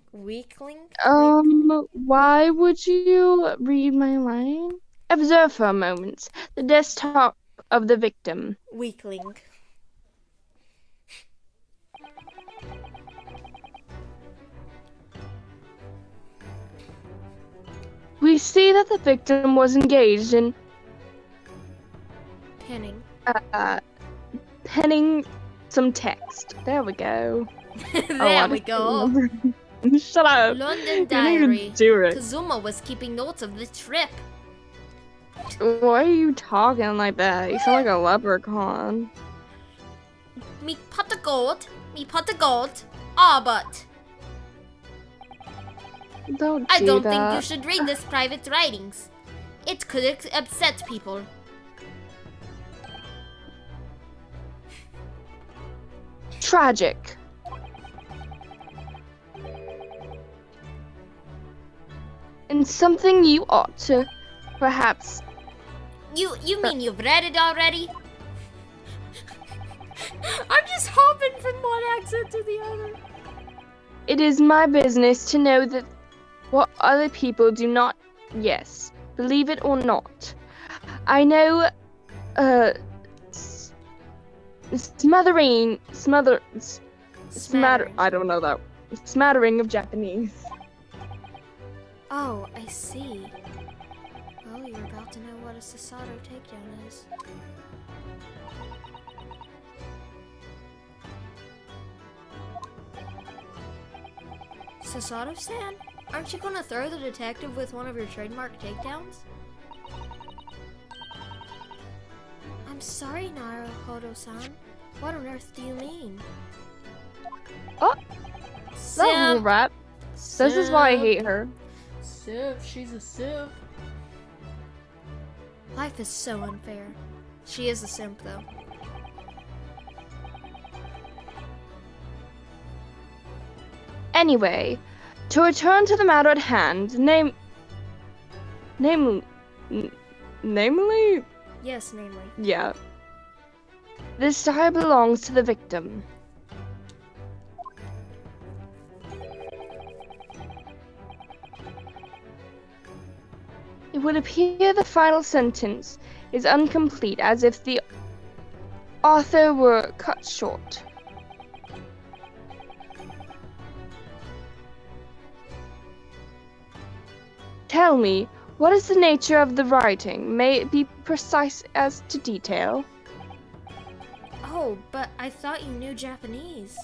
Why would you read my line? Observe for a moment the desktop of the victim. Weakling. We see that the victim was engaged in Penning. penning some text. There we go. There we go. Shut up. London You Diary. didn't do it. Kazuma was keeping notes of the trip. Why are you talking like that? You sound like a leprechaun. Me pot of gold. Ah, but Don't I do don't that. think you should read this private writings. It could upset people. Tragic. And something you ought to, perhaps. You mean you've read it already? I'm just hopping from one accent to the other. It is my business to know that what other people do not. Yes, believe it or not. I know, smattering. I don't know that. Smattering of Japanese. Oh, I see. Well, you're about to know what a Sasato takedown is. Sasato-san? Aren't you gonna throw the detective with one of your trademark takedowns? I'm sorry, Naruhodo-san. What on earth do you mean? Oh, that's a rap. This is why I hate her. Simp, she's a simp. Life is so unfair. She is a simp, though. Anyway, to return to the matter at hand, namely, Yes, namely. yeah. This diary belongs to the victim. It would appear the final sentence is incomplete, as if the author were cut short. Tell me, what is the nature of the writing? May it be precise as to detail? Oh, but I thought you knew Japanese.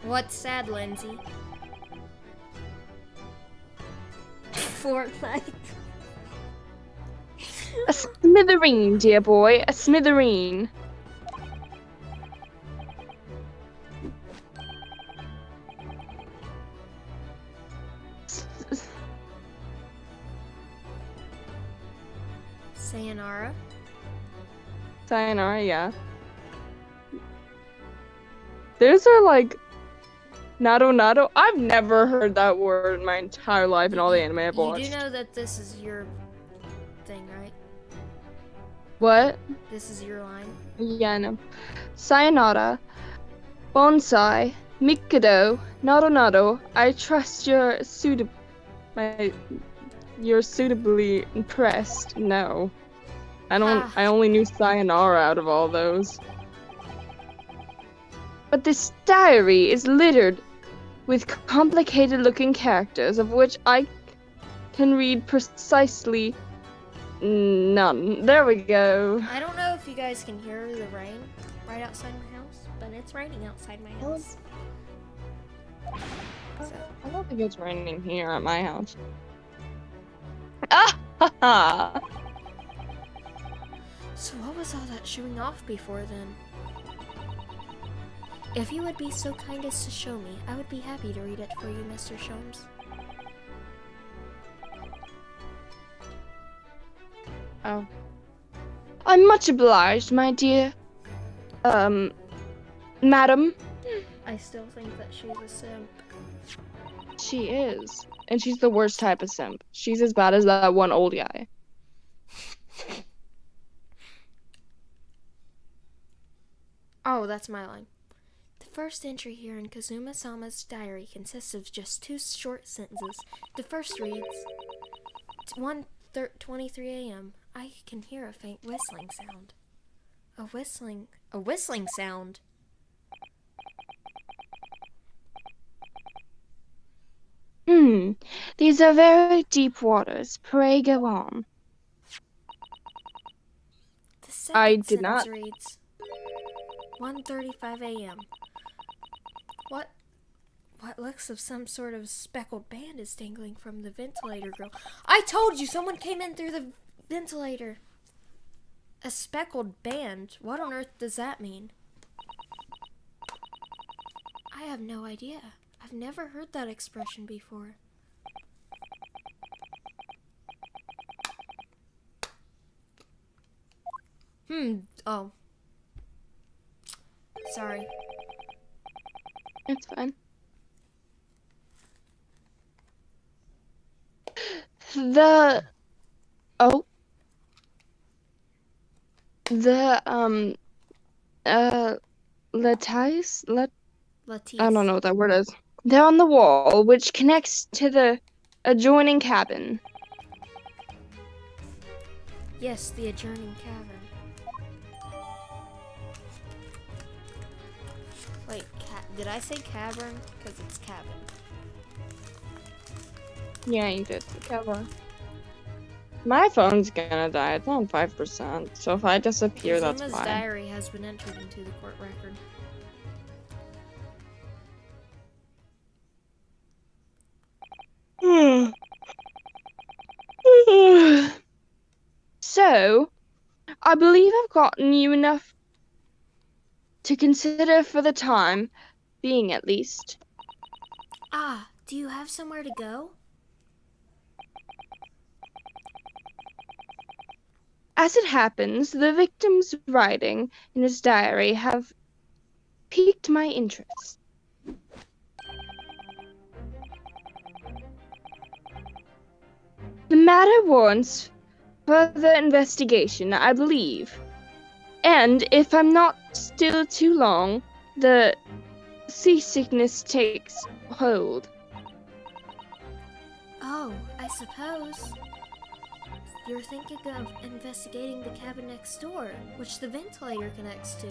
What's sad, Lindsay? Fortnite. A smithereen, dear boy, a smithereen. Sayonara. Sayonara, yeah. Those are like Nado. I've never heard that word in my entire life in all the anime I've watched. You do know that this is your thing, right? What? This is your line. Yeah, I know. Sayonara, bonsai, mikado, nado. I trust you're suitably impressed. No. I only knew sayonara out of all those. But this diary is littered with complicated looking characters, of which I can read precisely none. There we go. I don't know if you guys can hear the rain right outside my house, but it's raining outside my house. So. I don't think it's raining here at my house. Ah ha ha! So what was all that showing off before then? If you would be so kind as to show me, I would be happy to read it for you, Mr. Sholmes. Oh. I'm much obliged, my dear. Madam. I still think that she's a simp. She is. And she's the worst type of simp. She's as bad as that one old guy. Oh, that's my line. The first entry here in Kazuma-sama's diary consists of just two short sentences. The first reads, 1:23 a.m. I can hear a faint whistling sound. A whistling sound? These are very deep waters. Pray go on. The second I did sentence not. reads 1:35 a.m. What looks of some sort of speckled band is dangling from the ventilator grill. I told you someone came in through the ventilator. A speckled band? What on earth does that mean? I have no idea. I've never heard that expression before. Oh. Sorry. It's fine. The lattice? Lattice. I don't know what that word is. They're on the wall, which connects to the adjoining cabin. Yes, the adjoining cavern. Wait, did I say cavern? Because it's cabin. Yeah, you did. Cover. My phone's gonna die. It's on 5%. So if I disappear, that's Zuma's fine. diary has been entered into the court record. So, I believe I've gotten you enough to consider for the time being, at least. Ah, do you have somewhere to go? As it happens, the victim's writing in his diary have piqued my interest. The matter warrants further investigation, I believe. And if I'm not still too long, the seasickness takes hold. Oh, I suppose. You're thinking of investigating the cabin next door, which the ventilator connects to.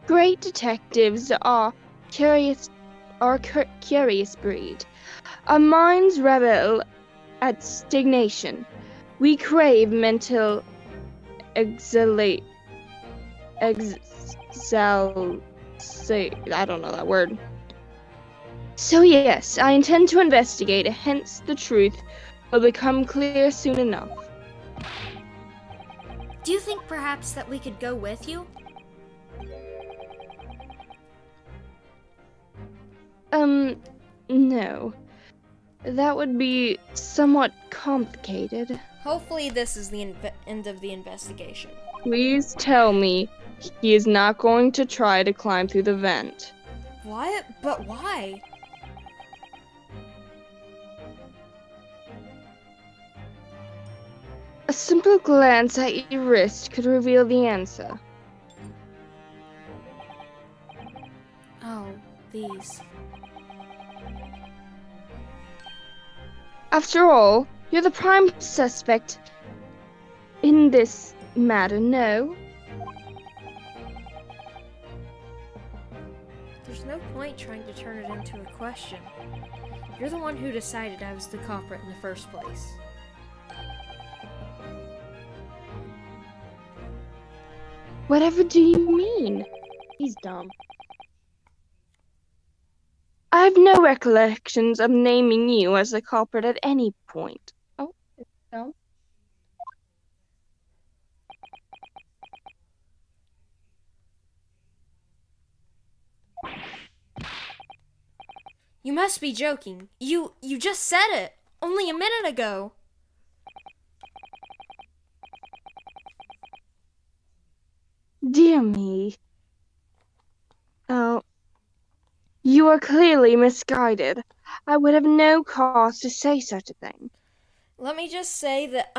Great detectives are curious breed. Our minds revel at stagnation. We crave mental I don't know that word. So yes, I intend to investigate, hence the truth will become clear soon enough. Do you think perhaps that we could go with you? No. That would be somewhat complicated. Hopefully this is the end of the investigation. Please tell me he is not going to try to climb through the vent. What? But why? A simple glance at your wrist could reveal the answer. Oh, these. After all, you're the prime suspect in this matter, no? There's no point trying to turn it into a question. You're the one who decided I was the culprit in the first place. Whatever do you mean? He's dumb. I have no recollections of naming you as the culprit at any point. Oh, it's dumb. You must be joking. You just said it only a minute ago. Dear me. Oh, you are clearly misguided. I would have no cause to say such a thing. Let me just say that,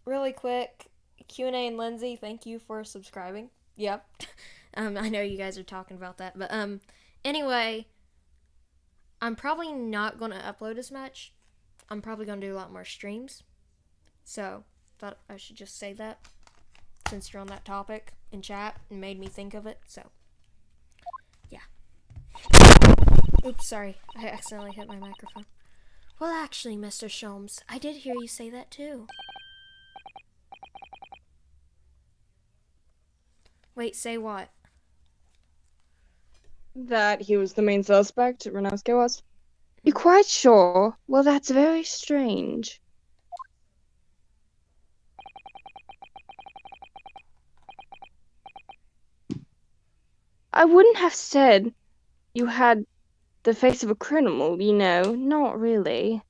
really quick, Q&A and Lindsay, thank you for subscribing. Yep. I know you guys are talking about that, but, anyway, I'm probably not going to upload as much. I'm probably going to do a lot more streams. So, thought I should just say that. since you're on that topic in chat and made me think of it. So, yeah. Oops, sorry. I accidentally hit my microphone. Well, actually, Mr. Sholmes, I did hear you say that too. Wait, say what? That he was the main suspect, Renowski was. You're quite sure? Well, that's very strange. I wouldn't have said you had the face of a criminal, you know. Not really.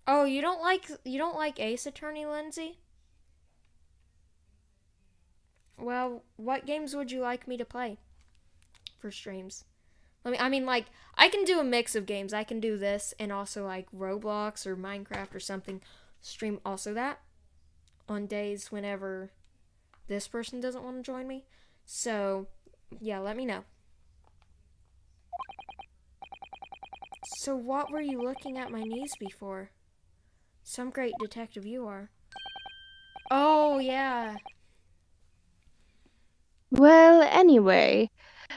Oh, you don't like Ace Attorney, Lindsay? Well, what games would you like me to play for streams? I mean, like, I can do a mix of games. I can do this and also, like, Roblox or Minecraft or something. Stream also that on days whenever this person doesn't want to join me. So, yeah, let me know. So what were you looking at my knees before? Some great detective you are. Oh, yeah. Well, anyway,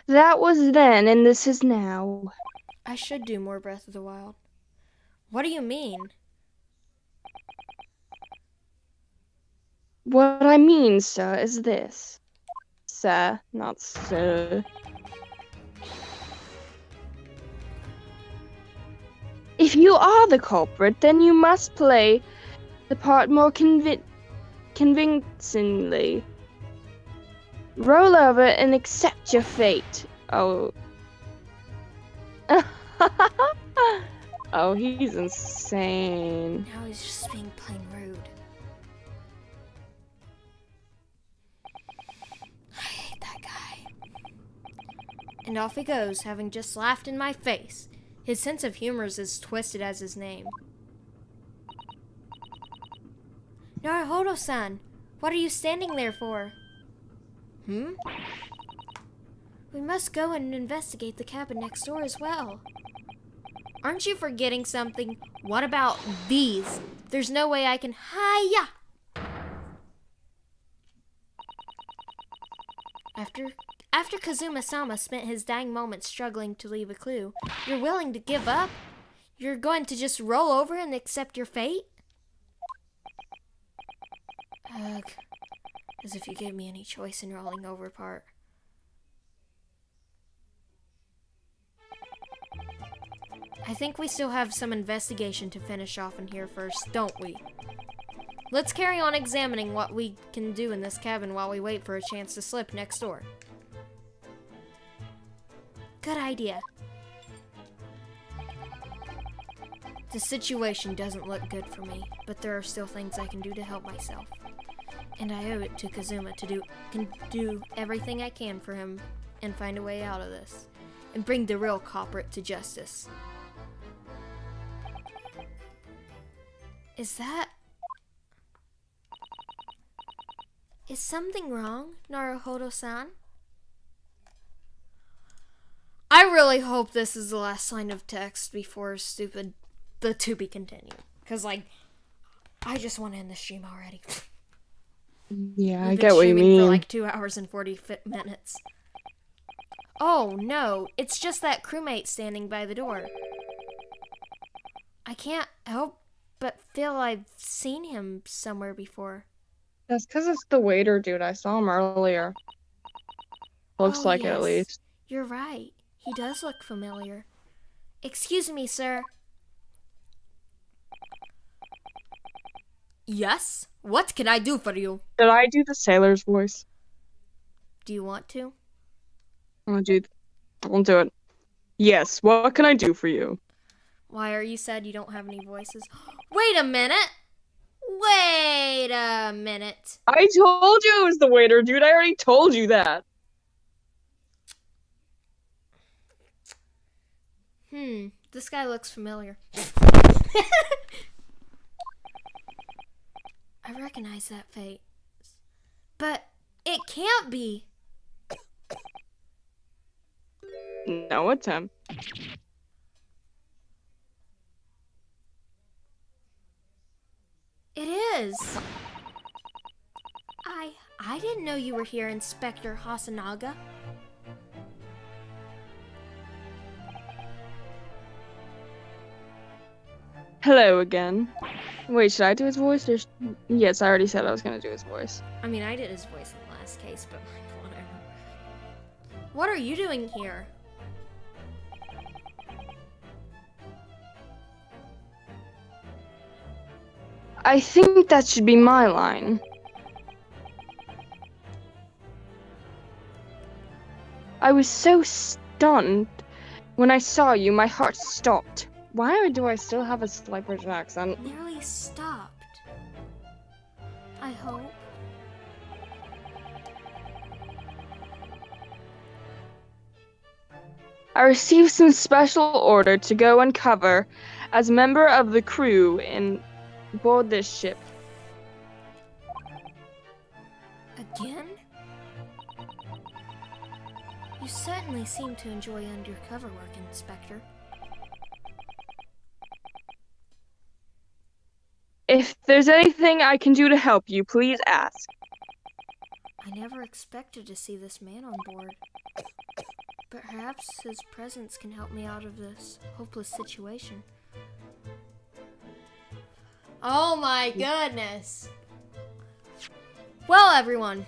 that was then and this is now. I should do more Breath of the Wild. What do you mean? What I mean, sir, is this. Sir, not sir. If you are the culprit, then you must play the part more convincingly. Roll over and accept your fate. Oh. Oh, he's insane. Now he's just being plain rude. I hate that guy. And off he goes, having just laughed in my face. His sense of humor is as twisted as his name. Naruhodo-san, what are you standing there for? We must go and investigate the cabin next door as well. Aren't you forgetting something? What about these? There's no way I can... Hiya! After Kazuma-sama spent his dying moments struggling to leave a clue, you're willing to give up? You're going to just roll over and accept your fate? Ugh. As if you gave me any choice in rolling over part. I think we still have some investigation to finish off in here first, don't we? Let's carry on examining what we can do in this cabin while we wait for a chance to slip next door. Good idea. The situation doesn't look good for me, but there are still things I can do to help myself. And I owe it to Kazuma to do everything I can for him and find a way out of this. And bring the real culprit to justice. Is something wrong, Naruhodo-san? I really hope this is the last line of text before the to be continued. Because, like, I just want to end the stream already. Yeah, I get what you mean. For like 2 hours and 40 minutes. Oh, no. It's just that crewmate standing by the door. I can't help but feel I've seen him somewhere before. That's because it's the waiter dude. I saw him earlier. Looks like it, at least. You're right. He does look familiar. Excuse me, sir. Yes? What can I do for you? Did I do the sailor's voice? Do you want to? I'll do it. Yes, what can I do for you? Why are you sad you don't have any voices? Wait a minute! Wait a minute. I told you it was the waiter, dude. I already told you that. This guy looks familiar. I recognize that face. But it can't be. No attempt. It is. I didn't know you were here, Inspector Hasanaga. Hello again. Wait, should I do his voice? Or yes, I already said I was gonna do his voice. I mean, I did his voice in the last case, but like, whatever. What are you doing here? I think that should be my line. I was so stunned when I saw you, my heart stopped. Why do I still have a slight British accent? Nearly stopped. I hope. I received some special order to go and cover as member of the crew in board this ship. Again? You certainly seem to enjoy undercover work, Inspector. If there's anything I can do to help you, please ask. I never expected to see this man on board. Perhaps his presence can help me out of this hopeless situation. Oh my goodness. Well, everyone,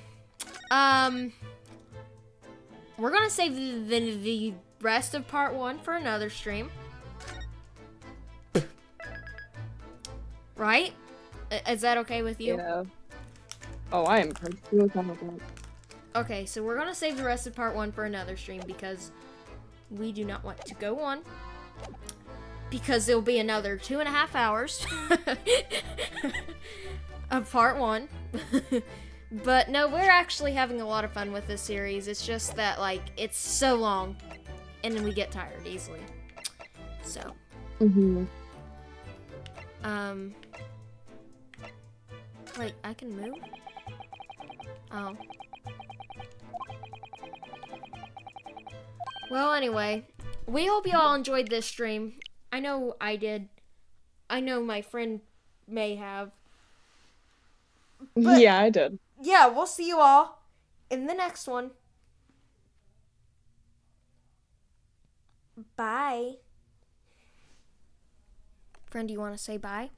we're gonna save the rest of part 1 for another stream. Right? Is that okay with you? Yeah. Oh, I am perfectly okay with that. Okay, so we're gonna save the rest of part 1 for another stream because we do not want to go on. Because it'll be another 2.5 hours of part 1. But no, we're actually having a lot of fun with this series. It's just that, like, it's so long and then we get tired easily. So. Wait, I can move? Oh. Well, anyway, we hope you all enjoyed this stream. I know I did. I know my friend may have. But yeah, I did. yeah, we'll see you all in the next one. Bye. Friend, do you want to say bye?